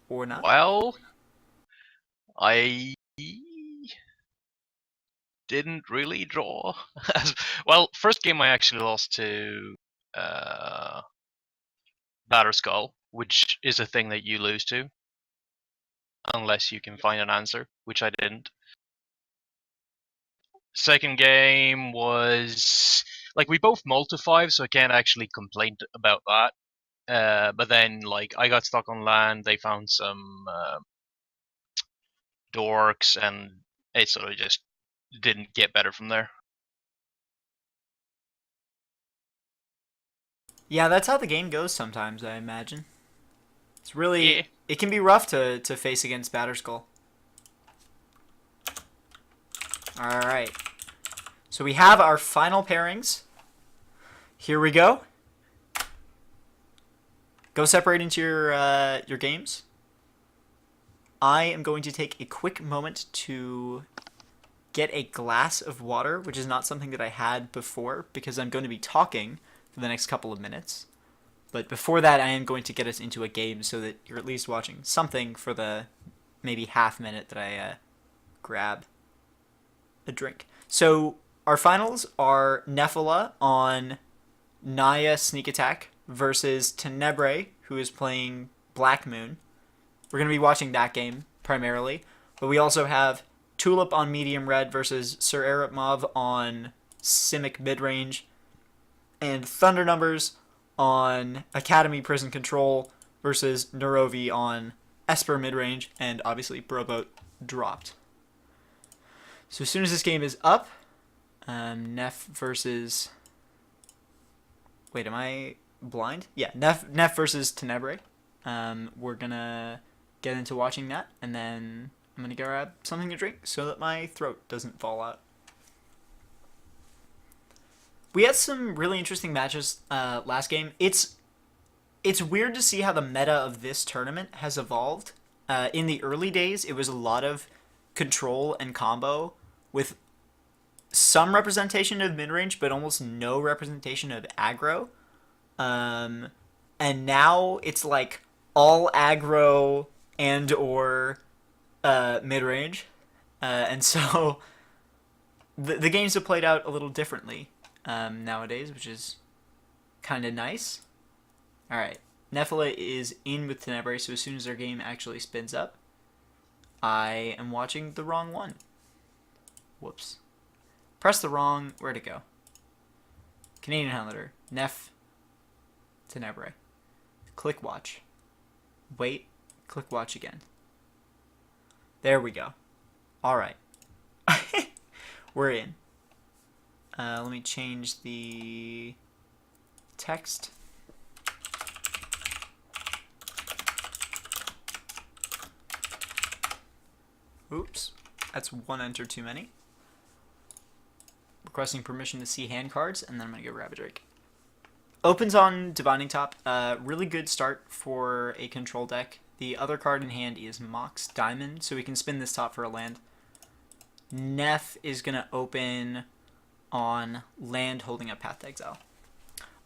Or not? Well, I didn't really draw. Well, first game I actually lost to Batterskull, which is a thing that you lose to, unless you can find an answer, which I didn't. Second game was like we both multi-5, so I can't actually complain about that. But then, like, I got stuck on land. They found some dorks, and it sort of just didn't get better from there. Yeah, that's how the game goes sometimes, I imagine. It's really... Yeah. It can be rough to face against Batterskull. Alright. So we have our final pairings. here we go. Go separate into your games. I am going to take a quick moment to get a glass of water, which is not something that I had before because I'm going to be talking for the next couple of minutes. But before that, I am going to get us into a game so that you're at least watching something for the maybe half minute that I grab a drink. So our finals are Nephila on Naya Sneak Attack versus Tenebrae, who is playing Black Moon. We're going to be watching that game primarily. But we also have Tulip on Medium Red versus Sir Eripmav on Simic Midrange. And Thunder Numbers on Academy Prison Control versus Neurovi on Esper Midrange. And obviously Broboat dropped. So as soon as this game is up, Neff versus... Wait, am I blind? Yeah, Neff versus Tenebrae. We're going to get into watching that, and then I'm going to grab something to drink so that my throat doesn't fall out. We had some really interesting matches last game. It's weird to see how the meta of this tournament has evolved. In the early days, it was a lot of control and combo with some representation of mid-range, but almost no representation of aggro. And now it's like all aggro and or mid-range. And so the games have played out a little differently nowadays, which is kind of nice. All right. Nephila is in with Tenebrae, so as soon as their game actually spins up, I am watching the wrong one. Whoops. Press the wrong... Where'd it go? Canadian Highlander. Neff. Tenebrae. Click watch. Wait. Click watch again. There we go. Alright. We're in. Let me change the text. Oops. That's one enter too many. Requesting permission to see hand cards, and then I'm going to go grab a drink. Opens on Divining Top. Really good start for a control deck. The other card in hand is Mox Diamond, so we can spin this top for a land. Neff is going to open on land holding up Path to Exile.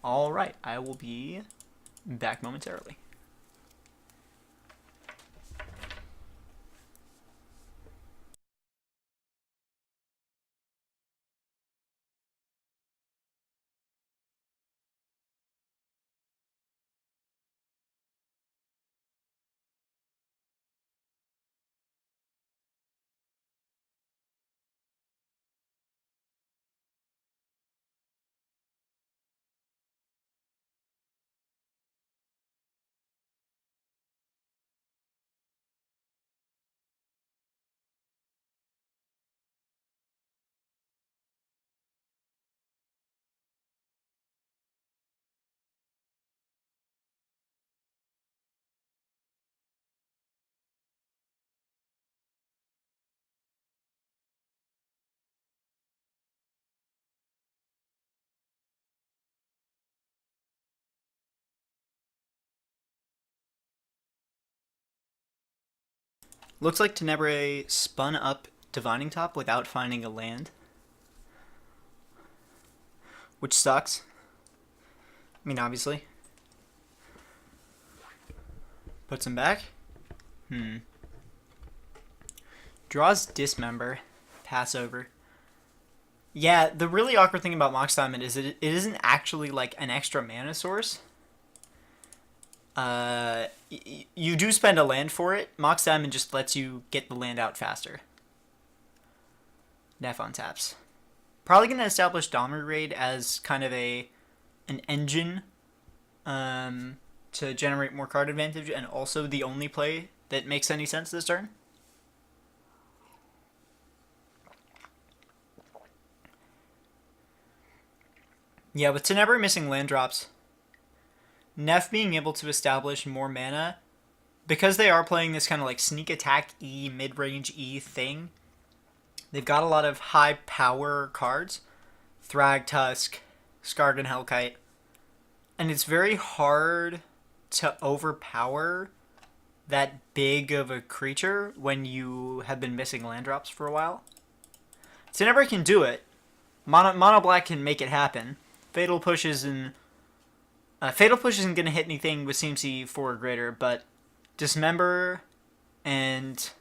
Alright, I will be back momentarily. Looks like Tenebrae spun up Divining Top without finding a land. Which sucks. I mean, obviously. Puts him back. Draws Dismember. Pass over. Yeah, the really awkward thing about Mox Diamond is that it isn't actually like an extra mana source. You do spend a land for it. Mox Diamond just lets you get the land out faster. Neff on taps. Probably going to establish Domri Raid as kind of an engine to generate more card advantage, and also the only play that makes any sense this turn. Yeah, with Tenebrae missing land drops, Neff being able to establish more mana, because they are playing this kind of like sneak attack E, mid-range E thing, they've got a lot of high power cards. Thrag Tusk, Skargan Hellkite, and it's very hard to overpower that big of a creature when you have been missing land drops for a while. Tenebrae can do it. Mono black can make it happen. Fatal Push isn't going to hit anything with CMC 4 or greater, but Dismember and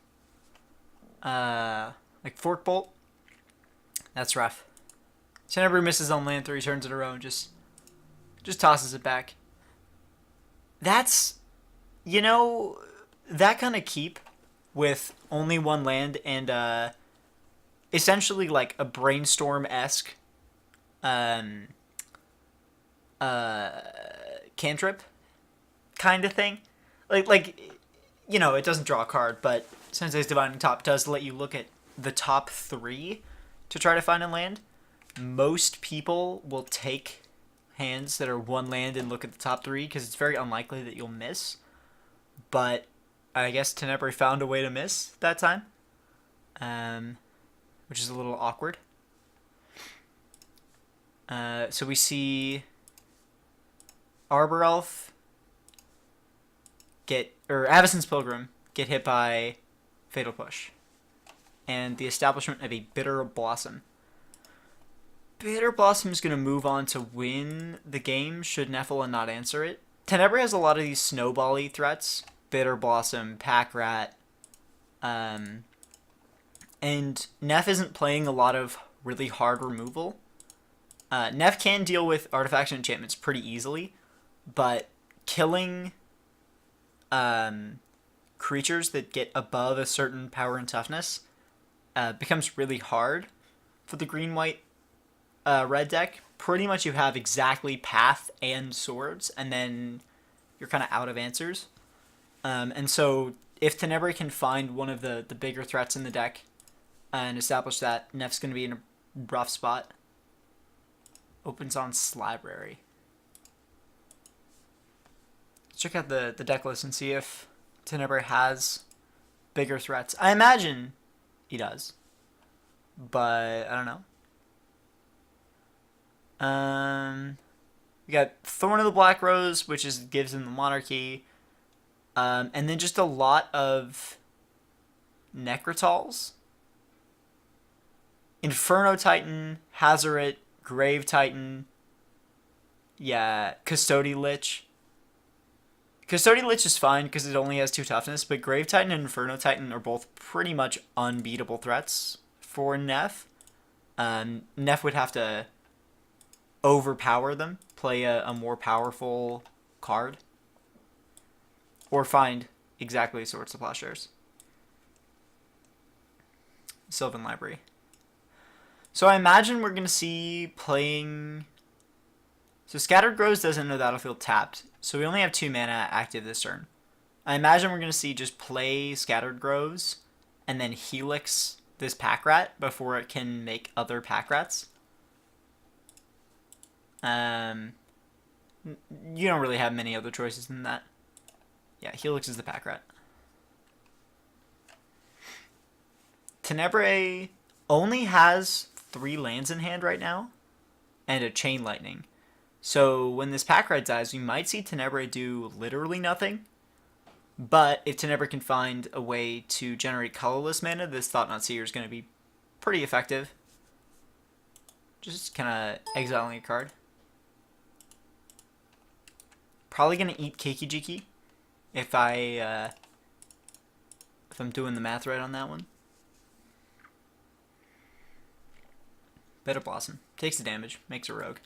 like Fork Bolt, that's rough. Tenebrae misses on land 3 turns in a row and just tosses it back. That's, that kind of keep with only 1 land and essentially like a Brainstorm-esque cantrip kind of thing. Like it doesn't draw a card, but Sensei's Divining Top does let you look at the top 3 to try to find a land. Most people will take hands that are 1 land and look at the top 3 because it's very unlikely that you'll miss. But I guess Tenebrae found a way to miss that time, which is a little awkward. So we see Arbor Elf Avacyn's Pilgrim get hit by Fatal Push, and the establishment of a Bitter Blossom. Bitter Blossom is going to move on to win the game should Nephilim not answer it. Tenebrae has a lot of these snowball-y threats. Bitter Blossom, Pack Rat. And Neph isn't playing a lot of really hard removal. Neph can deal with artifacts and enchantments pretty easily, but killing creatures that get above a certain power and toughness becomes really hard for the green-white red deck. Pretty much you have exactly Path and Swords, and then you're kind of out of answers. And so if Tenebrae can find one of the bigger threats in the deck and establish that, Nef's going to be in a rough spot. Opens on Slabrary. Let's check out the deck list and see if Tenebrae has bigger threats. I imagine he does, but I don't know. We got Thorn of the Black Rose, which gives him the Monarchy, and then just a lot of Necrotals. Inferno Titan, Hazoret, Grave Titan, yeah, Custody Lich. Custody Lich is fine because it only has 2 toughness, but Grave Titan and Inferno Titan are both pretty much unbeatable threats for Neph. Neph would have to overpower them, play a more powerful card, or find exactly Swords to Plowshares. Sylvan Library. So I imagine we're going to see playing... So Scattered Groves doesn't know Battlefield tapped, so we only have 2 mana active this turn. I imagine we're going to see just play Scattered Groves and then Helix this Pack Rat before it can make other Pack Rats. You don't really have many other choices than that. Yeah, Helix is the Pack Rat. Tenebrae only has 3 lands in hand right now and a Chain Lightning. So when this Pack Rat dies, we might see Tenebrae do literally nothing. But if Tenebrae can find a way to generate colorless mana, this Thought-Knot Seer is going to be pretty effective. Just kind of exiling a card. Probably going to eat Keiki-Jiki if I'm doing the math right on that one. Bitter Blossom. Takes the damage. Makes a rogue.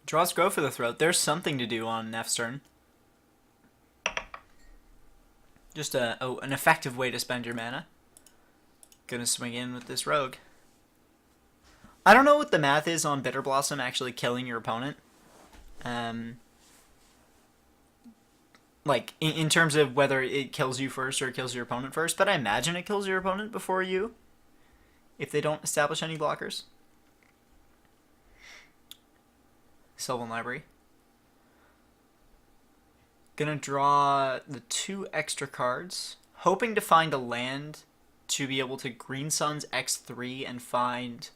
Draws Grove for the Throat. There's something to do on Nef's turn. Just an effective way to spend your mana. Gonna swing in with this rogue. I don't know what the math is on Bitter Blossom actually killing your opponent. Like, in terms of whether it kills you first or it kills your opponent first, but I imagine it kills your opponent before you, if they don't establish any blockers. Sylvan Library. Gonna draw the 2 extra cards, hoping to find a land to be able to Green Suns X3 and find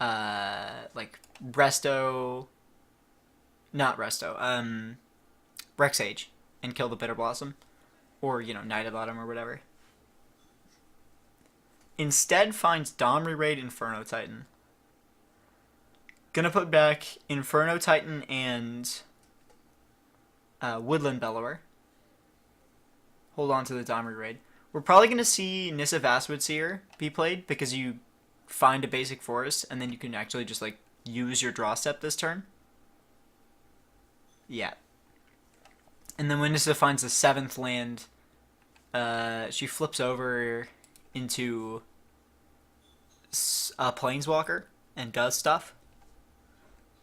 like Resto, not Resto, Rexage, and kill the Bitter Blossom, or Night of Autumn or whatever. Instead, finds Domri Raid Inferno Titan. Gonna put back Inferno Titan and Woodland Bellower. Hold on to the Domri Raid. We're probably gonna see Nissa Vastwood Seer be played because you find a basic forest and then you can actually just like use your draw step this turn. Yeah. And then when Nissa finds the 7th land, she flips over into a Planeswalker and does stuff.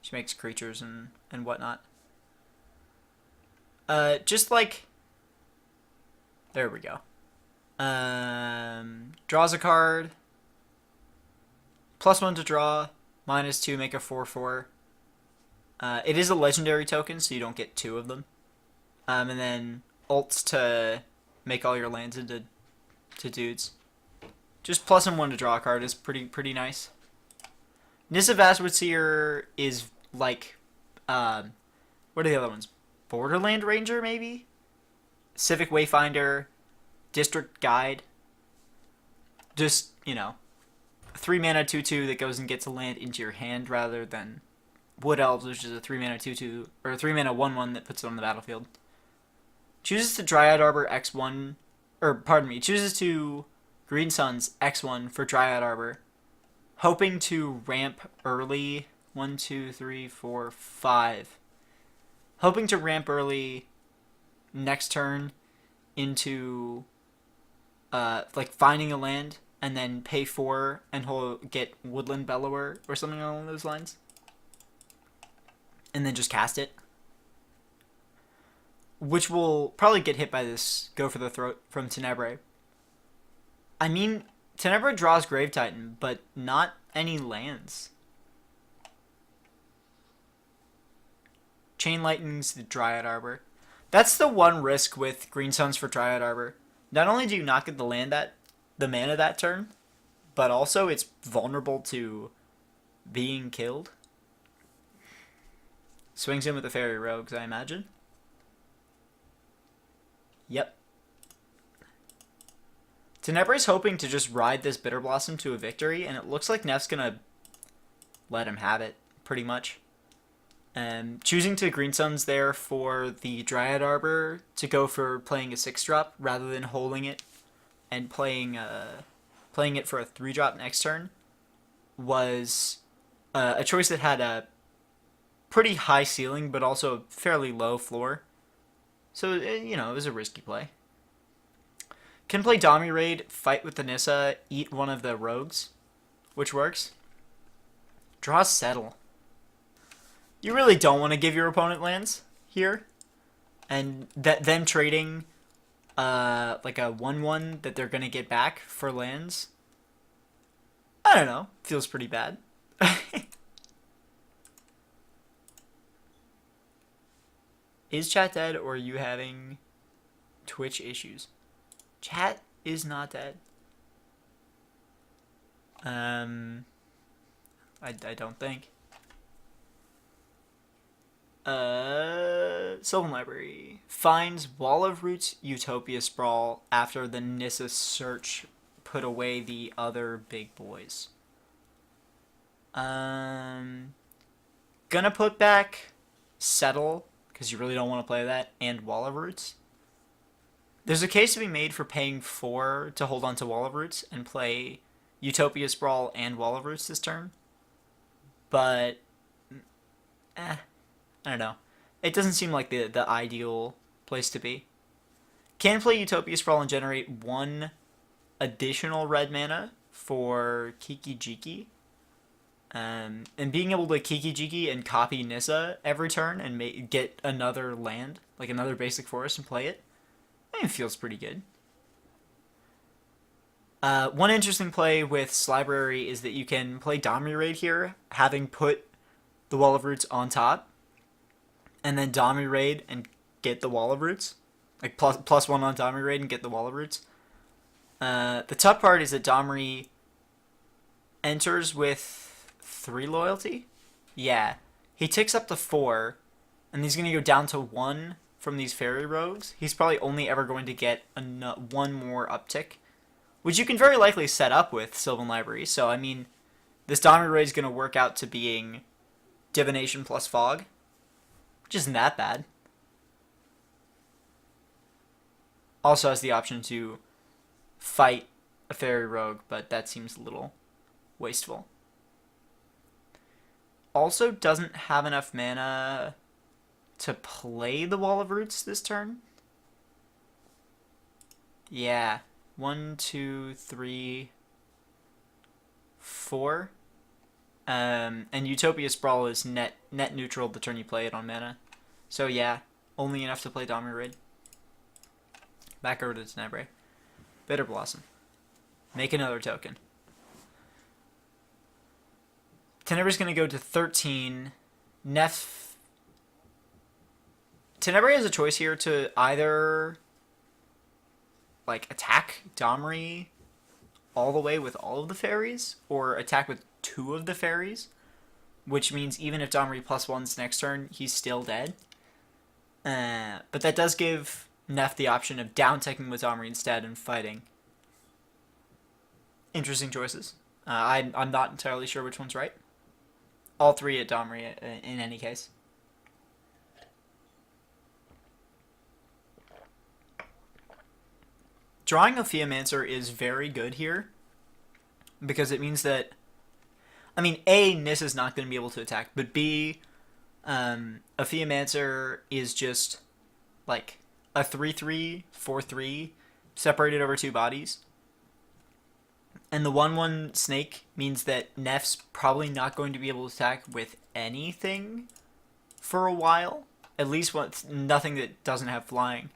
She makes creatures and whatnot. Just like... There we go. Draws a card. +1 to draw. -2, make a 4/4. It is a legendary token, so you don't get 2 of them. And then ults to make all your lands into dudes. Just +1 to draw a card is pretty nice. Nissa Vastwood Seer is like, what are the other ones? Borderland Ranger, maybe? Civic Wayfinder, District Guide. Just, 3 mana 2/2 that goes and gets a land into your hand rather than Wood Elves, which is a 3 mana 2/2, or a 3 mana 1/1 that puts it on the battlefield. Chooses to Dryad Arbor X1, or pardon me, chooses to Green Suns X1 for Dryad Arbor, hoping to ramp early. 1, 2, 3, 4, 5. Hoping to ramp early next turn into like finding a land and then pay 4 and he'll get Woodland Bellower or something along those lines. And then just cast it. Which will probably get hit by this Go for the Throat from Tenebrae. I mean, Tenebrae draws Grave Titan, but not any lands. Chain Lightning's the Dryad Arbor. That's the one risk with Green Suns for Dryad Arbor. Not only do you not get the mana that turn, but also it's vulnerable to being killed. Swings in with the Fairy Rogues, I imagine. Yep. Tenebrae's hoping to just ride this Bitter Blossom to a victory, and it looks like Neff's gonna let him have it, pretty much. Choosing to Green Suns there for the Dryad Arbor to go for playing a 6-drop rather than holding it and playing it for a 3-drop next turn was a choice that had a pretty high ceiling but also a fairly low floor. So, it was a risky play. Can play Domri Raid, fight with the Nissa, eat one of the rogues, which works. Draw Settle. You really don't want to give your opponent lands here. And them trading like a 1/1 that they're going to get back for lands. I don't know. Feels pretty bad. Is chat dead or are you having Twitch issues? Chat is not dead. I don't think. Sylvan Library finds Wall of Roots Utopia Sprawl after the Nissa search put away the other big boys. Gonna put back Settle because you really don't want to play that, and Wall of Roots. There's a case to be made for paying 4 to hold on to Wall of Roots and play Utopia Sprawl and Wall of Roots this turn. But, I don't know. It doesn't seem like the ideal place to be. Can play Utopia Sprawl and generate 1 additional red mana for Kiki Jiki. And being able to Kiki Jiki and copy Nissa every turn and get another land, like another basic forest, and play it, it feels pretty good. One interesting play with Slibrary is that you can play Domri Raid here, having put the Wall of Roots on top, and then Domri Raid and get the Wall of Roots. Like +1 on Domri Raid and get the Wall of Roots. The tough part is that Domri enters with 3 loyalty? Yeah. He ticks up to 4, and he's going to go down to 1 from these fairy rogues. He's probably only ever going to get one more uptick, which you can very likely set up with Sylvan Library. So, I mean, this Domri Raid is going to work out to being Divination plus Fog, which isn't that bad. Also has the option to fight a fairy rogue, but that seems a little wasteful. Also doesn't have enough mana to play the Wall of Roots this turn. Yeah. 1, 2, 3, 4. And Utopia Sprawl is net neutral the turn you play it on mana. So yeah, only enough to play Domri Raid. Back over to Tenebrae. Bitter Blossom. Make another token. Tenebrae's going to go to 13. Tenebrae has a choice here to either like attack Domri all the way with all of the fairies, or attack with 2 of the fairies, which means even if Domri +1's next turn, he's still dead. But that does give Neff the option of down-teching with Domri instead and fighting. Interesting choices. I'm not entirely sure which one's right. All 3 at Domri in any case. Drawing a Theomancer is very good here, because it means that, I mean, A, Nis is not going to be able to attack, but B, a Theomancer is just like a 3/3, 4/3, separated over 2 bodies. And the 1/1 snake means that Neff's probably not going to be able to attack with anything for a while. At least nothing that doesn't have flying.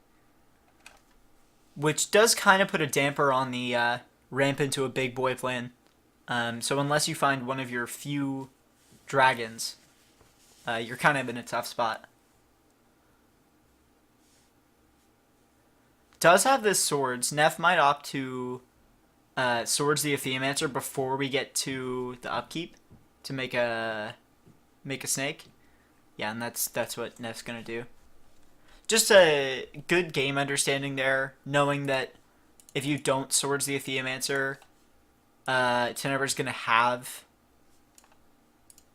Which does kind of put a damper on the ramp into a big boy plan. So unless you find one of your few dragons, you're kind of in a tough spot. Does have this swords. Neff might opt to swords the Theomancer before we get to the upkeep to make a snake. Yeah, and that's what Neff's gonna do. Just a good game understanding there, knowing that if you don't swords the Theomancer, Tenebrae's gonna have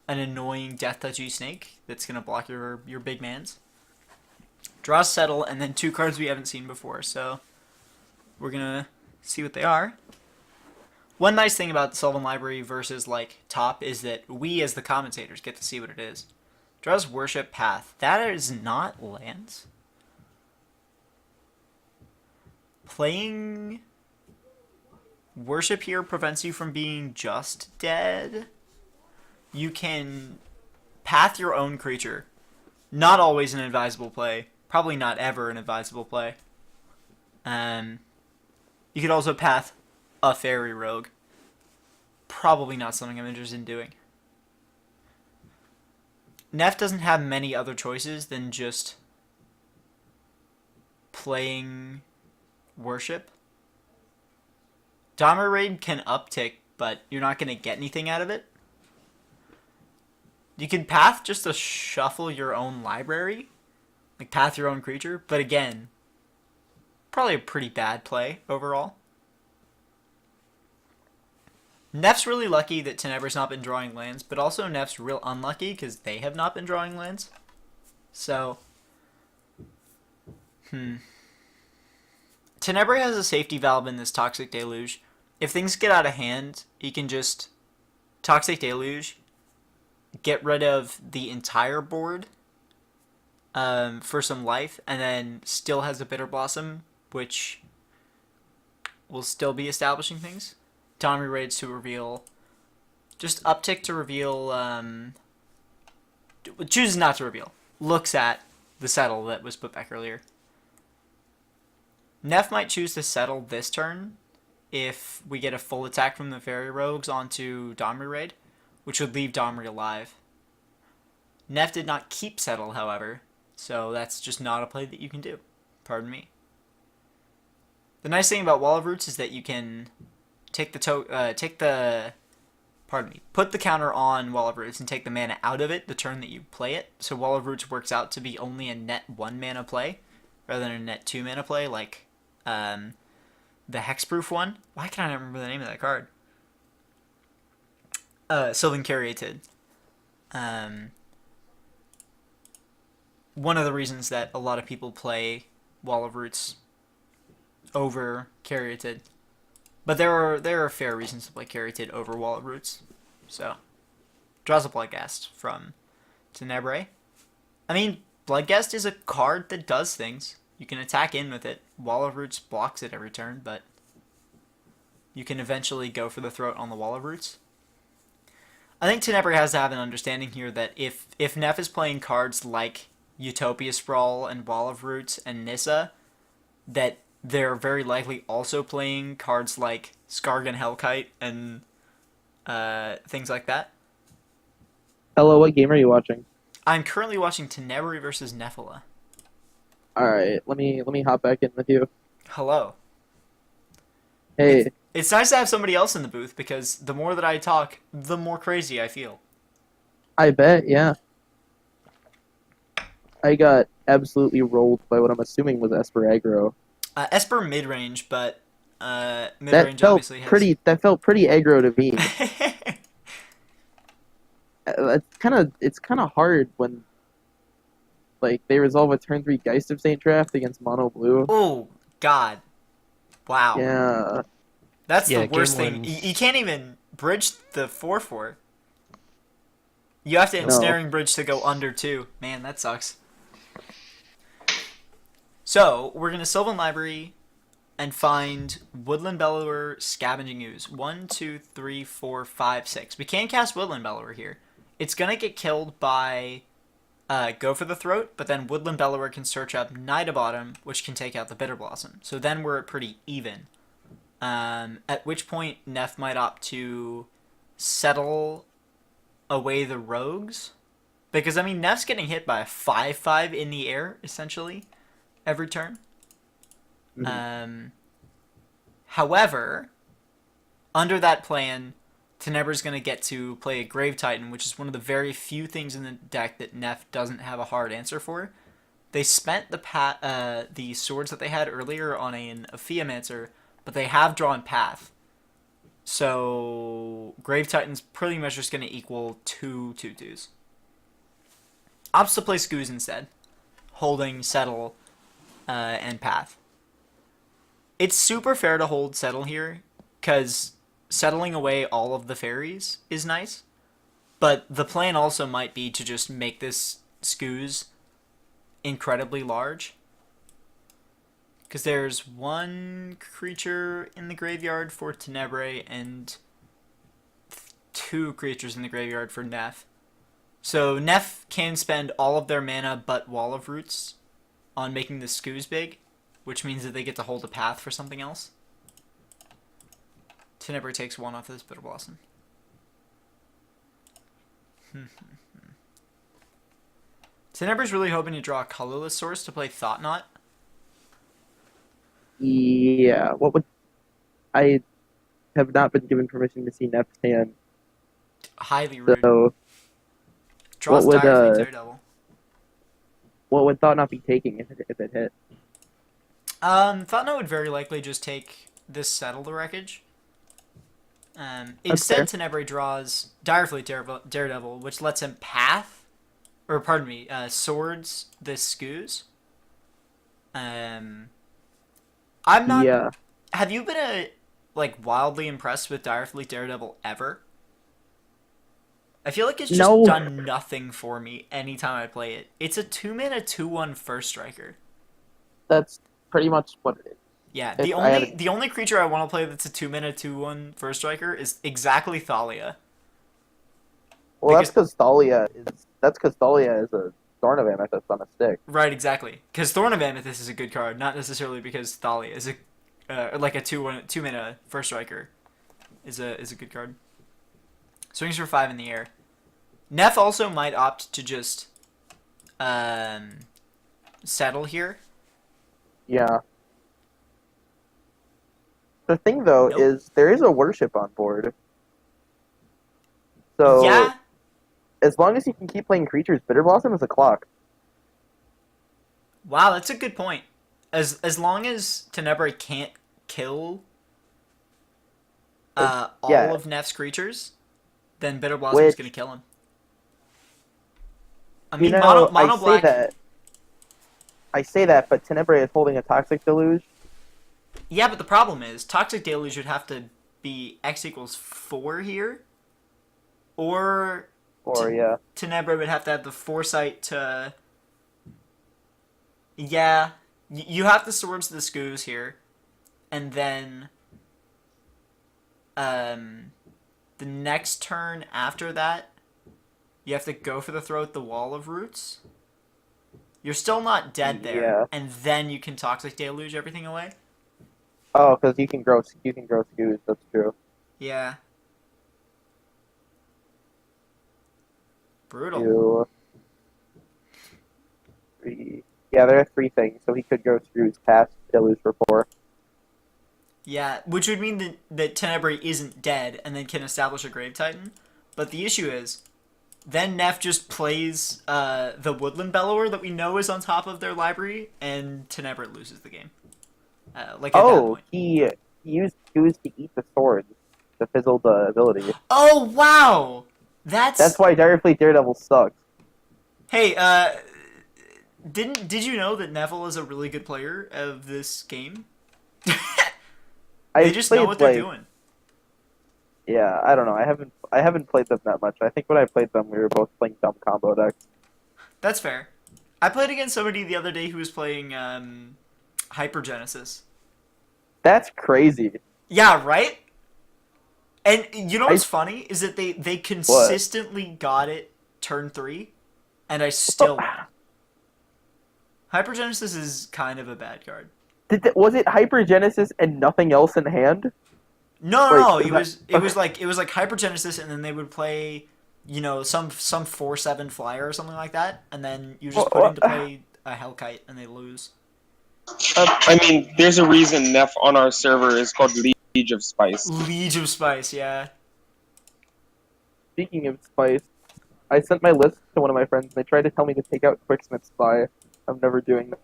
an annoying death touchy snake that's gonna block your big mans. Draw Settle, and then 2 cards we haven't seen before, so we're gonna see what they are. One nice thing about the Sylvan Library versus like Top is that we as the commentators get to see what it is. Draws Worship Path. That is not lands. Playing Worship here prevents you from being just dead. You can path your own creature. Not always an advisable play. Probably not ever an advisable play. You could also path a fairy rogue. Probably not something I'm interested in doing. Neff doesn't have many other choices than just playing Worship. Domri Raid can uptick, but you're not going to get anything out of it. You can path just to shuffle your own library. Like path your own creature. But again, probably a pretty bad play overall. Neff's really lucky that Tenebrae's not been drawing lands, but also Neff's real unlucky because they have not been drawing lands. So, Tenebrae has a safety valve in this Toxic Deluge. If things get out of hand, he can just Toxic Deluge, get rid of the entire board for some life, and then still has a Bitter Blossom, which will still be establishing things. Domri Raids to reveal, just uptick to reveal, chooses not to reveal, looks at the settle that was put back earlier. Neff might choose to settle this turn if we get a full attack from the Fairy Rogues onto Domri Raid, which would leave Domri alive. Neff did not keep settle, however, so that's just not a play that you can do. Pardon me. The nice thing about Wall of Roots is that you can take the put the counter on Wall of Roots and take the mana out of it the turn that you play it. So Wall of Roots works out to be only a net 1 mana play rather than a net 2 mana play like the Hexproof one. Why can't I remember the name of that card? Sylvan Caryatid. One of the reasons that a lot of people play Wall of Roots over Caryatid. But there are fair reasons to play Caryatid over Wall of Roots. So, draws a Bloodghast from Tenebrae. I mean, Bloodghast is a card that does things. You can attack in with it. Wall of Roots blocks it every turn, but you can eventually go for the throat on the Wall of Roots. I think Tenebrae has to have an understanding here that if Neff is playing cards like Utopia Sprawl and Wall of Roots and Nissa, that they're very likely also playing cards like Skargan Hellkite and things like that. Hello, what game are you watching? I'm currently watching Tenebrae versus Nephila. Alright, let me hop back in with you. Hello. Hey, It's nice to have somebody else in the booth because the more that I talk, the more crazy I feel. I bet, yeah. I got absolutely rolled by what I'm assuming was Esper aggro. Esper Midrange, but That Midrange felt obviously has... That felt pretty aggro to me. It's kind of hard when like they resolve a turn 3 Geist of Saint draft against mono blue. Oh, God. Wow. Yeah. That's Yeah, the worst game thing. one. You can't even bridge the 4/4. You have to No. ensnaring bridge to go under 2. Man, that sucks. So, we're going to Sylvan Library and find Woodland Bellower, Scavenging Ooze. 1, 2, 3, 4, 5, 6. We can cast Woodland Bellower here. It's going to get killed by Go for the Throat, but then Woodland Bellower can search up Nidabottom, which can take out the Bitter Blossom. So then we're pretty even. At which point Neff might opt to settle away the rogues. Because, I mean, Neff's getting hit by a 5/5 in the air, essentially, every turn. Mhm. However, under that plan, Tenebrae's going to get to play a Grave Titan, which is one of the very few things in the deck that Neff doesn't have a hard answer for. They spent the swords that they had earlier on a Theomancer, but they have drawn Path. So Grave Titan's pretty much just going to equal 2 2/2s. Opts to play Scooz instead, holding Settle and Path. It's super fair to hold Settle here, because settling away all of the fairies is nice, but the plan also might be to just make this Scooz incredibly large. Because there's 1 creature in the graveyard for Tenebrae and 2 creatures in the graveyard for Neff. So Neff can spend all of their mana but Wall of Roots on making the Scooz big, which means that they get to hold a path for something else. Tenebrae takes 1 off of this Bitter Blossom. Tenebrae's really hoping to draw a colorless source to play Thought Knot. Yeah. What would I have not been given permission to see Neff's hand? Highly rude. So Draws what would, Direfleet Daredevil. what would Thought not be taking if it hit? Thought Knot would very likely just take this Settle the Wreckage. Instead, fair. Tenebrae draws Direfleet Daredevil, which lets him path, or pardon me, swords this Scooz. I'm not. Yeah. Have you been wildly impressed with Direfleet Daredevil ever? I feel like it's just No. done nothing for me anytime I play it. It's a 2-mana 2/1 first striker. That's pretty much what it is. Yeah, If the I had only the only creature I want to play that's a 2-mana 2/1 first striker is exactly Thalia. Well, Because- that's because Thalia is a Thorn of Amethyst on a stick. Right, exactly. Because Thorn of Amethyst is a good card, not necessarily because Thalia is a 2-mana first striker is a good card. Swings for 5 in the air. Neff also might opt to just settle here. Yeah. The thing though Nope. is there is a worship on board. So Yeah. as long as you can keep playing creatures, Bitter Blossom is a clock. Wow, that's a good point. As long as Tenebrae can't kill all Yeah. of Neff's creatures, then Bitter Blossom is Which, going to kill him. I you mean, know, mono black. I say that, but Tenebrae is holding a Toxic Deluge. Yeah, but the problem is Toxic Deluge would have to be X equals 4 here, or Yeah. Tenebrae would have to have the foresight to. Yeah, you have the Swords of the Skoos here, and then the next turn after that, you have to go for the Throat the Wall of Roots. You're still not dead there, Yeah. and then you can Toxic Deluge everything away. Oh, because you can grow Skoos, that's true. Yeah. Brutal. 2, 3. Yeah, there are 3 things, so he could go Skoos past Deluge for 4. Yeah, which would mean that Tenebrae isn't dead and then can establish a Grave Titan. But the issue is, then Neff just plays the Woodland Bellower that we know is on top of their library, and Tenebrae loses the game. At that point. He used Skoos to eat the swords to fizzle the ability. Oh, wow! That's why Direfleet Daredevil sucks. Hey, did you know that Neville is a really good player of this game? They just know what they're doing. Yeah, I don't know. I haven't played them that much. I think when I played them, we were both playing dumb combo decks. That's fair. I played against somebody the other day who was playing Hypergenesis. That's crazy. Yeah, right? And you know what's funny is that they consistently got it turn 3, and I still won. Hypergenesis is kind of a bad card. Was it Hypergenesis and nothing else in hand? No, it was like Hypergenesis, and then they would play, some 4/7 flyer or something like that, and then you just put into play a Hellkite, and they lose. I mean, there's a reason Neff on our server is called Liege of Spice. Liege of Spice, yeah. Speaking of Spice, I sent my list to one of my friends, and they tried to tell me to take out Quicksmith Spy. I'm never doing that.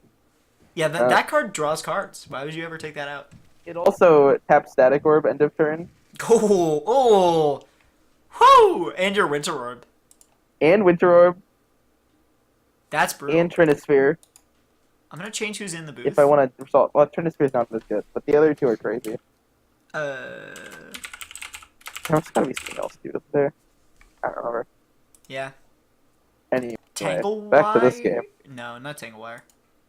Yeah, that card draws cards. Why would you ever take that out? It also taps Static Orb end of turn. Oh, whoo! And your Winter Orb. And Winter Orb. That's brutal. And Trinisphere. I'm gonna change who's in the booth. If I want to resolve... Well, Trinisphere's not as good, but the other 2 are crazy. There's gotta be something else, too, isn't there? I don't remember. Yeah. Anyway, Tanglewire? back to this game. No, not Tanglewire.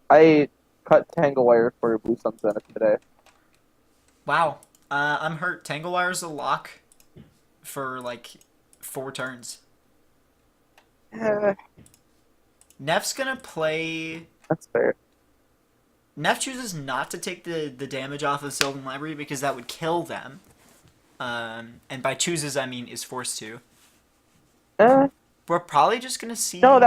I cut Tanglewire for Blue Sun Zenith today. Wow. I'm hurt. Tanglewire's a lock for, 4 turns. Neff's gonna play... That's fair. Neff chooses not to take the damage off of Sylvan Library because that would kill them. And by chooses, I mean is forced to. We're probably just gonna see... No,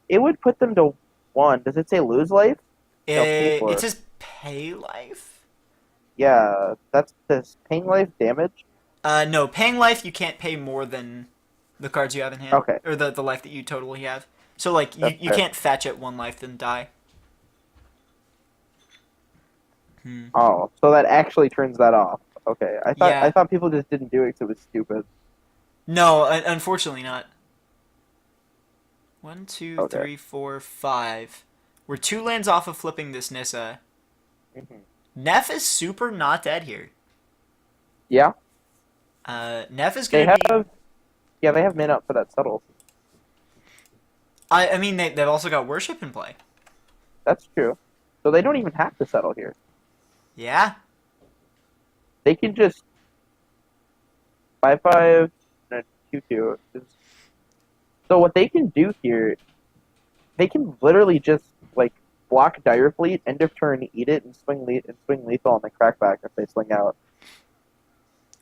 it would put them to 1. Does it say lose life? It says pay life? Yeah, that's this paying life damage? No, paying life you can't pay more than the cards you have in hand. Okay. Or the life that you totally have. So, you can't fetch at 1 life then die. Oh, so that actually turns that off. Okay, I thought people just didn't do it because it was stupid. No, unfortunately not. 1, 2, Okay. 3, 4, 5. We're 2 lands off of flipping this Nissa. Neff is super not dead here. Yeah. Neff is gonna be... Yeah, they have mana up for that subtle. I mean, they've also got Worship in play. That's true. So they don't even have to settle here. Yeah. They can just 5/5 and a 2/2. So what they can do here, they can literally just block Direfleet, end of turn, eat it, and swing lethal on the crackback if they swing out.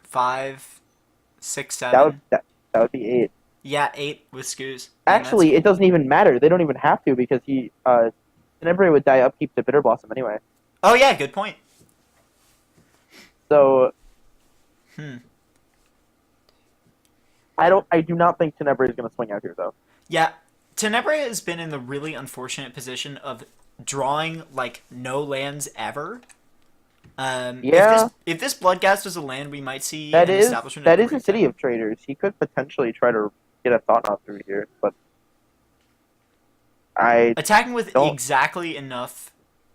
5, 6, 7. That would be 8. Yeah, 8 with Skoos. Actually, it doesn't even matter. They don't even have to because Tenebrae would die upkeep to Bitter Blossom anyway. Oh yeah, good point. So, I do not think Tenebrae is going to swing out here though. Yeah, Tenebrae has been in the really unfortunate position of drawing like no lands ever. Yeah. If this Bloodghast was a land, we might see That an is establishment. that of is a Great city Town. of traders. He could potentially try to get a Thought Knot through here, but I Attacking with don't- exactly enough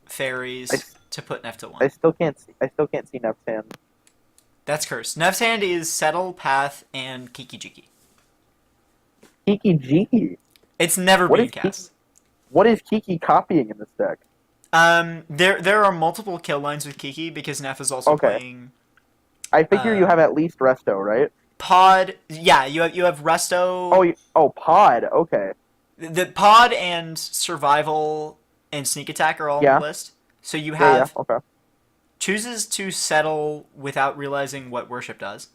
fairies to put Neff to 1. I still can't see Neff's hand. That's cursed. Neff's hand is Settle, Path, and Kiki Jiki. Kiki Jiki. It's never What being is cast. What is Kiki copying in this deck? There are multiple kill lines with Kiki because Neff is also Okay. playing I figure you have at least Resto, right? Pod. Yeah, you have Resto. Pod. Okay. The Pod and Survival and Sneak Attack are all Yeah. on the list. So you Yeah. have Okay. chooses to settle without realizing what Worship does.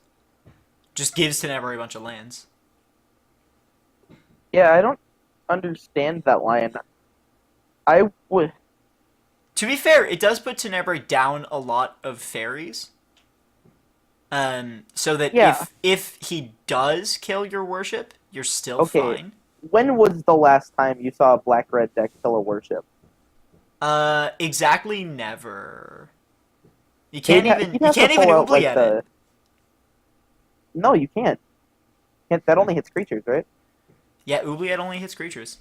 Just gives Tenebrae a bunch of lands. Yeah, I don't understand that line. I would. To be fair, it does put Tenebrae down a lot of fairies. So that Yeah. if he does kill your Worship, you're still Okay. fine. When was the last time you saw a black-red deck kill a Worship? Exactly never. You can't even He'd have to pull out, oubliette it. No, you can't. That only hits creatures, right? Yeah, oubliette only hits creatures.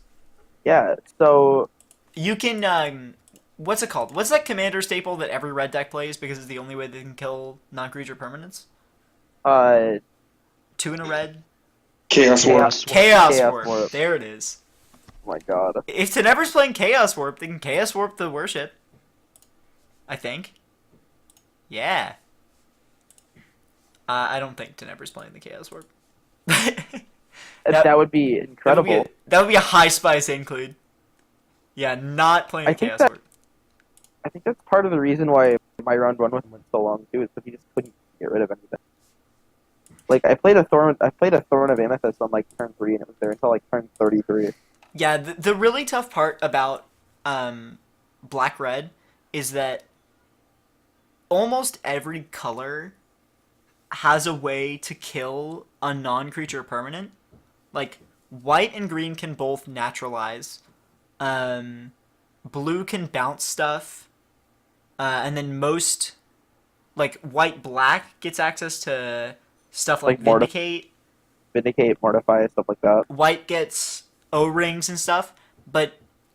Yeah. So You can what's it called? What's that commander staple that every red deck plays because it's the only way they can kill non-creature permanents? 2 in a red. Chaos War. Chaos Chaos Warp. Warp. There it is. oh my god. If Tenebrae's playing Chaos Warp, they can Chaos Warp the Worship. I think. Yeah. I don't think Tenebrae's playing the Chaos Warp. That would be incredible. That would be a high spice include. Yeah, not playing I the think Chaos that- Warp. I think that's part of the reason why my round 1 with him went so long too, is because he just couldn't get rid of anything. Like I played a Thorn of Amethyst on like turn 3, and it was there until like turn 33. Yeah, the really tough part about Black Red is that almost every color has a way to kill a non-creature permanent. Like white and green can both naturalize. Blue can bounce stuff. And then most like white black gets access to stuff like Like Vindicate. Mortify, stuff like that. White gets O-rings and stuff, but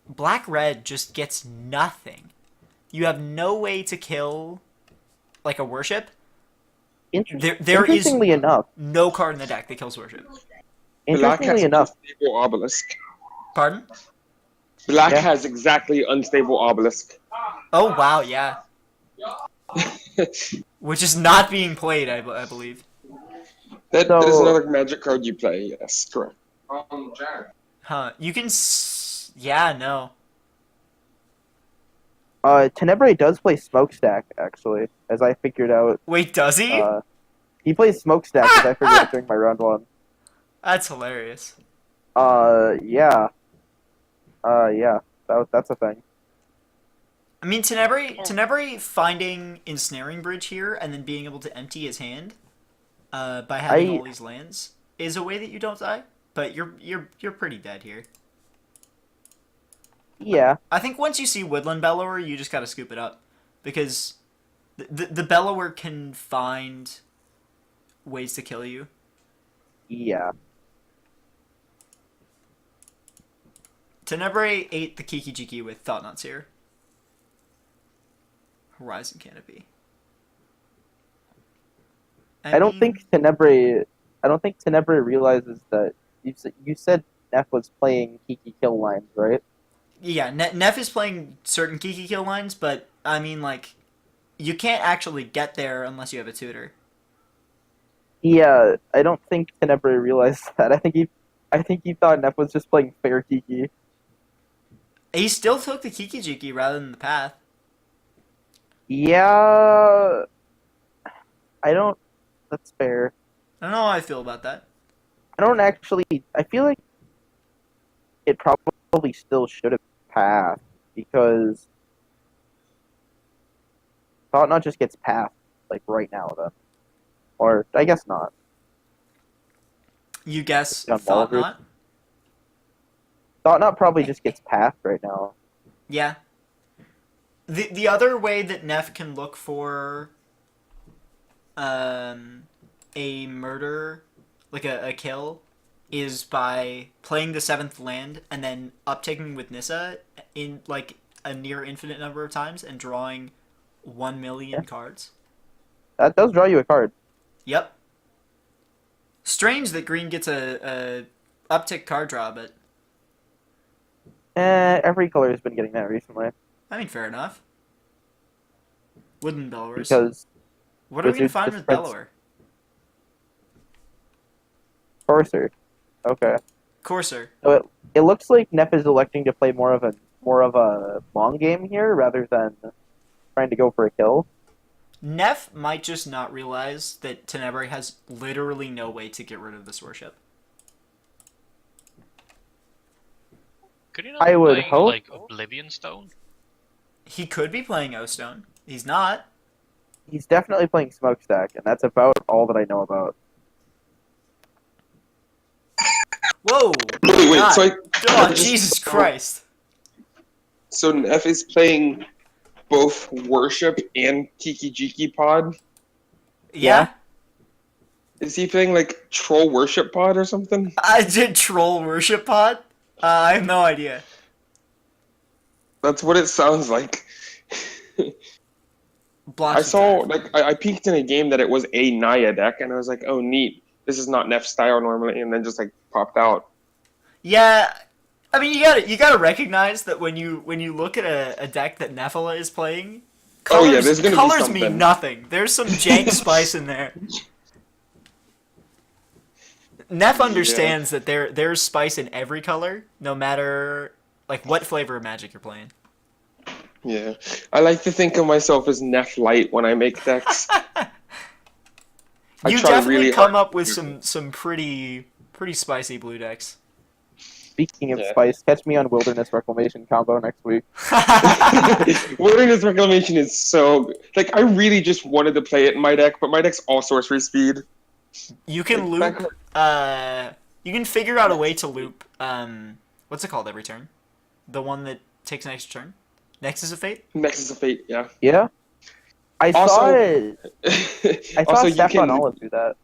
black-red just gets nothing. You have no way to kill like a Worship. There is Interestingly enough, no card in the deck that kills Worship. Black has interestingly enough, unstable obelisk. Pardon? Black Yeah. has exactly unstable obelisk. Oh wow, yeah. Which is not being played, I believe. That So- is another magic card you play. Yes, correct. Huh? You can. Yeah, no. Tenebrae does play Smokestack actually, as I figured out. Wait, does he? He plays Smokestack, as I figured out during my round 1. That's hilarious. Yeah. Yeah. That's a thing. I mean, Tenebrae finding Ensnaring Bridge here and then being able to empty his hand by having all these lands is a way that you don't die. But you're pretty dead here. Yeah. I think once you see Woodland Bellower, you just gotta scoop it up, because the Bellower can find ways to kill you. Yeah. Tenebrae ate the Kiki Jiki with Thought Knots here. Horizon Canopy. I don't think Tenebrae realizes that you said Neff was playing Kiki kill lines, right? Yeah, Neff is playing certain Kiki kill lines, but I mean, like, you can't actually get there unless you have a tutor. Yeah, I don't think Tenebrae realized that. I think he thought Neff was just playing fair Kiki. He still took the Kiki Jiki rather than the Path. Yeah, I don't. That's fair. I don't know how I feel about that. I don't actually. I feel like it probably still should have passed, because Thought Not just gets passed like right now, then, or I guess not. You guess On Thought Walrus. Not? Thought Not probably just gets passed right now. Yeah. The other way that Neff can look for a murder, like a kill, is by playing the 7th land and then uptaking with Nissa in like a near infinite number of times and drawing 1 million cards. That does draw you a card. Yep. Strange that green gets a uptick card draw, but Every color has been getting that recently. I mean, fair enough. Wooden Bellows. Because What are we gonna Wizards find just with spreads- Bellower? Courser. Okay. Courser. So it looks like Neff is electing to play more of a long game here rather than trying to go for a kill. Neff might just not realize that Tenebrae has literally no way to get rid of this worship. Could he not I be would playing, hope- like Oblivion Stone? He could be playing O-Stone. He's not. He's definitely playing Smokestack, and that's about all that I know about. Whoa! Wait, God. so Oh, Jesus Christ. So Neff is playing both Worship and Kiki Jiki Pod? Yeah? Is he playing like Troll Worship Pod or something? I did troll worship pod? I have no idea. That's what it sounds like. Blocks I saw, attack. I peeked in a game that it was a Naya deck, and I was like, oh, neat. This is not Neff's style normally, and then just like popped out. Yeah, I mean you gotta recognize that when you look at a deck that Nephilah is playing, Oh, colors, yeah, there's gonna be colors mean something. nothing. There's some jank spice in there. Neff understands that there's spice in every color, no matter like what flavor of Magic you're playing. Yeah. I like to think of myself as Neff Light when I make decks. I You try definitely really come hard. up with some pretty spicy blue decks. Speaking of Yeah. spice, catch me on Wilderness Reclamation combo next week. Wilderness Reclamation is so good. Like, I really just wanted to play it in my deck, but my deck's all sorcery speed. You can Like, loop. You can figure out a way to loop. What's it called every turn? The one that takes an extra turn. Nexus of Fate. Nexus of Fate, yeah. Yeah? I Also- saw it. I saw also, you Stefan can, Olive do that.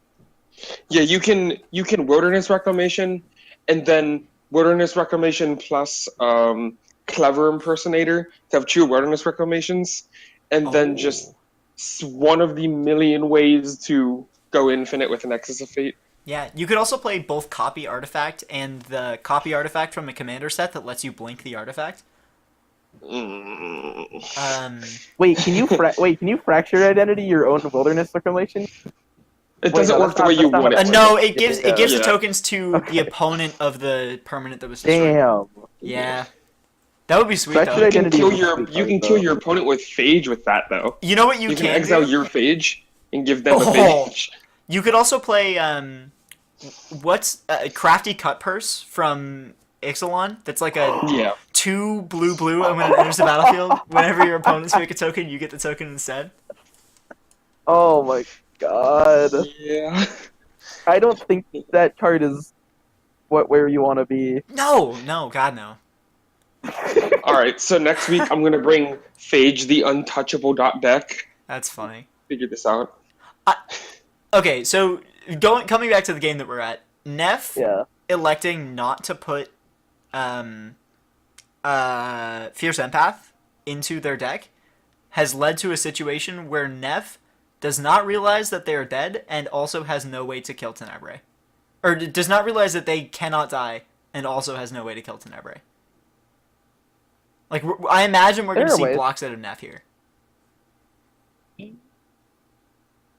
yeah, you can Wilderness Reclamation, and then Wilderness Reclamation plus Clever Impersonator to have 2 Wilderness Reclamations, and then just one of the million ways to go infinite with a Nexus of Fate. Yeah, you could also play both Copy Artifact and the Copy Artifact from a commander set that lets you blink the artifact. Wait, can you fracture identity your own Wilderness Reclamation? It doesn't no, work that's the way not- you that's not want how it. that No, works. it gives Yeah. the Yeah. tokens to Okay. the opponent of the permanent that was destroyed. Damn. Yeah, that would be sweet Fractured though. You can Identity kill is your sweet you can card, kill though. your opponent with Phage with that though. You know what you can can exile do? your Phage and give them a Oh. Phage. You could also play what's Crafty Cut Purse from Ixalan. That's like a Yeah. 2 blue, and when it enters the battlefield, whenever your opponents make a token, you get the token instead. Oh my god. Yeah. I don't think that card is where you want to be. No, God no. Alright, so next week I'm gonna bring Phage the Untouchable deck. That's funny. Figure this out. Okay, so coming back to the game that we're at, Neff Yeah. electing not to put Fierce Empath into their deck has led to a situation where Neff does not realize that they are dead and also has no way to kill Tenebrae. Or does not realize that they cannot die and also has no way to kill Tenebrae. Like, I imagine we're going to There are see ways. blocks out of Neff here.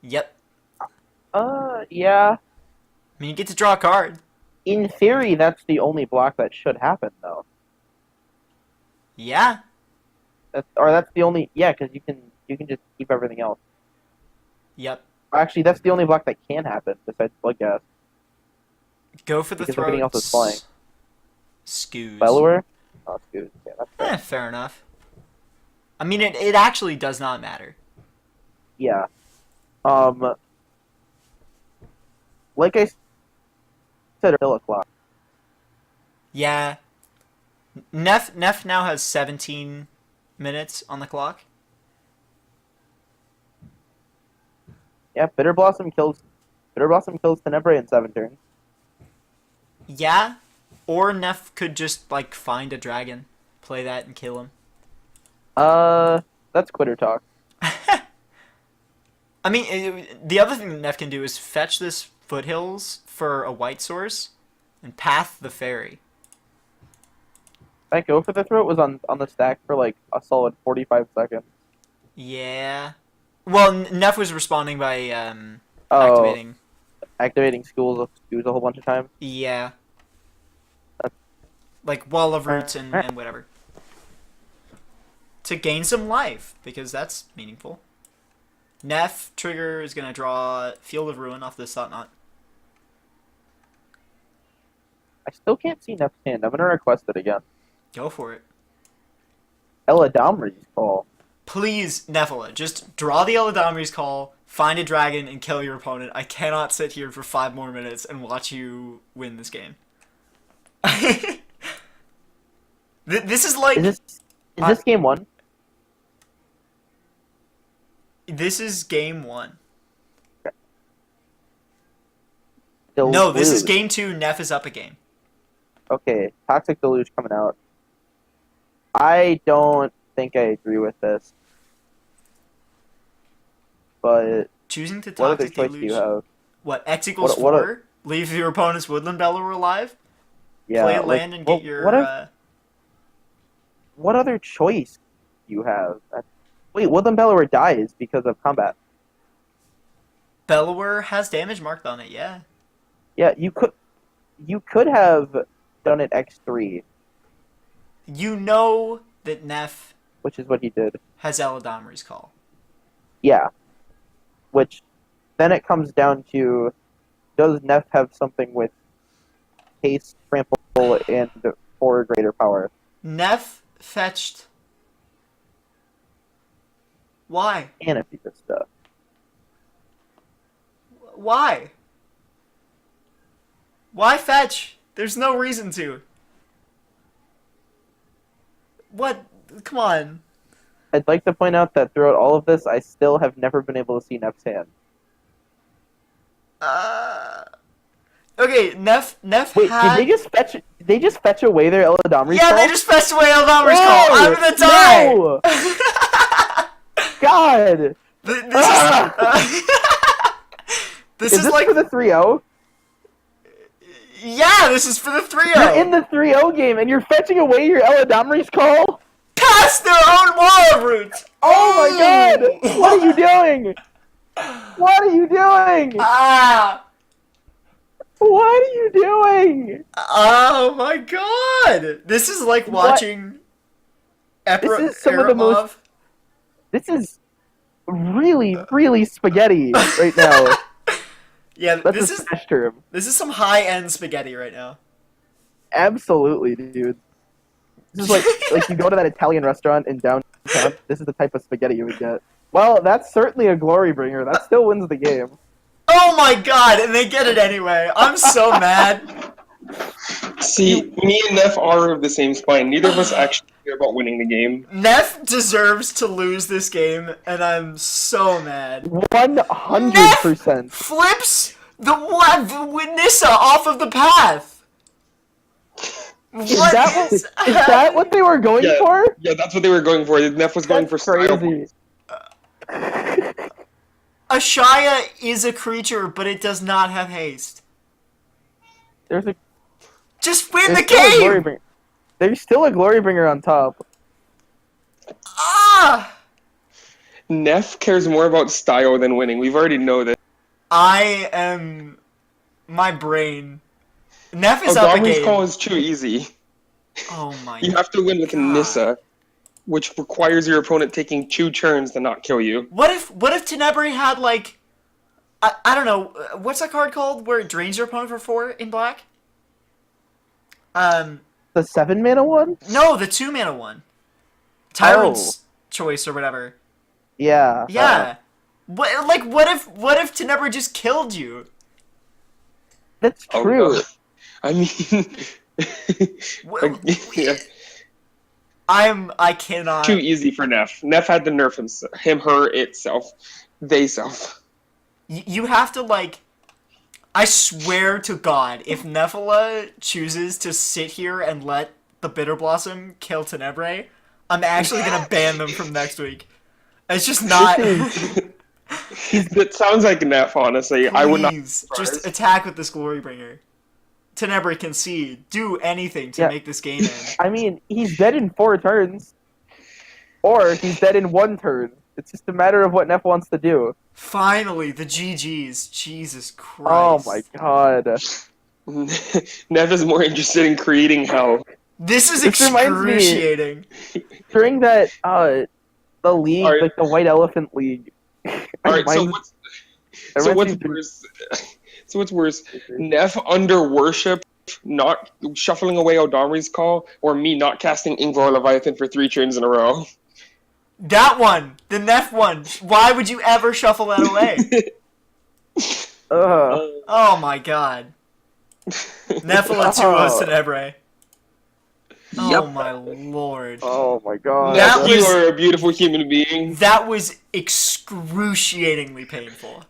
Yep. Yeah. I mean, you get to draw a card. In theory, that's the only block that should happen, though. Yeah. That's the only. Yeah, because you can just keep everything else. Yep. Actually, that's the only block that can happen besides Bloodghast. Go for the Because throats. everything else is flying. Scoos. Bellower? Oh, dude. Yeah, that's fair. Fair enough. I mean, it actually does not matter. Yeah. Like I said still a clock. Yeah. Neff now has 17 minutes on the clock. Yeah, Bitter Blossom kills Tenebrae in 7 turns. Yeah. Or Neff could just, like, find a dragon, play that, and kill him. That's quitter talk. I mean, the other thing that Neff can do is fetch this foothills for a white source and path the fairy. That Go for the Throat was on the stack for like a solid 45 seconds. Yeah. Well, Neff was responding by Oh, activating schools a whole bunch of times. Yeah. Like Wall of Roots and whatever. To gain some life, because that's meaningful. Neff trigger is going to draw Field of Ruin off this Thought Knot. I still can't see Neff's hand. I'm gonna request it again. Go for it. Eladamri's Call. Please, Nephilah, just draw the Eladamri's Call, find a dragon, and kill your opponent. I cannot sit here for 5 more minutes and watch you win this game. This is like... Is this game 1? This is game 1. Deluge. No, this is game 2. Neff is up a game. Okay, Toxic Deluge coming out. I don't think I agree with this. But Choosing to what other Toxic choice do you Deluge. have? What, X equals What 4? Leave your opponent's Woodland Bellower alive? Yeah, Play a like, land and get your... what other choice do you have? Wait, Woodland Bellower dies because of combat. Bellower has damage marked on it, yeah. Yeah, you could have done it X3, You know that Neff which is what he did. has Eladamri's Call. Yeah. Which, then it comes down to, does Neff have something with haste, trample, and 4 greater power? Neff fetched... Why? And if he does stuff. Why? Why fetch? There's no reason to. What? Come on. I'd like to point out that throughout all of this, I still have never been able to see Neff's hand. Okay, Neff Wait, had... did they just fetch away their Eladamri's Yeah, Call? they just fetched away Eldamri's Call. I'm gonna die. No! God! This Is is this like for the 3-0? Yeah, this is for the 3-0. You're in the 3-0 game, and you're fetching away your Eladamri's Call? Cast their own Wall of Roots. Oh my god! What are you doing? What are you doing? Ah! What are you doing? Oh my god! This is like watching This is some of the most... This is really, really spaghetti right now. Yeah, That's this a is smash term. this is some high-end spaghetti right now. Absolutely, dude. This is like you go to that Italian restaurant in downtown. This is the type of spaghetti you would get. Well, that's certainly a glory bringer. That still wins the game. Oh my god, and they get it anyway. I'm so mad. See, me and Neff are of the same spine. Neither of us actually care about winning the game. Neff deserves to lose this game, and I'm so mad. 100%. Flips the Nissa off of the path. Is that what they were going for? Yeah, that's what they were going for. Neff was going for style. Crazy. Ashaya is a creature, but it does not have haste. Just win the game! There's still a glory bringer on top. Ah! Neff cares more about style than winning. We've already know that. I am... My brain. Neff is up a Eladamri's game. Call is too easy. Oh my You have to win with God. Nissa, which requires your opponent taking 2 turns to not kill you. What if Tenebrae had, like... I don't know, what's that card called where it drains your opponent for 4 in black? The 7-mana one? No, the 2-mana one. Tyrant's Choice or whatever. Yeah. Yeah. What if Tenebrae just killed you? That's Oh, true. God. I mean, Well, yeah, I cannot. too easy for Neff. Neff had to nerf him, her, itself, they self. You have to, like, I swear to God, if Nephilah chooses to sit here and let the Bitter Blossom kill Tenebrae, I'm actually gonna ban them from next week. It's just not. It sounds like Neff, honestly. I would not. Please, just attack with this Glorybringer. Tenebrae can see. Do anything to Yeah. make this game end. I mean, he's dead in 4 turns. Or he's dead in 1 turn. It's just a matter of what Neff wants to do. Finally, the GGs. Jesus Oh Christ. my god. Neff is more interested in creating hell. This is This reminds me- excruciating. During that, the league, Alright. like the White Elephant League. Alright, so reminds- what's worse? So what's worse? Neff under worship, not shuffling away O'Domri's call, or me not casting Ingvar Leviathan for 3 turns in a row? That one! The Neff one! Why would you ever shuffle that away? Oh my god. Nephilah 2-0 Tenebrae. Oh Yep. my lord. Oh my god. That Neff, you was- are a beautiful human being. That was excruciatingly painful.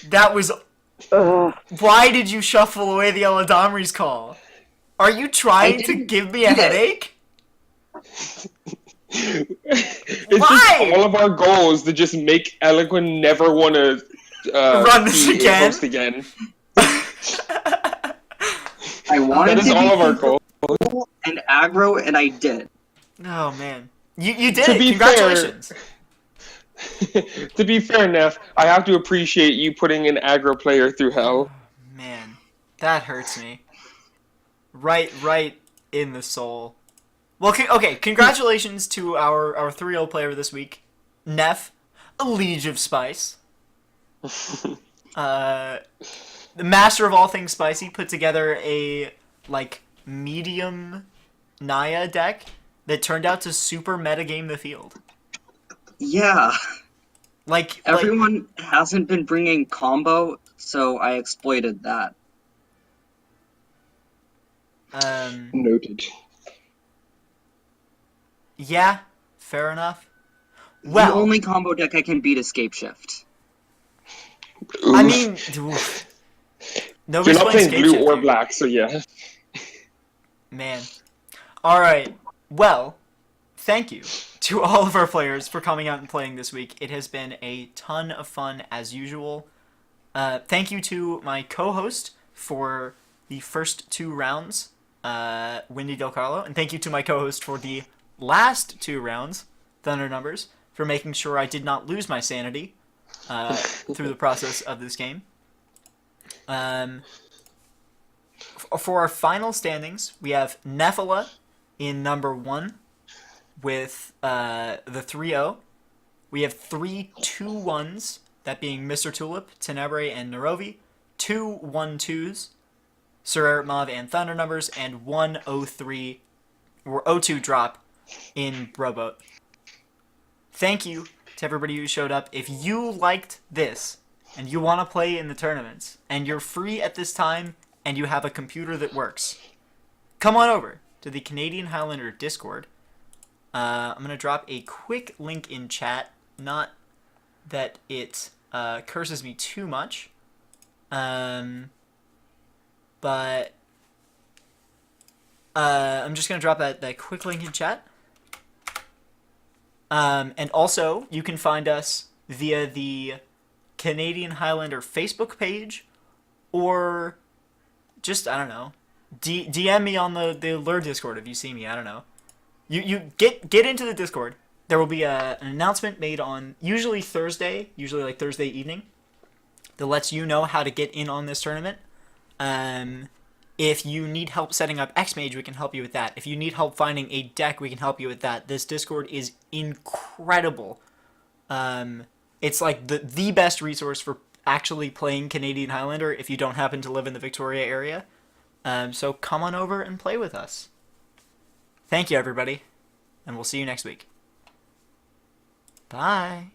That was... Why did you shuffle away the Eladamri's call? Are you trying to give me a headache? It's Why? just all of our goals to just make Eloquent never want to Run this be a again? host again. I wanted That is to all be of our goals. simple and aggro, and I did. Oh man. You did To it! be Congratulations! To be fair, Neff, I have to appreciate you putting an aggro player through hell. Man, that hurts me. Right in the soul. Well, okay, congratulations to our 3-0 player this week, Neff, a Liege of Spice. The master of all things spicy put together a, like, medium Naya deck that turned out to super metagame the field. Yeah. Like, Everyone hasn't been bringing combo, so I exploited that. Noted. Yeah, fair enough. The Well, only combo deck I can beat is Scape Shift. I Oof. mean, oof. You're Nobody's not playing playing blue Scape or Shift black, so yeah. Man. Alright, well, thank you to all of our players for coming out and playing this week. It has been a ton of fun as usual. Thank you to my co-host for the first 2 rounds, Wendy Del Carlo, and thank you to my co-host for the last 2 rounds, Thunder Numbers, for making sure I did not lose my sanity through the process of this game. For our final standings, we have Nephilah in number 1 with the 3-0. We have 3 2-1s, that being Mr. Tulip, Tenebrae, and Narovi. 2 1-2s, Sir Eripmav and Thunder Numbers, and 1 0-3 or 0-2 drop in Broboat. Thank you to everybody who showed up. If you liked this and you want to play in the tournaments and you're free at this time and you have a computer that works, come on over to the Canadian Highlander Discord. I'm going to drop a quick link in chat. Not that it curses me too much. But I'm just going to drop that quick link in chat. And also, you can find us via the Canadian Highlander Facebook page, or just, I don't know, DM me on the Lure Discord if you see me. I don't know. You get into the Discord. There will be an announcement made on usually Thursday, like Thursday evening, that lets you know how to get in on this tournament. If you need help setting up X-Mage, we can help you with that. If you need help finding a deck, we can help you with that. This Discord is incredible. It's like the best resource for actually playing Canadian Highlander if you don't happen to live in the Victoria area. So come on over and play with us. Thank you, everybody, and we'll see you next week. Bye.